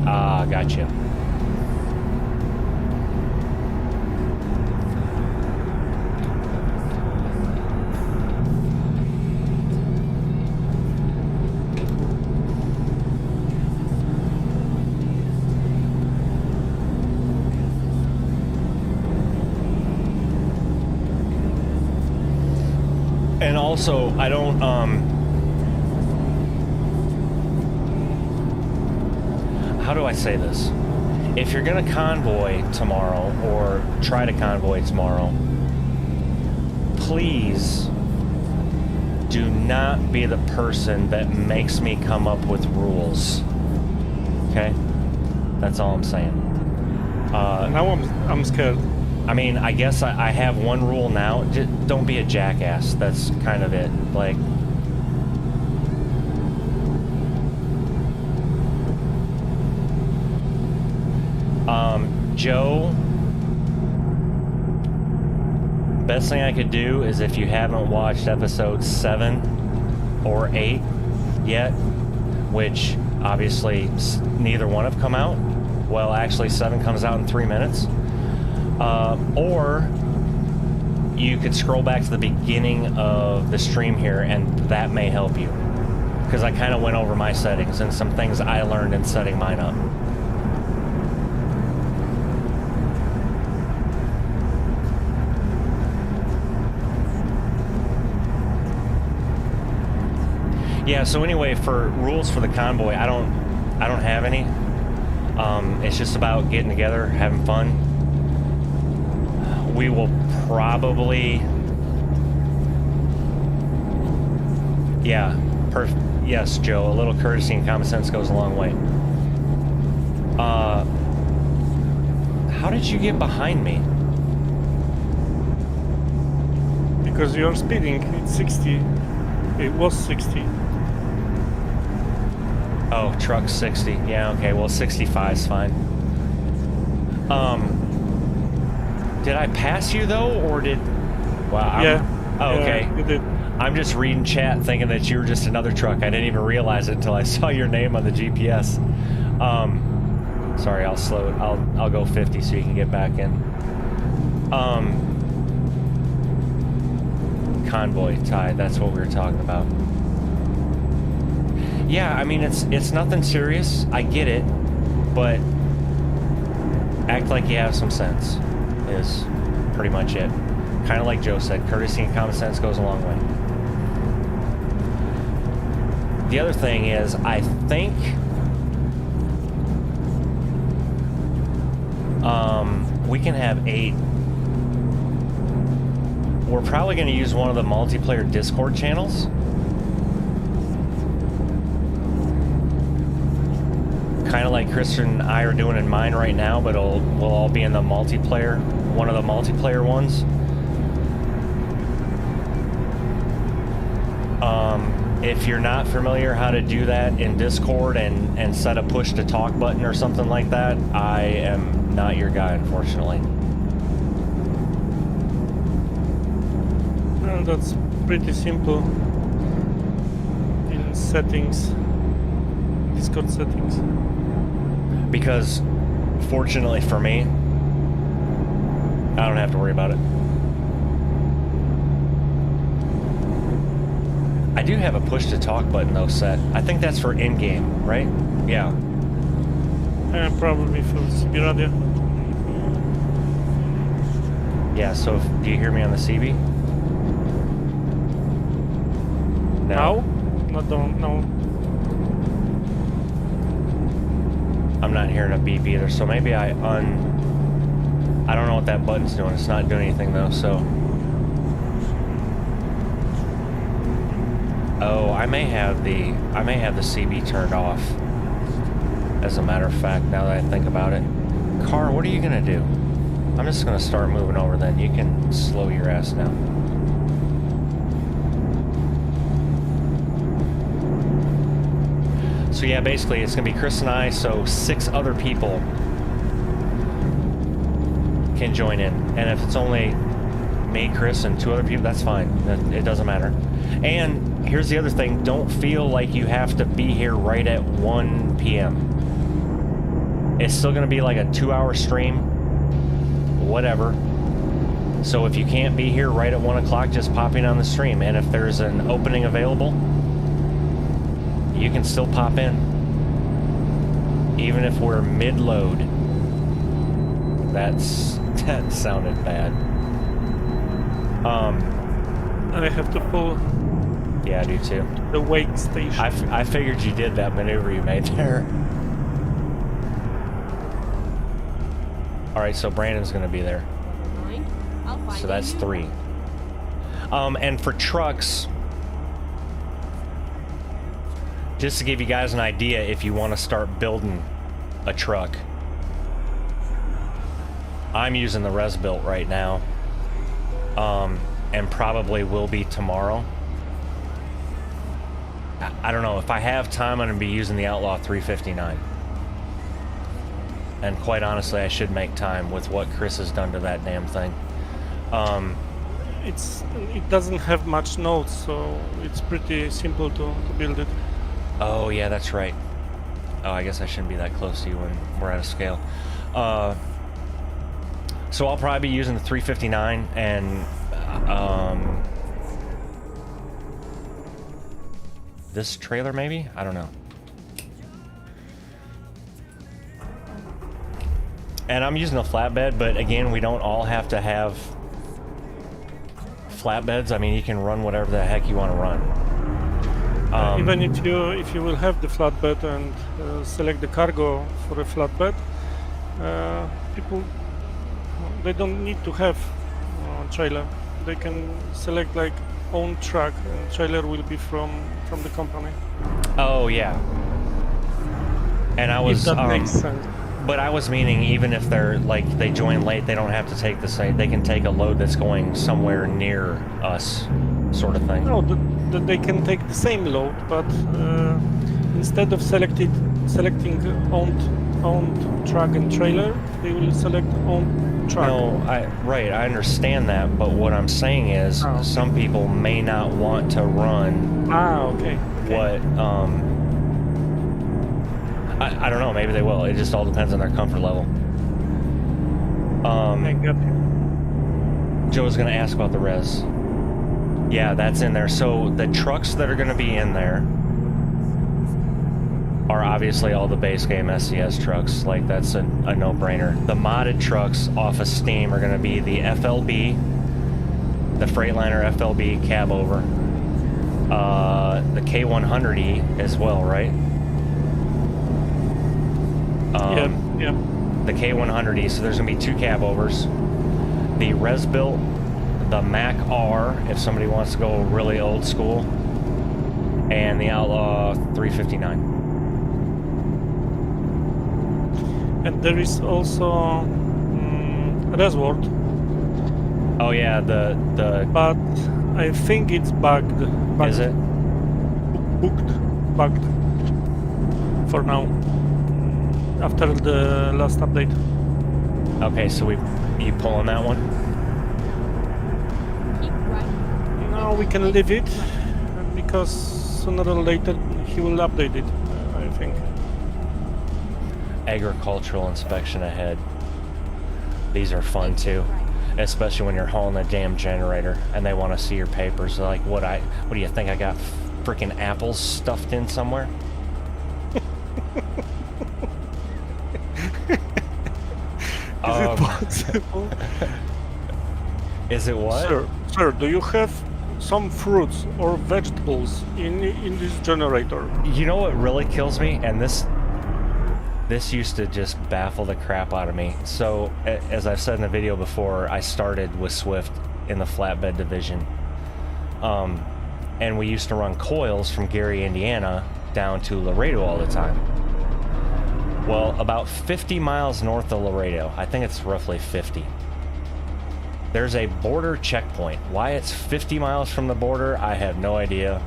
Ah, gotcha. And also, I don't, how do I say this? If you're gonna convoy tomorrow, or try to convoy tomorrow, please do not be the person that makes me come up with rules. Okay? That's all I'm saying. Now I'm scared. I mean, I guess I have one rule now. Just don't be a jackass. That's kind of it. Like, Joe, best thing I could do is if you haven't watched episode 7 or 8 yet, which obviously neither one have come out. Well, actually 7 comes out in 3 minutes. Or you could scroll back to the beginning of the stream here, and that may help you. Because I kind of went over my settings and some things I learned in setting mine up. Yeah, so anyway, for rules for the convoy, I don't have any. It's just about getting together, having fun. We will probably... Yeah, yes, Joe, a little courtesy and common sense goes a long way. How did you get behind me? Because you're speeding. It's 60. It was 60. Oh, truck 60. Yeah, okay, well 65 is fine. Did I pass you though, or did... Wow. Yeah. Oh, okay. Yeah, you did. I'm just reading chat thinking that you were just another truck. I didn't even realize it until I saw your name on the GPS. Sorry, I'll slow it. I'll go 50 so you can get back in. Convoy, Ty, that's what we were talking about. Yeah, I mean, it's nothing serious. I get it, but act like you have some sense is pretty much it. Kind of like Joe said, courtesy and common sense goes a long way. The other thing is, I think we can have 8. We're probably going to use one of the multiplayer Discord channels. Kind of like Chris and I are doing in mine right now, but we'll all be in the multiplayer, one of the multiplayer ones. If you're not familiar how to do that in Discord and set a push to talk button or something like that, I am not your guy, unfortunately. Well, that's pretty simple in settings, Discord settings. Because, fortunately for me, I don't have to worry about it. I do have a push to talk button though set. I think that's for in-game, right? Yeah. Probably for CB radio. Yeah, so do you hear me on the CB? No. No. I'm not hearing a beep either, so maybe I don't know what that button's doing. It's not doing anything though, so. Oh, I may have the CB turned off. As a matter of fact, now that I think about it. Car, what are you gonna do? I'm just gonna start moving over then. You can slow your ass down. So yeah, basically it's gonna be Chris and I, so 6 other people can join in. And if it's only me, Chris, and 2 other people, that's fine. It doesn't matter. And here's the other thing, don't feel like you have to be here right at 1 p.m. It's still gonna be like a 2-hour stream, whatever. So if you can't be here right at 1 o'clock, just pop in on the stream. And if there's an opening available, you can still pop in. Even if we're mid-load. That sounded bad. I have to pull Yeah, I do too. the wake station. I figured you did that maneuver you made there. Alright, so Brandon's gonna be there. Mind? I'll find So that's it. 3. And for trucks, just to give you guys an idea, if you want to start building a truck, I'm using the Res Built right now, and probably will be tomorrow. I don't know, if I have time, I'm going to be using the Outlaw 359. And quite honestly, I should make time with what Chris has done to that damn thing. It doesn't have much nodes, so it's pretty simple to build it. Oh, yeah, that's right. Oh, I guess I shouldn't be that close to you when we're at a scale. So I'll probably be using the 359 and this trailer maybe? I don't know. And I'm using a flatbed, but again, we don't all have to have flatbeds. I mean, you can run whatever the heck you want to run. Even if you will have the flatbed and select the cargo for a flatbed, people they don't need to have trailer. They can select like own truck, and trailer will be from the company. Oh yeah. And I was If that makes sense. But I was meaning, even if they're like they join late, they don't have to take the same. They can take a load that's going somewhere near us, sort of thing. No, they can take the same load, but instead of selecting owned truck and trailer, they will select owned truck. No, I understand that, but what I'm saying is, Oh, okay. some people may not want to run Okay. what I don't know, maybe they will. It just all depends on their comfort level. I got you. Joe's gonna ask about the res. Yeah, that's in there. So the trucks that are gonna be in there are obviously all the base game SCS trucks. Like, that's a no-brainer. The modded trucks off of Steam are gonna be the FLB, the Freightliner FLB cab over, the K100E as well, right? Yeah. The K100E, so there's gonna be 2 cab overs. The Res Built, the Mac R, if somebody wants to go really old school, and the Outlaw 359. And there is also Resword, Oh yeah, the but I think it's bugged. is it? Bugged for now. After the last update. Okay, so you pulling that one? Keep right. Now we can leave it because sooner or later he will update it, I think. Agricultural inspection ahead. These are fun too, especially when you're hauling a damn generator and they want to see your papers. They're like, what do you think I got freaking apples stuffed in somewhere? Is it possible? Is it what? Sir, do you have some fruits or vegetables in this generator? You know what really kills me, and this used to just baffle the crap out of me. So, as I've said in the video before, I started with Swift in the flatbed division. and we used to run coils from Gary, Indiana down to Laredo all the time. Well, about 50 miles north of Laredo, I think it's roughly 50, there's a border checkpoint. Why it's 50 miles from the border, I have no idea.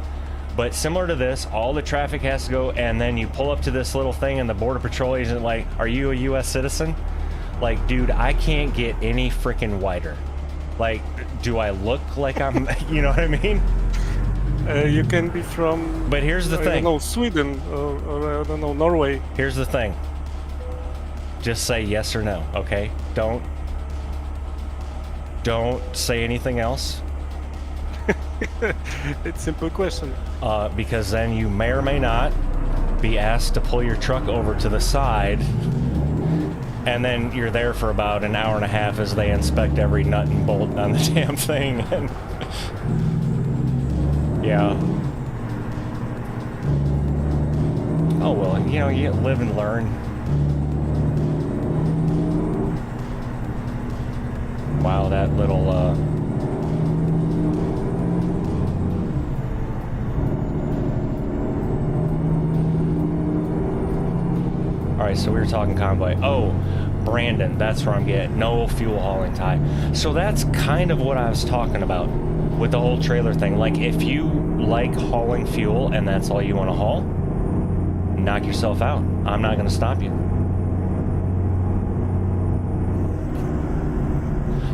But similar to this, all the traffic has to go, and then you pull up to this little thing and the border patrol agent like, are you a US citizen? Like, dude, I can't get any freaking whiter. Like, do I look like I'm, you know what I mean? You can be from, but here's the thing. I don't know, Sweden or I don't know, Norway. Here's the thing. Just say yes or no, okay? Don't say anything else. It's a simple question. Because then you may or may not be asked to pull your truck over to the side, and then you're there for about an hour and a half as they inspect every nut and bolt on the damn thing. And yeah. Oh well, you know, you live and learn. Wow, that little Alright, so we were talking Convoy. Oh, Brandon, that's where I'm getting. No fuel hauling tie. So that's kind of what I was talking about with the whole trailer thing. Like, if you like hauling fuel and that's all you want to haul, knock yourself out. I'm not going to stop you.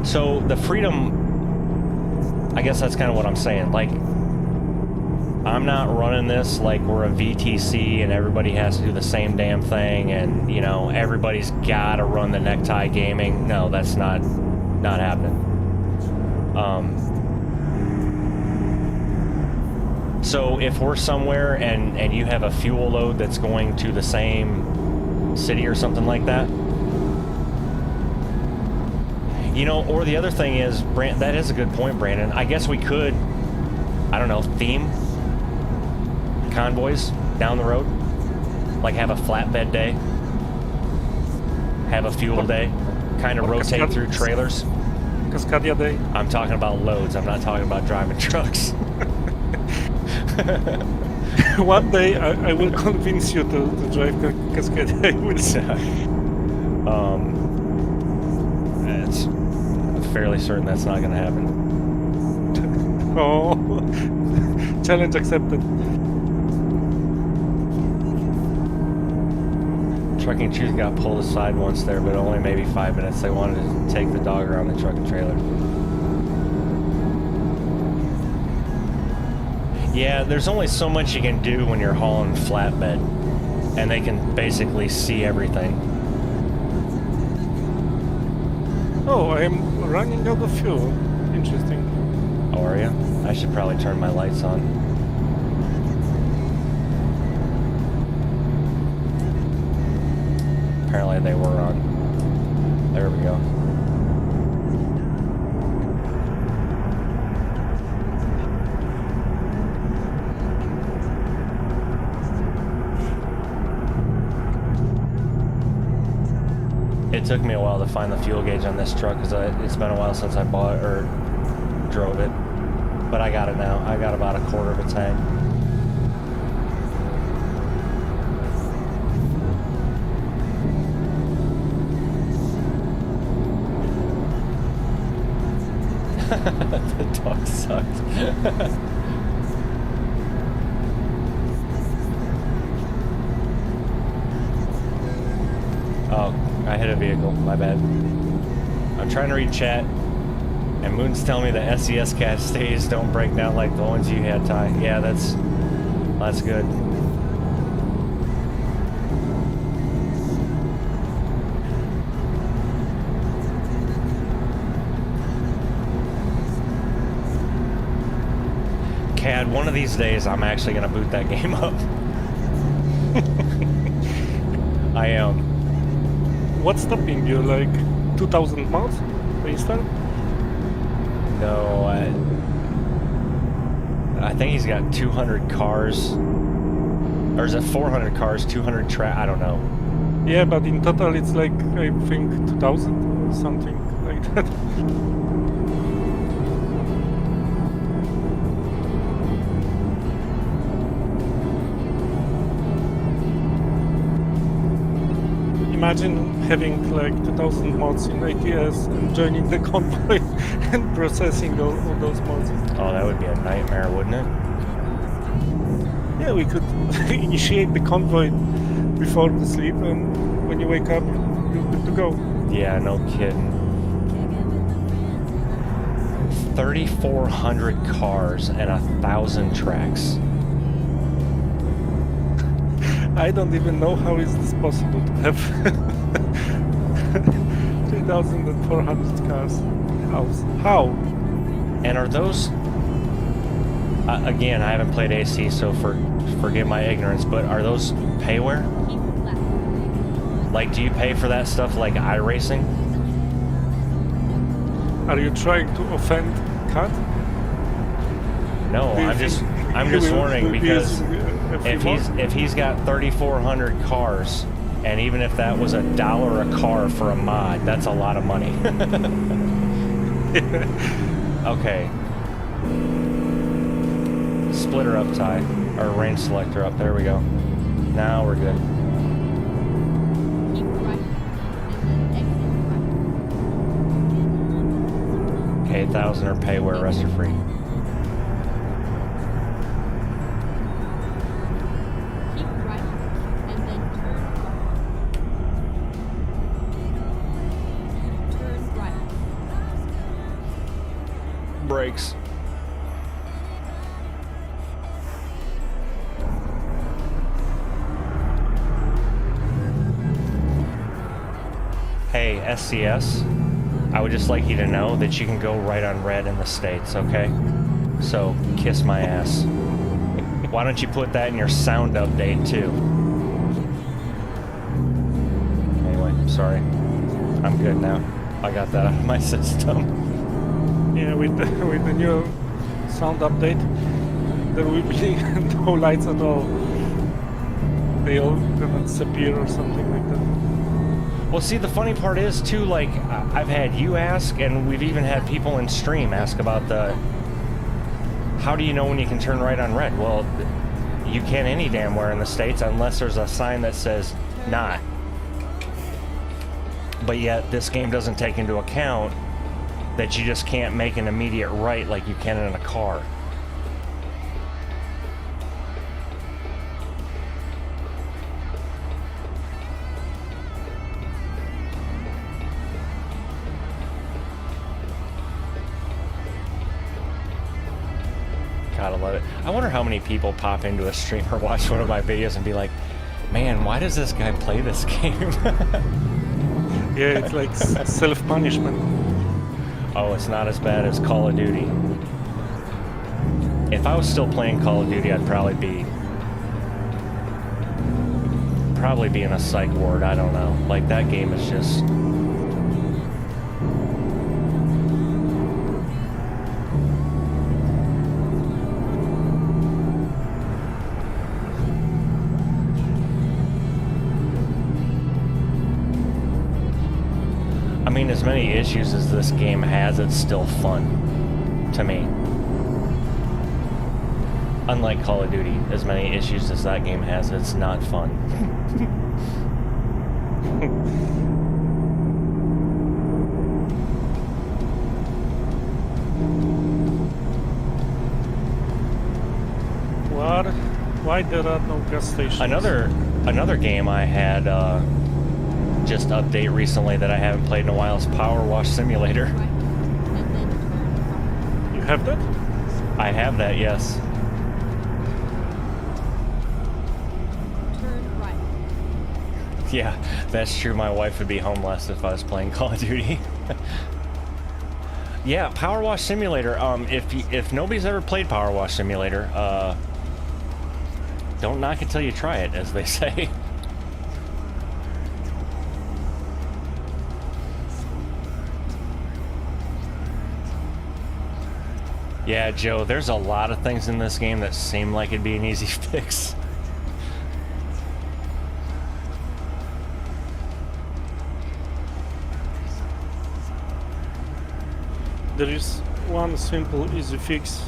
So the freedom, I guess that's kind of what I'm saying. Like, I'm not running this like we're a VTC and everybody has to do the same damn thing and, you know, everybody's got to run the necktie gaming. No, that's not happening. So if we're somewhere and you have a fuel load that's going to the same city or something like that, you know, or the other thing is, that is a good point, Brandon. I guess we could, I don't know, theme convoys down the road. Like have a flatbed day, have a fuel day, kind of rotate through trailers. Cascadia day. I'm talking about loads. I'm not talking about driving trucks. One day I will convince you to drive Cascadia. It's fairly certain that's not going to happen. Oh, challenge accepted. Trucking Cheese got pulled aside once there, but only maybe 5 minutes. They wanted to take the dog around the truck and trailer. Yeah, there's only so much you can do when you're hauling flatbed, and they can basically see everything. Oh, I am running out of fuel. Interesting. Oh, are you? I should probably turn my lights on. Apparently they were on. There we go. It took me a while to find the fuel gauge on this truck because it's been a while since I bought or drove it. But I got it now. I got about a quarter of a tank. The dog sucked. Oh, I hit a vehicle. My bad. I'm trying to read chat, and Moon's telling me the SES cat stays don't break down like the ones you had, Ty. Yeah, that's good. CAD, one of these days I'm actually going to boot that game up. I am. What's stopping you? Like 2,000 mods to install? No, I think he's got 200 cars. Or is it 400 cars, 200 I don't know. Yeah, but in total it's like, I think, 2,000 or something like that. imagine having like 2000 mods in ATS and joining the Convoy and processing all those mods. Oh, that would be a nightmare, wouldn't it? Yeah, we could initiate the Convoy before the sleep, and when you wake up, you're good to go. Yeah, no kidding. 3,400 cars and 1,000 tracks. I don't even know how is this possible to have 3,400 cars. How? And are those... again, I haven't played AC, so forgive my ignorance, but are those payware? Keep left. Like, do you pay for that stuff like iRacing? Are you trying to offend Kat? No, Do you I'm just will wondering be because using a free mod? if he's got 3,400 cars, and even if that was $1 a car for a mod, that's a lot of money. Okay. Splitter up, Ty, or range selector up. There we go. Now we're good. Keep right. And then exit right. Okay, 1,000 are payware, rest are free. Keep right. And then turn right. Turn right. Brakes. Hey, SCS, I would just like you to know that you can go right on red in the States, okay? So, kiss my ass. Why don't you put that in your sound update, too? Anyway, sorry. I'm good now. I got that out of my system. Yeah, with the new sound update, there will be no lights at all. They all gonna disappear or something like that. Well, see, the funny part is, too, like, I've had you ask, and we've even had people in stream ask about the... How do you know when you can turn right on red? Well, you can't any damn where in the States unless there's a sign that says not. But yet, this game doesn't take into account that you just can't make an immediate right like you can in a car. Gotta love it. I wonder how many people pop into a stream or watch one of my videos and be like, man, why does this guy play this game? Yeah, it's like self-punishment. Oh, it's not as bad as Call of Duty. If I was still playing Call of Duty, I'd probably be in a psych ward, I don't know. Like, that game is just... I mean, as many issues as this game has, it's still fun to me. Unlike Call of Duty, as many issues as that game has, it's not fun. What? Why there are no gas stations? Another game I had just update recently that I haven't played in a while is Power Wash Simulator. Right. And then turn right. You have that? I have that, yes. Turn right. Yeah, that's true. My wife would be home less if I was playing Call of Duty. Yeah, Power Wash Simulator. If nobody's ever played Power Wash Simulator, don't knock it till you try it, as they say. Yeah, Joe, there's a lot of things in this game that seem like it'd be an easy fix. There is one simple, easy fix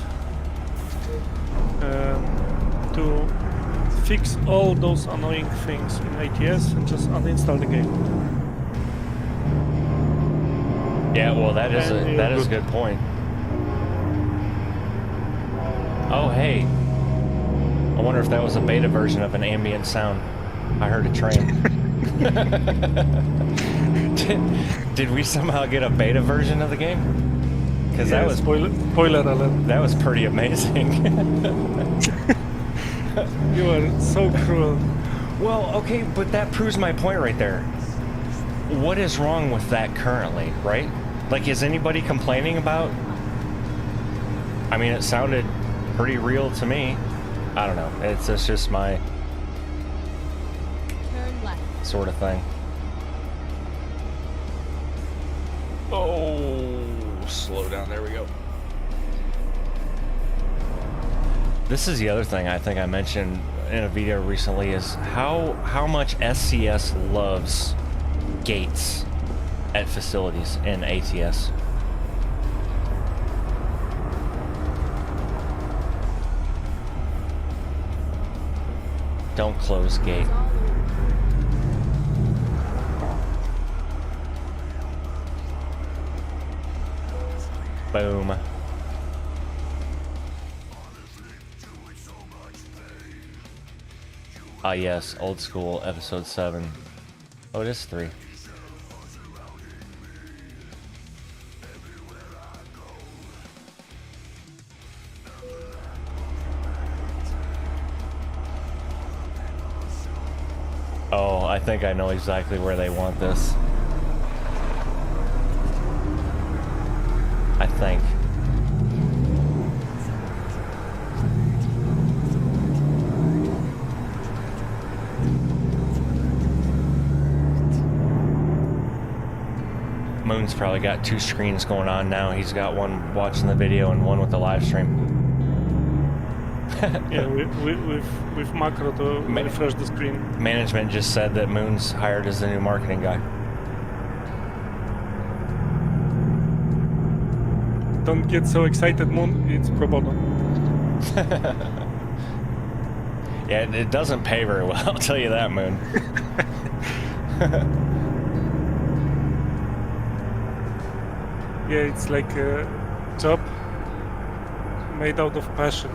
to fix all those annoying things in ATS and just uninstall the game. Yeah, well, that is a good point. Oh, hey. I wonder if that was a beta version of an ambient sound. I heard a train. Did we somehow get a beta version of the game? Because that was spoiler alert. That was pretty amazing. You are so cruel. Well, okay, but that proves my point right there. What is wrong with that currently, right? Like, is anybody complaining about? I mean, it sounded pretty real to me. I don't know. It's just my Turn left. sort of thing. Oh, slow down. There we go. This is the other thing I think I mentioned in a video recently is how much SCS loves gates at facilities in ATS. Don't close gate. Boom. Ah yes, old school, episode 7. Oh, it is 3. Oh, I think I know exactly where they want this. I think. Moon's probably got 2 screens going on now. He's got one watching the video and one with the live stream. Yeah, with macro to refresh the screen. Management just said that Moon's hired as the new marketing guy. Don't get so excited, Moon. It's pro bono. Yeah, it doesn't pay very well, I'll tell you that, Moon. Yeah, it's like a job made out of passion.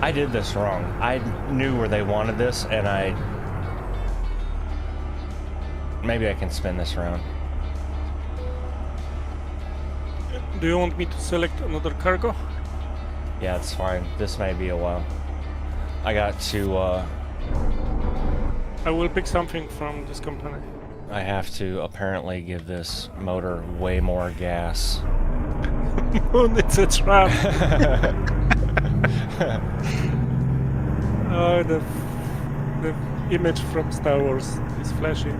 I did this wrong. I knew where they wanted this, and maybe I can spin this around. Do you want me to select another cargo? Yeah, it's fine. This may be a while. I got to, I will pick something from this company. I have to apparently give this motor way more gas. Moon, it's a trap. Oh, the image from Star Wars is flashing.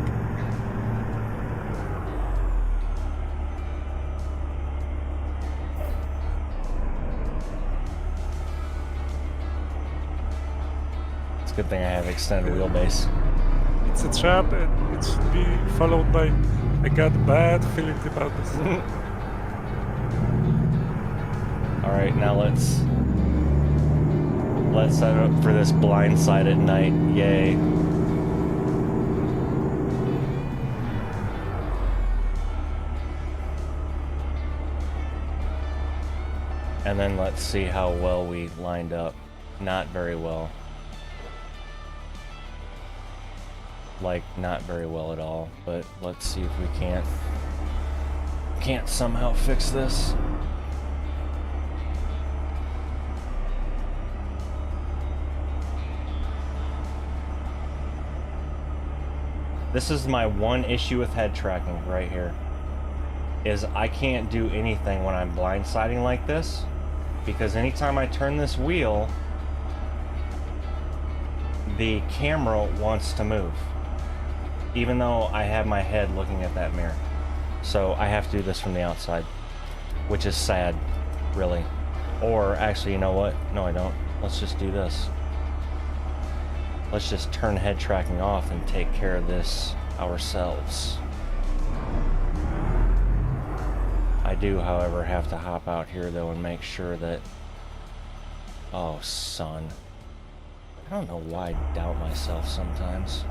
It's a good thing I have extended wheelbase. It's a trap, and it should be followed by I got bad feelings about this. All right, now let's set up for this blind side at night. Yay. And then let's see how well we lined up. Not very well. Like, not very well at all, but let's see if we can't somehow fix this. This is my one issue with head tracking right here, is I can't do anything when I'm blindsiding like this, because anytime I turn this wheel, the camera wants to move, even though I have my head looking at that mirror. So I have to do this from the outside, which is sad, really. Or actually, you know what? No, I don't. Let's just do this. Let's just turn head tracking off and take care of this ourselves. I do, however, have to hop out here though and make sure that Oh, son. I don't know why I doubt myself sometimes.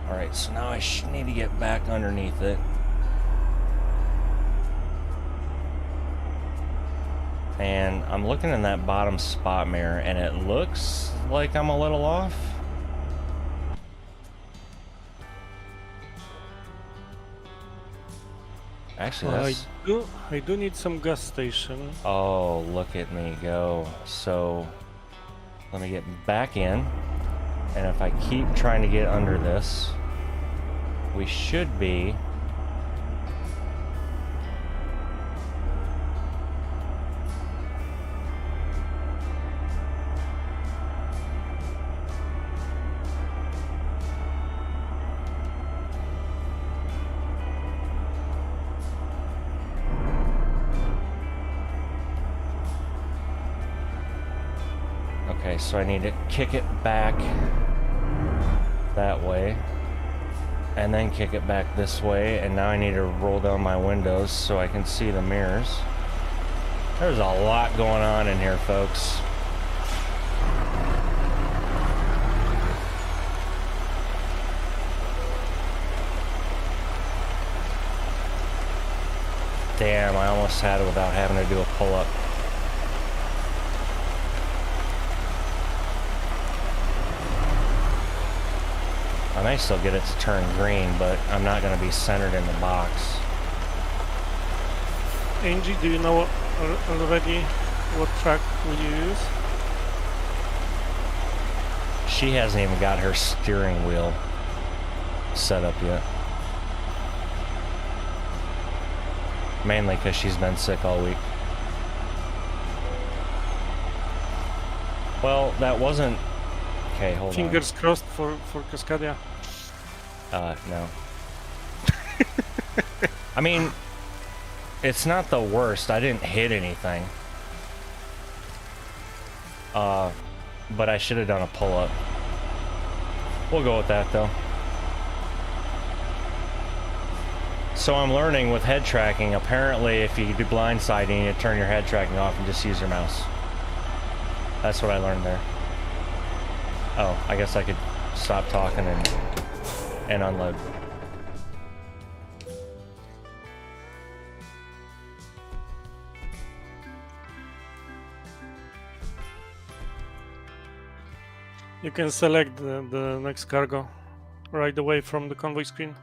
Alright, so now I need to get back underneath it. And I'm looking in that bottom spot mirror, and it looks like I'm a little off. Actually, that's... I do need some gas station. Oh, look at me go. So, let me get back in. And if I keep trying to get under this, we should be... Okay, so I need to kick it back that way, and then kick it back this way, and now I need to roll down my windows so I can see the mirrors. There's a lot going on in here, folks. Damn, I almost had it without having to do a pull-up. I may still get it to turn green, but I'm not going to be centered in the box. Angie, do you know already what track will you use? She hasn't even got her steering wheel set up yet. Mainly because she's been sick all week. Well, that wasn't... Okay, hold on. Fingers crossed for Cascadia. No. I mean, it's not the worst. I didn't hit anything. But I should have done a pull-up. We'll go with that, though. So I'm learning with head tracking, apparently if you do blindsiding, you turn your head tracking off and just use your mouse. That's what I learned there. Oh, I guess I could stop talking and unload. You can select the next cargo right away from the convoy screen.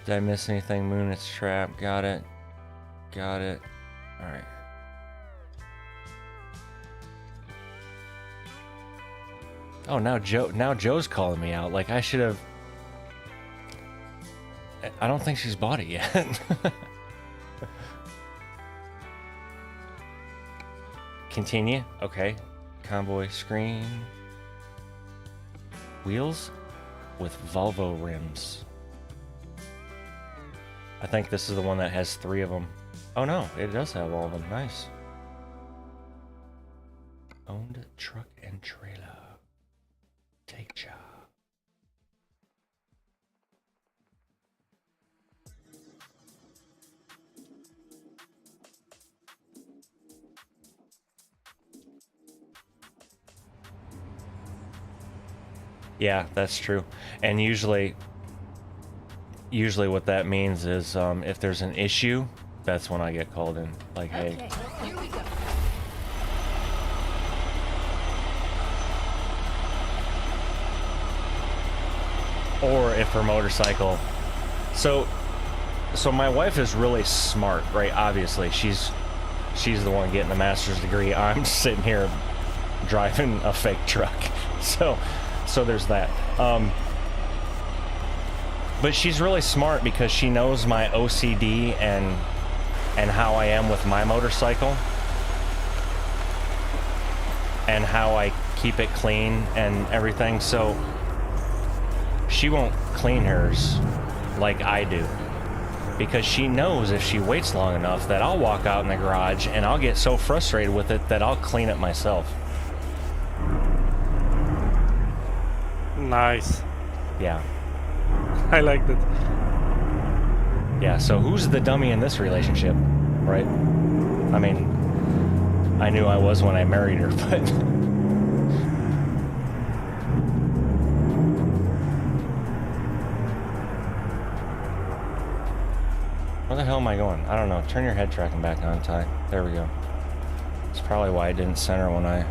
Did I miss anything? Moon, it's trap. Got it. Got it. Alright. Oh, now Joe's calling me out. Like, I should have... I don't think she's bought it yet. Continue. Okay. Convoy screen. Wheels with Volvo rims. I think this is the one that has 3 of them. Oh no, it does have all of them. Nice. Owned truck and trailer. Take job. Yeah, that's true. And usually what that means is if there's an issue, that's when I get called in. Like, hey. Okay, here we go. Or if her motorcycle. So my wife is really smart, right? Obviously, she's the one getting the master's degree. I'm sitting here driving a fake truck. So there's that. But she's really smart because she knows my OCD and how I am with my motorcycle and how I keep it clean and everything. So she won't clean hers like I do because she knows if she waits long enough that I'll walk out in the garage and I'll get so frustrated with it that I'll clean it myself. Nice. Yeah. I like that. Yeah, so who's the dummy in this relationship? right? I mean, I knew I was when I married her, but... Where the hell am I going? I don't know. Turn your head tracking back on, Ty. There we go. That's probably why I didn't center when I...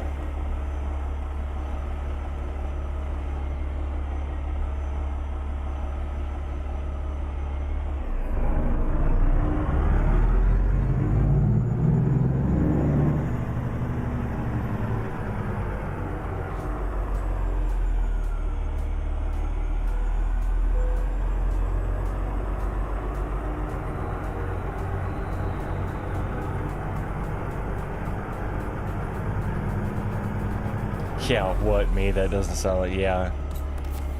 Yeah, what, me? That doesn't sound like, yeah.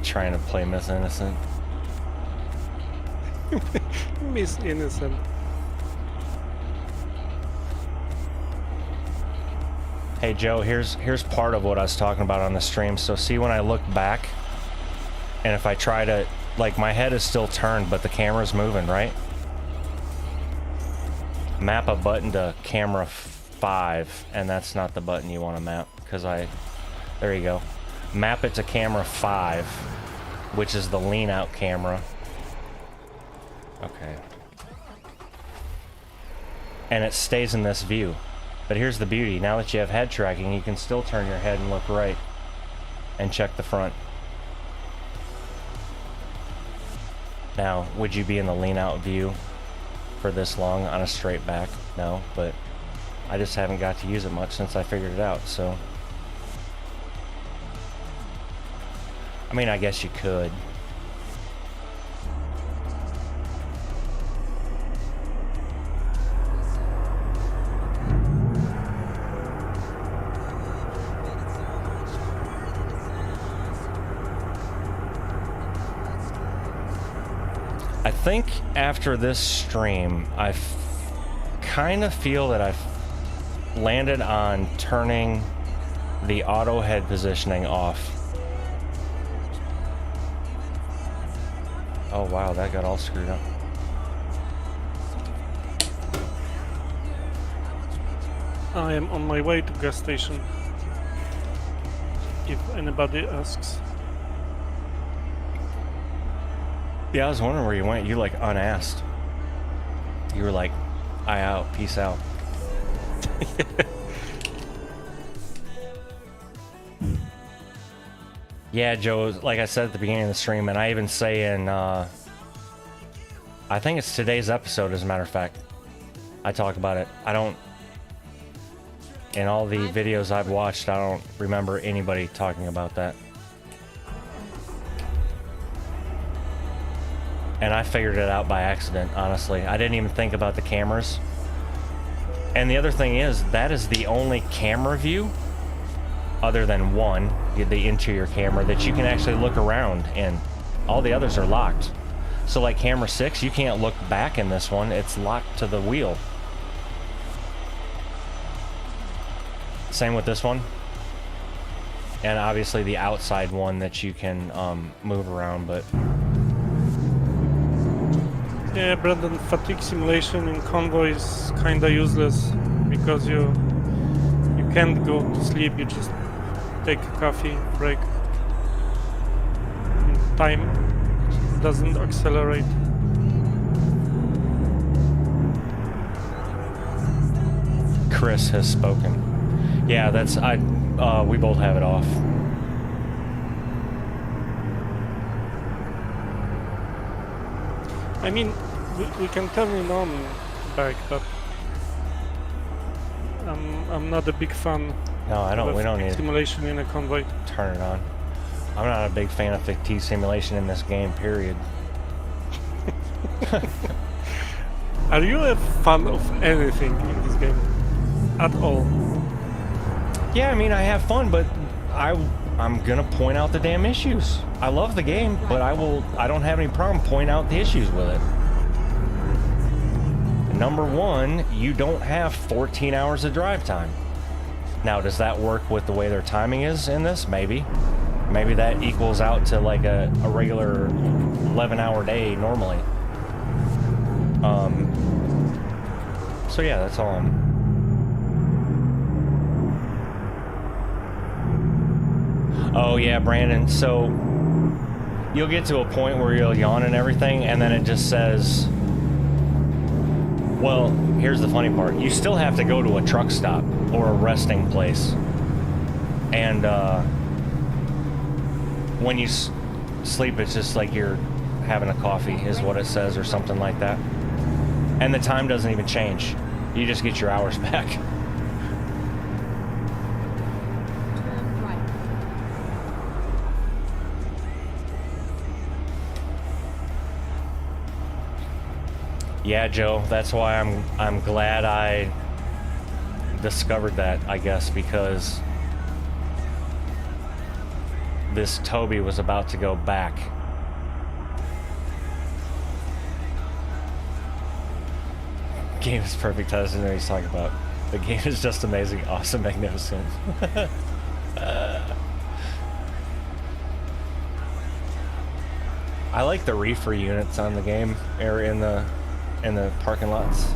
Trying to play Miss Innocent. Miss Innocent. Hey Joe, here's part of what I was talking about on the stream. So see when I look back, and if I try to, like, my head is still turned, but the camera's moving, right? Map a button to camera 5, and that's not the button you want to map, because there you go. Map it to camera 5, which is the lean out camera. Okay. And it stays in this view. But here's the beauty. Now that you have head tracking, you can still turn your head and look right and check the front. Now, would you be in the lean out view for this long on a straight back? No, but I just haven't got to use it much since I figured it out, so. I mean, I guess you could. I think after this stream, I kind of feel that I've landed on turning the auto head positioning off. Oh wow, that got all screwed up. I am on my way to gas station. If anybody asks. Yeah, I was wondering where you went. You like unasked. You were like, "I out, peace out." Yeah, Joe, like I said at the beginning of the stream, and I even say in, I think it's today's episode, as a matter of fact, I talk about it. I don't, in all the videos I've watched, I don't remember anybody talking about that. And I figured it out by accident, honestly. I didn't even think about the cameras. And the other thing is, that is the only camera view, other than one, the interior camera, that you can actually look around in. All the others are locked. So like camera 6, you can't look back in this one. It's locked to the wheel. Same with this one. And obviously the outside one that you can move around, but... Yeah, Brandon, fatigue simulation in Convoy is kinda useless because you can't go to sleep, you just take a coffee break. Time doesn't accelerate. Chris has spoken. Yeah, that's we both have it off. I mean, we can turn it on back, but I'm not a big fan. No, I don't. We don't need simulation in a Convoy. Turn it on. I'm not a big fan of fatigue simulation in this game. Period. Are you a fan of anything in this game at all? Yeah, I mean, I have fun, but I'm gonna point out the damn issues. I love the game, but I don't have any problem pointing out the issues with it. Number one, you don't have 14 hours of drive time. Now, does that work with the way their timing is in this? Maybe. Maybe that equals out to like a regular 11-hour day normally. So yeah, that's all. Oh yeah, Brandon. So you'll get to a point where you'll yawn and everything, and then it just says, well, here's the funny part. You still have to go to a truck stop or a resting place. And when you sleep, it's just like you're having a coffee is what it says, or something like that. And the time doesn't even change. You just get your hours back. Turn right. Yeah, Joe, that's why I'm glad I discovered that, I guess, because this Tobii was about to go back. Game is perfect. I doesn't know what he's talking about. The game is just amazing, awesome, magnificent. I like the reefer units on the game, or in the parking lots.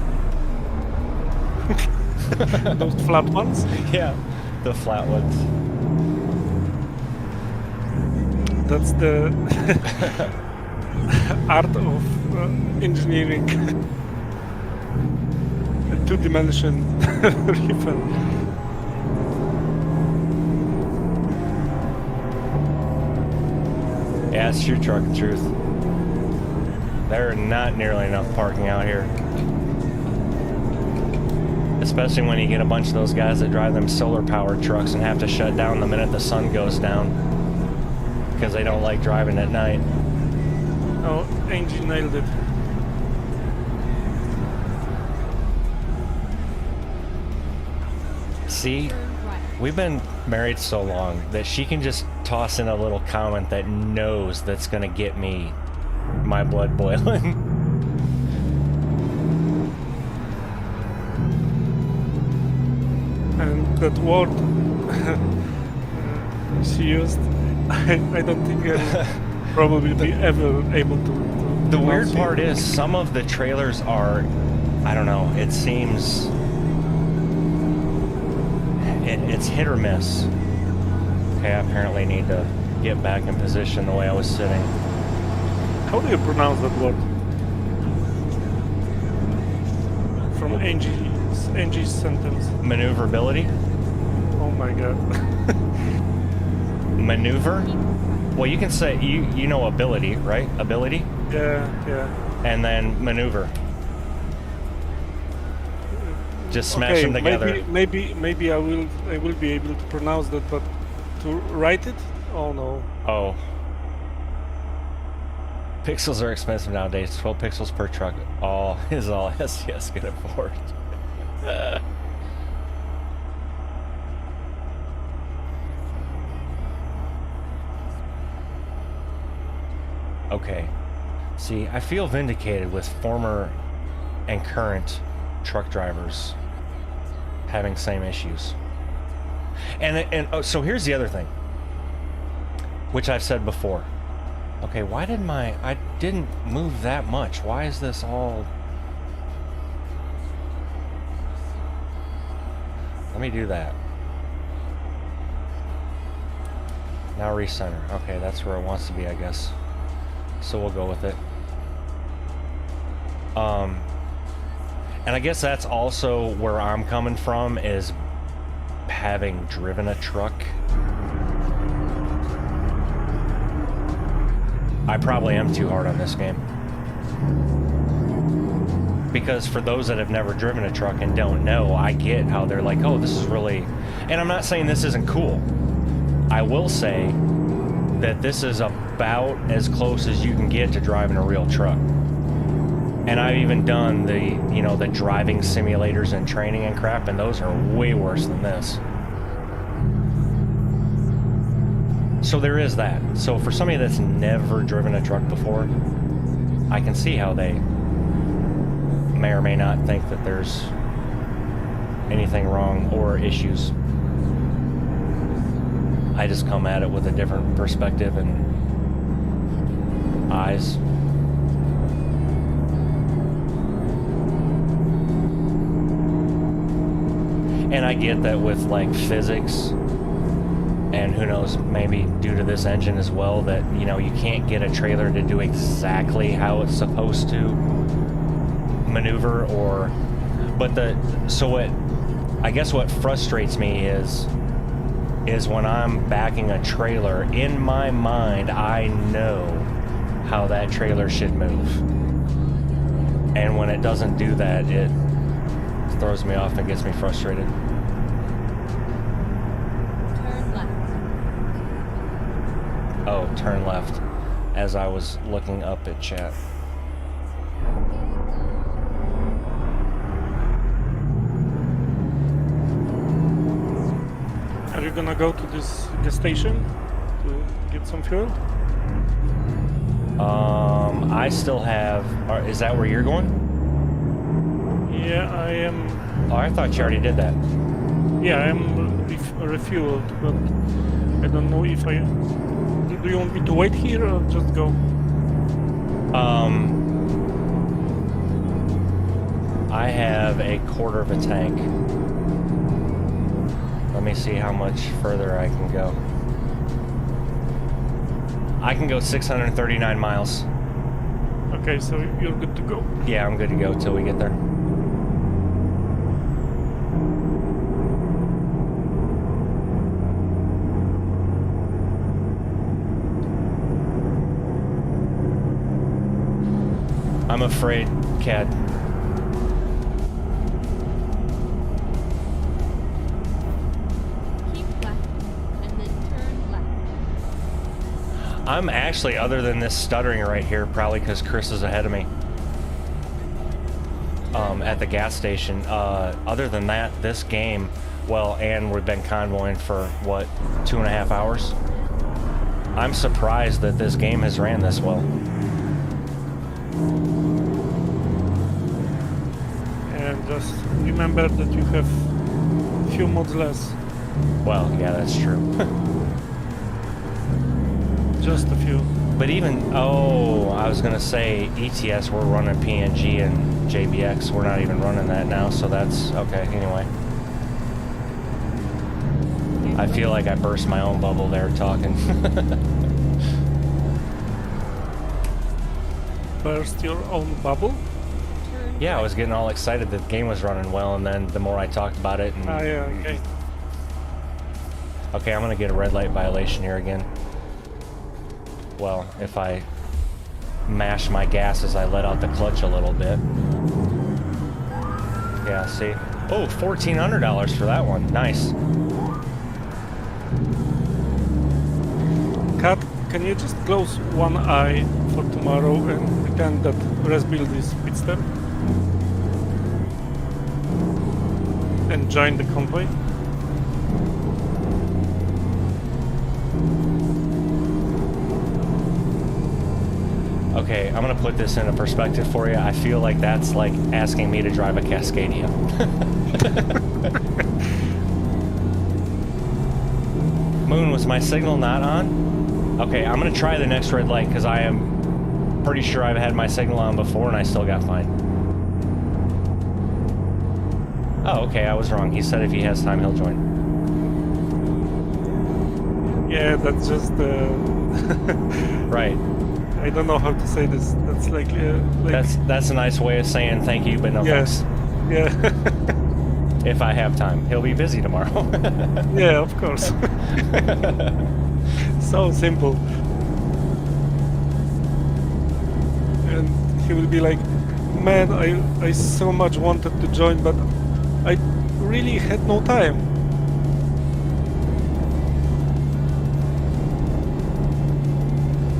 Those flat ones? Yeah, the flat ones. That's the art of engineering. A two-dimension reefer. Yeah, it's true, truck of truth. There are not nearly enough parking out here. Especially when you get a bunch of those guys that drive them solar-powered trucks and have to shut down the minute the sun goes down. Because they don't like driving at night. Oh, Angie nailed it. See, Turn right. we've been married so long that she can just toss in a little comment that knows that's gonna get me my blood boiling. And that word she used, I don't think I'll probably be ever able to The weird pronounce part it. is some of the trailers are, I don't know, it seems it's hit or miss. Okay, I apparently need to get back in position the way I was sitting. How do you pronounce that word? From Angie's sentence. Maneuverability? Oh my god. Maneuver? Well, you can say, you know ability, right? Ability? Yeah. And then maneuver. Just smash them together. Maybe I will be able to pronounce that, but to write it? Oh no. Oh. Pixels are expensive nowadays. 12 pixels per truck. All is all SES can afford. Okay. See, I feel vindicated with former and current truck drivers having same issues. And so here's the other thing, which I've said before. Okay, why did I didn't move that much. Why is this all... Let me do that. Now recenter. Okay, that's where it wants to be, I guess. So we'll go with it. And I guess that's also where I'm coming from, is having driven a truck. I probably am too hard on this game. Because for those that have never driven a truck and don't know, I get how they're like, oh, this is really... And I'm not saying this isn't cool. I will say that this is about as close as you can get to driving a real truck. And I've even done the driving simulators and training and crap, and those are way worse than this. So there is that. So for somebody that's never driven a truck before, I can see how they may or may not think that there's anything wrong or issues. I just come at it with a different perspective and eyes. And I get that with like physics, and who knows, maybe due to this engine as well, that, you know, you can't get a trailer to do exactly how it's supposed to maneuver, or, but I guess what frustrates me is when I'm backing a trailer, in my mind, I know how that trailer should move. And when it doesn't do that, it throws me off and gets me frustrated. Turn left. Oh, turn left, as I was looking up at chat. Are you gonna go to this gas station to get some fuel? I still have... is that where you're going? Yeah, I am. Oh, I thought you already did that. Yeah, I am refueled, but I don't know if I. Do you want me to wait here or just go? I have a quarter of a tank. Let me see how much further I can go. I can go 639 miles. Okay, so you're good to go. Yeah, I'm good to go till we get there. I'm afraid, Cat. Keep left, and then turn left. I'm actually, other than this stuttering right here, probably because Chris is ahead of me at the gas station. Other than that, this game, well, and we've been convoying for, what, 2.5 hours? I'm surprised that this game has ran this well. And just remember that you have a few mods less. Well, yeah, that's true. Just a few. But even, I was going to say ETS, we're running PNG and JBX. We're not even running that now, so that's okay. Anyway. I feel like I burst my own bubble there talking. Burst your own bubble? Turn Yeah, I was getting all excited that the game was running well, and then the more I talked about it... And, Yeah, okay. Okay, I'm going to get a red light violation here again. Well, if I mash my gas as I let out the clutch a little bit. Yeah, see? Oh, $1,400 for that one. Nice. Kat, can you just close one eye for tomorrow and pretend that Res build is pitstop? And join the convoy? Okay, I'm gonna put this into perspective for you. I feel like that's like asking me to drive a Cascadia. Moon, was my signal not on? Okay, I'm gonna try the next red light because I am pretty sure I've had my signal on before and I still got fine. Oh, okay, I was wrong. He said if he has time, he'll join. Yeah, that's just Right. I don't know how to say this. That's like That's a nice way of saying thank you, but no thanks. Yeah. If I have time. He'll be busy tomorrow. Yeah, of course. So simple. And he will be like, man, I so much wanted to join, but I really had no time.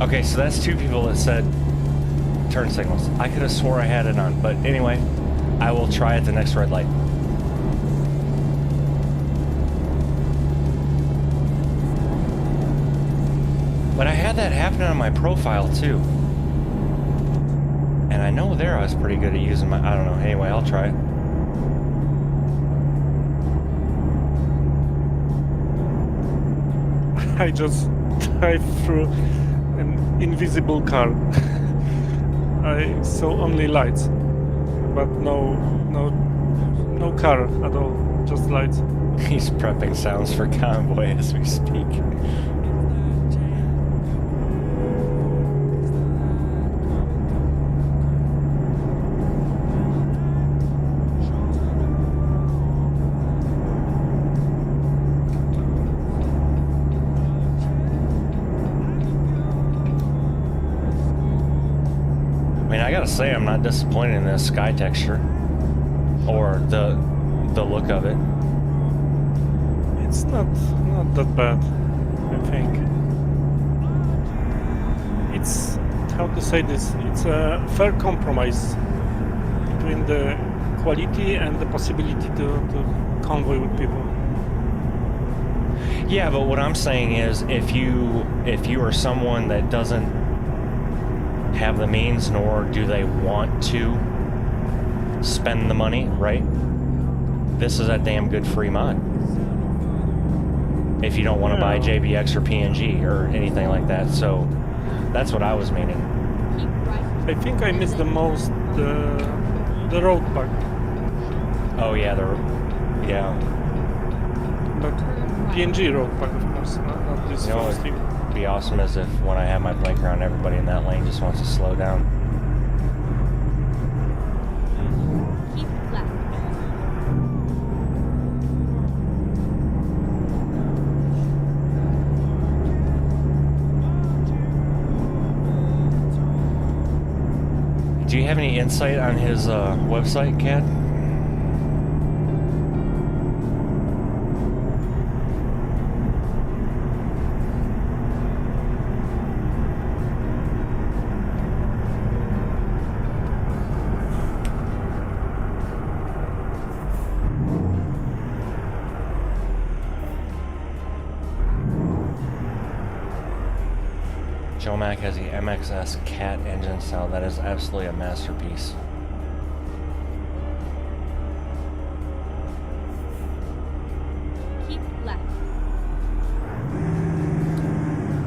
Okay, so that's two people that said turn signals. I could have swore I had it on, but anyway, I will try at the next red light. But I had that happen on my profile too. And I know there I was pretty good at using my, I don't know, anyway, I'll try it. I just drive through an invisible car. I saw only lights, but no car at all. just lights. He's prepping sounds for Convoy as we speak. I gotta say, I'm not disappointed in this sky texture or the look of it. It's not that bad, I think. It's, how to say this, it's a fair compromise between the quality and the possibility to convoy with people. Yeah, but what I'm saying is, if you are someone that doesn't have the means, nor do they want to spend the money, right? This is a damn good free mod. If you don't want to buy JBX or PNG or anything like that, so that's what I was meaning. I think I missed the most the road pack. Oh yeah, But PNG road pack, of course, not this first thing. Be awesome as if when I have my blank around, everybody in that lane just wants to slow down. Keep left. Do you have any insight on his website, Kat? Joe Mac has the MXS Cat engine style. That is absolutely a masterpiece. Keep left.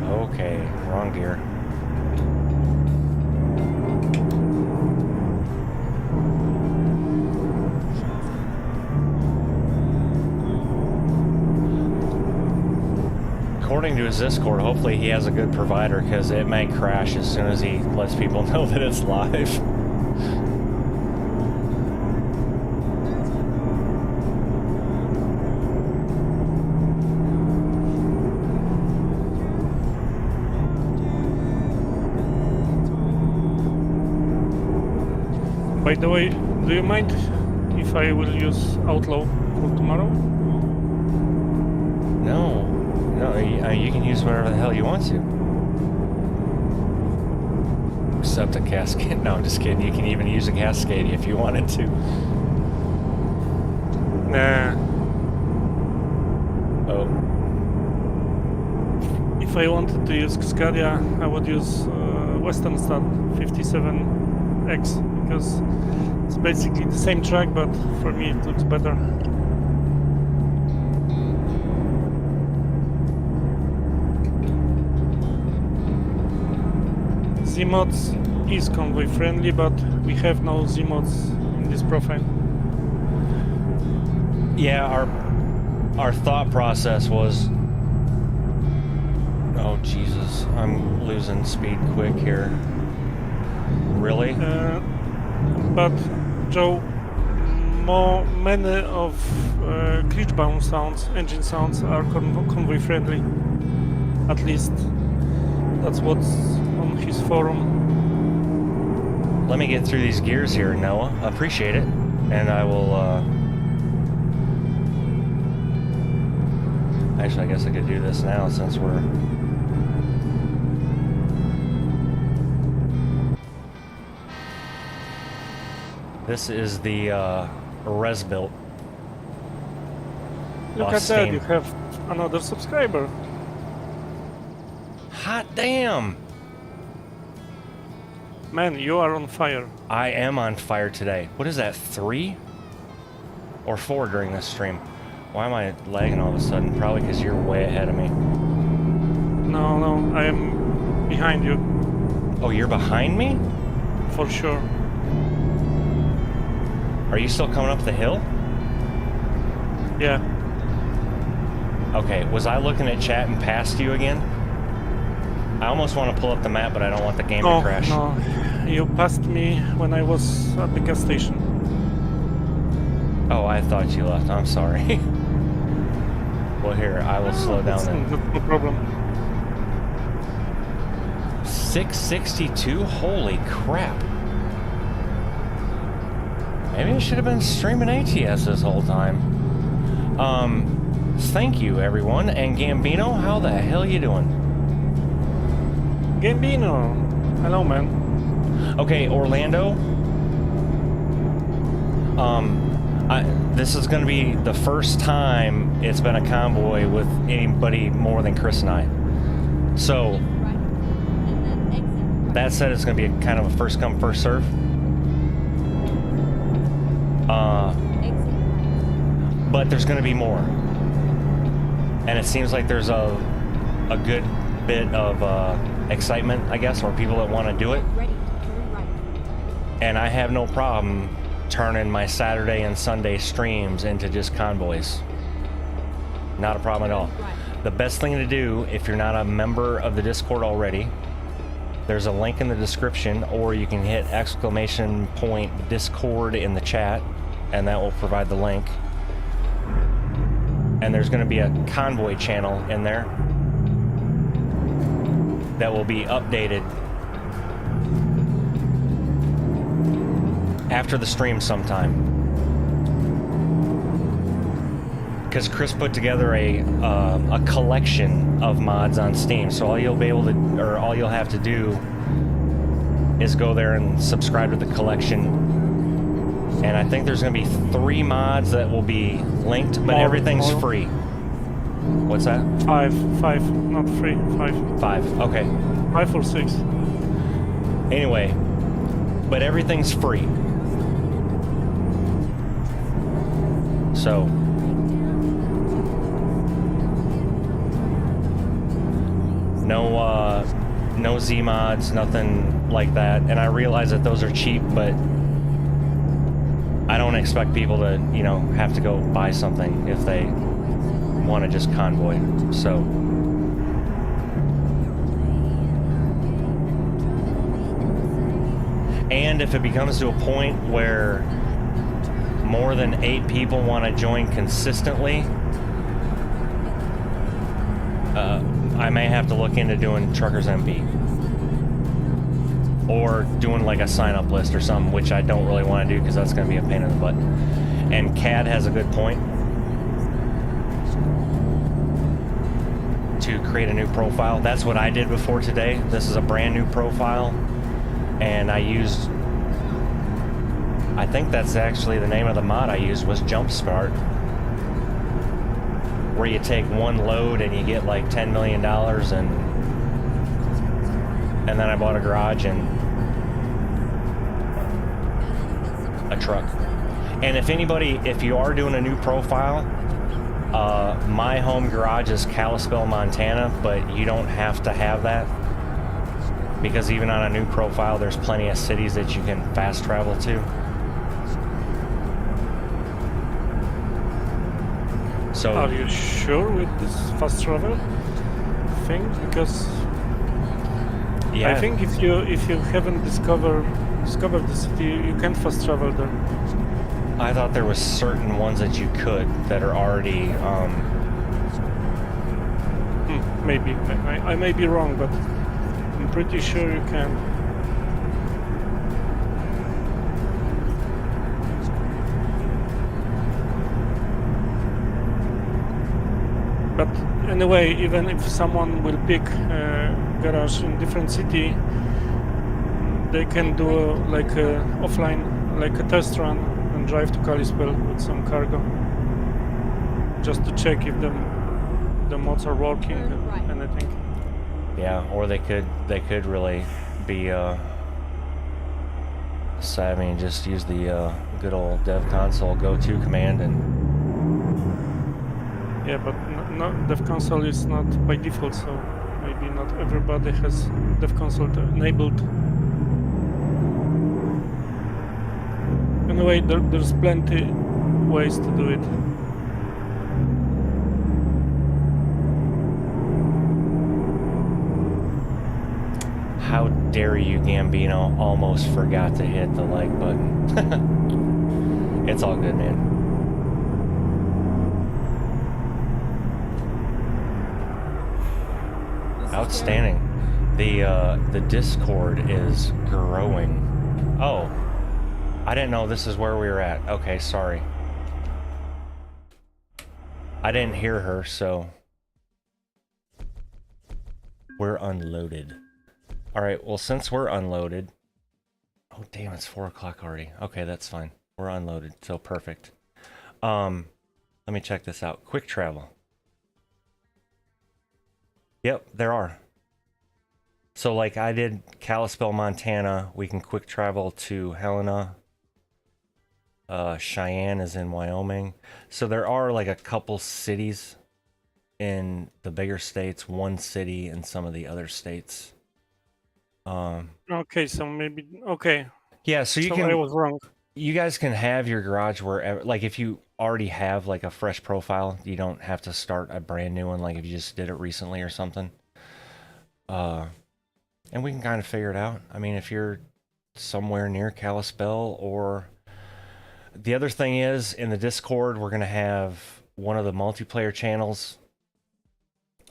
Okay, wrong gear. According to his Discord, hopefully he has a good provider, because it may crash as soon as he lets people know that it's live. By the way, do you mind if I will use Outlaw for tomorrow? No, you can use whatever the hell you want to. Except a cascade. No, I'm just kidding. You can even use a cascade if you wanted to. Nah. Oh. If I wanted to use Cascadia, I would use Western Star 57X, because it's basically the same track, but for me it looks better. Z-Mods is convoy friendly, but we have no Z-Mods in this profile. Yeah, our thought process was... Oh, Jesus. I'm losing speed quick here. Really? But, Joe, many of glitch-bound sounds, engine sounds, are convoy friendly. At least that's what's on his forum. Let me get through these gears here, Noah. Appreciate it. And I will, Actually, I guess I could do this now since we're... This is the res built. Look at that, you have another subscriber. Hot damn! Man, you are on fire. I am on fire today. What is that, 3 or 4 during this stream? Why am I lagging all of a sudden? Probably because you're way ahead of me. No, I am behind you. Oh, you're behind me? For sure. Are you still coming up the hill? Yeah. Okay, was I looking at chat and past you again? I almost want to pull up the map, but I don't want the game to crash. No, you passed me when I was at the gas station. Oh, I thought you left. I'm sorry. Well, here, I will slow down then. No problem. 662? Holy crap. Maybe I should have been streaming ATS this whole time. Thank you, everyone. And Gambino, how the hell you doing? Gambino. Hello, man. Okay, Orlando. This is going to be the first time it's been a convoy with anybody more than Chris and I. So, Right. And then exit. Right. that said, it's going to be a kind of a first come, first serve. Exit. Right. But there's going to be more. And it seems like there's a good bit of excitement, I guess, or people that want to do it. Ready to turn right. And I have no problem turning my Saturday and Sunday streams into just convoys. Not a problem at all. Right. The best thing to do, if you're not a member of the Discord already, there's a link in the description, or you can hit !point Discord in the chat, and that will provide the link. And there's going to be a convoy channel in there that will be updated after the stream sometime. Because Chris put together a collection of mods on Steam, so all you'll be able to, or all you'll have to do, is go there and subscribe to the collection. And I think there's going to be 3 mods that will be linked, but everything's free. What's that? 5, not 3, 5. 5. Okay. 5 or 6. Anyway, but everything's free. So, no Z mods, nothing like that. And I realize that those are cheap, but I don't expect people to, you know, have to go buy something if they want to just convoy. So, and if it becomes to a point where more than 8 people want to join consistently, I may have to look into doing Truckers MP. Or doing like a sign-up list or something, which I don't really want to do because that's going to be a pain in the butt. And CAD has a good point. To create a new profile. That's what I did before today. This is a brand new profile. And I used... I think that's actually the name of the mod I used was Jumpstart. Where you take one load and you get like $10 million and then I bought a garage and a truck. And if anybody, if you are doing a new profile, my home garage is Kalispell, Montana, but you don't have to have that. Because even on a new profile, there's plenty of cities that you can fast travel to. So, are you sure with this fast travel thing? Because yeah, I think if you haven't discovered the city, you can't fast travel there. I thought there was certain ones that you could that are already. Maybe I may be wrong, but I'm pretty sure you can. But anyway, even if someone will pick a garage in different city, they can do like a offline, like a test run and drive to Kalispell with some cargo, just to check if the mods are working and anything. Yeah, or they could really be savvy and just use the good old dev console go-to command and. Yeah, but no, dev console is not by default, so maybe not everybody has dev console enabled. Anyway, there's plenty ways to do it. How dare you, Gambino? Almost forgot to hit the like button. It's all good, man. Outstanding. The Discord is growing. Oh, I didn't know this is where we were at. Okay, sorry. I didn't hear her, so we're unloaded. All right, well, since we're unloaded, oh damn, it's 4 o'clock already. Okay, that's fine. We're unloaded, so perfect. Let me check this out. Quick travel. Yep, there are. So like I did Kalispell, Montana. We can quick travel to Helena. Cheyenne is in Wyoming. So there are like a couple cities in the bigger states, one city in some of the other states. Okay, so maybe okay. Yeah, so you can. I was wrong. You guys can have your garage wherever. Like if you already have like a fresh profile, you don't have to start a brand new one. Like if you just did it recently or something. And we can kind of figure it out. I mean, if you're somewhere near Kalispell or. The other thing is, in the Discord, we're going to have one of the multiplayer channels.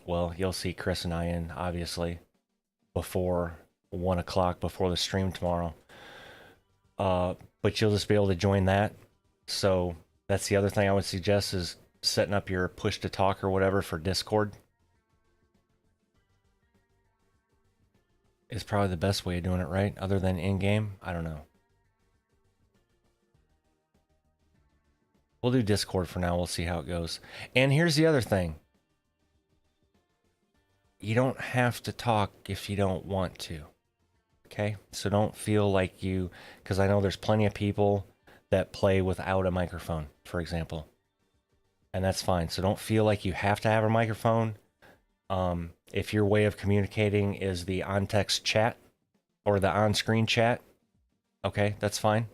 Well, you'll see Chris and I in, obviously, before 1 o'clock, before the stream tomorrow. But you'll just be able to join that. So that's the other thing I would suggest is setting up your push to talk or whatever for Discord. Is probably the best way of doing it, right? Other than in-game? I don't know. We'll do Discord for now. We'll see how it goes. And here's the other thing. You don't have to talk if you don't want to. Okay? So don't feel like you... Because I know there's plenty of people that play without a microphone, for example. And that's fine. So don't feel like you have to have a microphone. If your way of communicating is the on-text chat or the on-screen chat, okay, that's fine.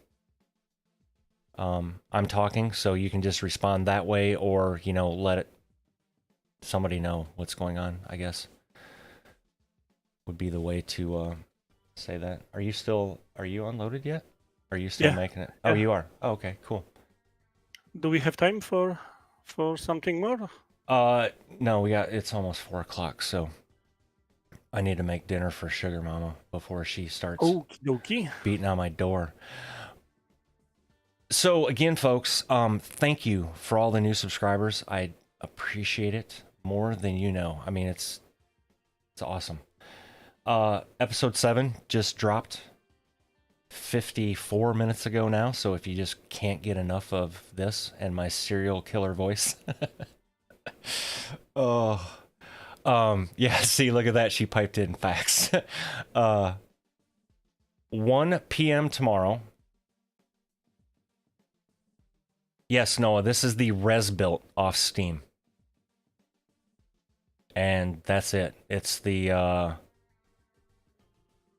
I'm talking, so you can just respond that way, or, you know, let somebody know what's going on, I guess. Would be the way to say that. Are you unloaded yet? Are you still making it? Oh, you are. Oh, okay, cool. Do we have time for something more? No, it's almost 4 o'clock, so I need to make dinner for Sugar Mama before she starts beating on my door. So again, folks, thank you for all the new subscribers. I appreciate it more than you know. I mean, it's awesome. Episode 7 just dropped 54 minutes ago now. So if you just can't get enough of this and my serial killer voice, oh, yeah. See, look at that. She piped in facts. 1 p.m. tomorrow. Yes, Noah, this is the res built off Steam. And that's it. It's the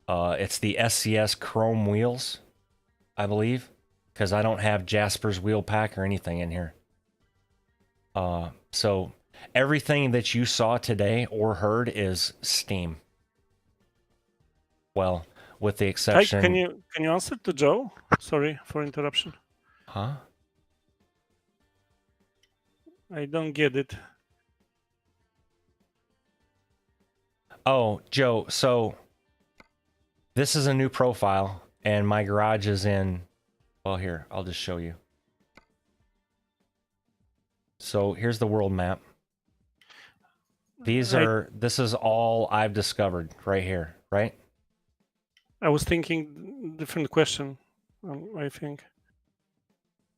SCS Chrome wheels, I believe, because I don't have Jasper's wheel pack or anything in here. So everything that you saw today or heard is Steam. Well, with the exception. Can you answer to Joe? Sorry for interruption. Huh? I don't get it. Oh, Joe, so this is a new profile, and my garage is in... Well, here, I'll just show you. So here's the world map. This is all I've discovered right here, right? I was thinking different question, I think.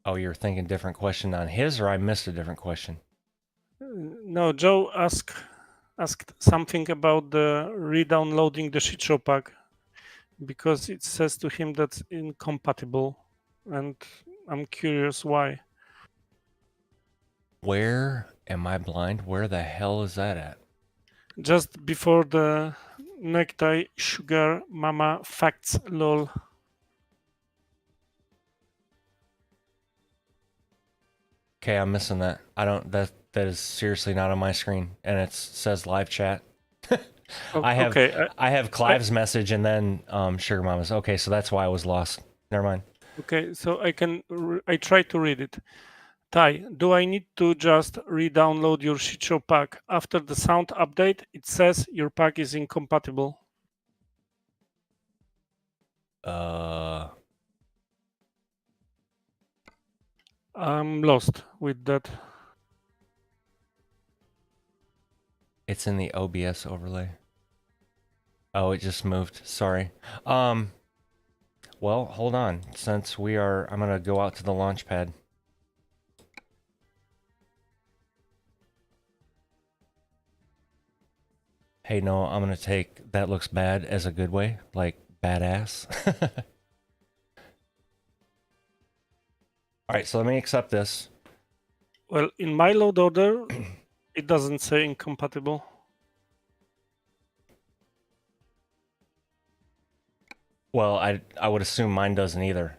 Oh, you're thinking different question on his, or I missed a different question? No, Joe asked something about the re-downloading the shit show pack because it says to him that's incompatible, and I'm curious why. Where am I blind? Where the hell is that at? Just before the necktie sugar mama facts lol. Okay, I'm missing that. I don't. That is seriously not on my screen, and it says live chat. I have Clive's message and then Sugar Mama's. Okay, so that's why I was lost. Never mind. Okay, so I try to read it. Ty, do I need to just re-download your shitshow pack? After the sound update, it says your pack is incompatible. I'm lost with that. It's in the OBS overlay. Oh, it just moved. Sorry. Well, hold on. Since I'm gonna go out to the launch pad. Hey, no, I'm gonna take that looks bad as a good way, like badass. All right, so let me accept this. Well, in my load order, it doesn't say incompatible. Well, I would assume mine doesn't either.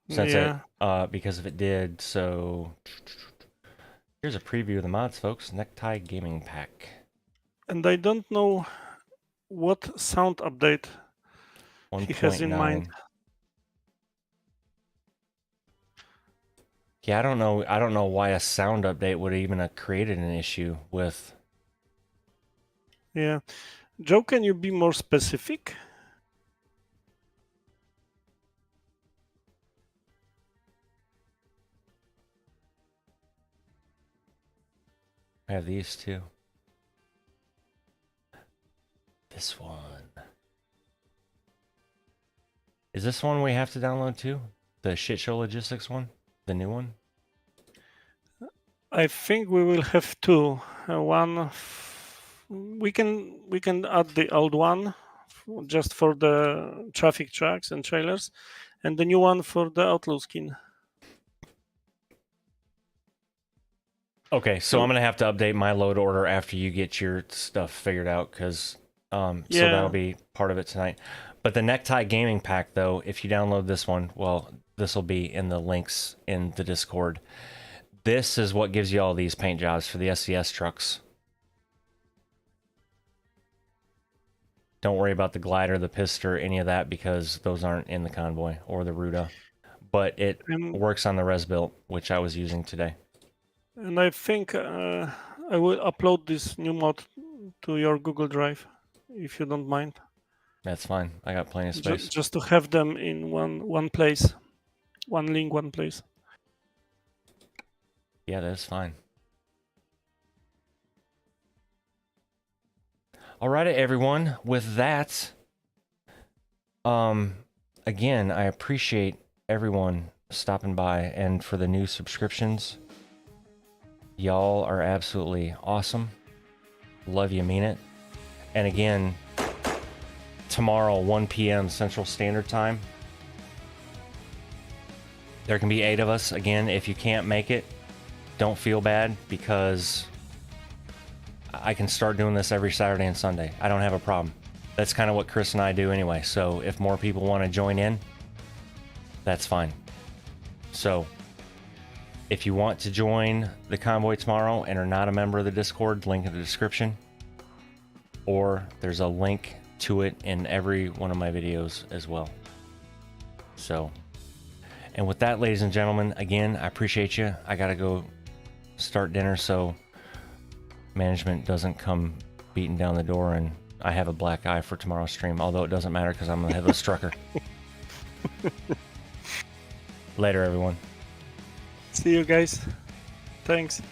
Since because if it did, so here's a preview of the mods, folks. Necktie Gaming Pack. And I don't know what sound update he has in mind. Yeah, I don't know why a sound update would even have created an issue with. Yeah. Joe, can you be more specific? I have these too. This one. Is this one we have to download too? The Shitshow Logistics one? The new one? I think we will have two. We can add the old one just for the traffic tracks and trailers, and the new one for the Outlaw skin. Okay, so I'm gonna have to update my load order after you get your stuff figured out, because so that'll be part of it tonight. But the Necktie Gaming Pack, though, if you download this one, well, this will be in the links in the Discord. This is what gives you all these paint jobs for the SCS trucks. Don't worry about the glider, the piston, any of that, because those aren't in the Convoy or the Ruda. But it works on the Res Built, which I was using today. And I think I will upload this new mod to your Google Drive, if you don't mind. That's fine. I got plenty of space. Just to have them in one place. One link, one place. Yeah, that's fine. Alrighty, everyone. With that, again, I appreciate everyone stopping by, and for the new subscriptions. Y'all are absolutely awesome. Love you, mean it. And again, tomorrow, 1 p.m. Central Standard Time. There can be 8 of us. Again, if you can't make it, don't feel bad, because I can start doing this every Saturday and Sunday. I don't have a problem. That's kind of what Chris and I do anyway. So if more people want to join in, that's fine. So if you want to join the convoy tomorrow and are not a member of the Discord, link in the description, or there's a link to it in every one of my videos as well. So, and with that, ladies and gentlemen, again, I appreciate you. I gotta go start dinner so management doesn't come beating down the door and I have a black eye for tomorrow's stream, although it doesn't matter because I'm the headless trucker. Later, everyone. See you guys. Thanks.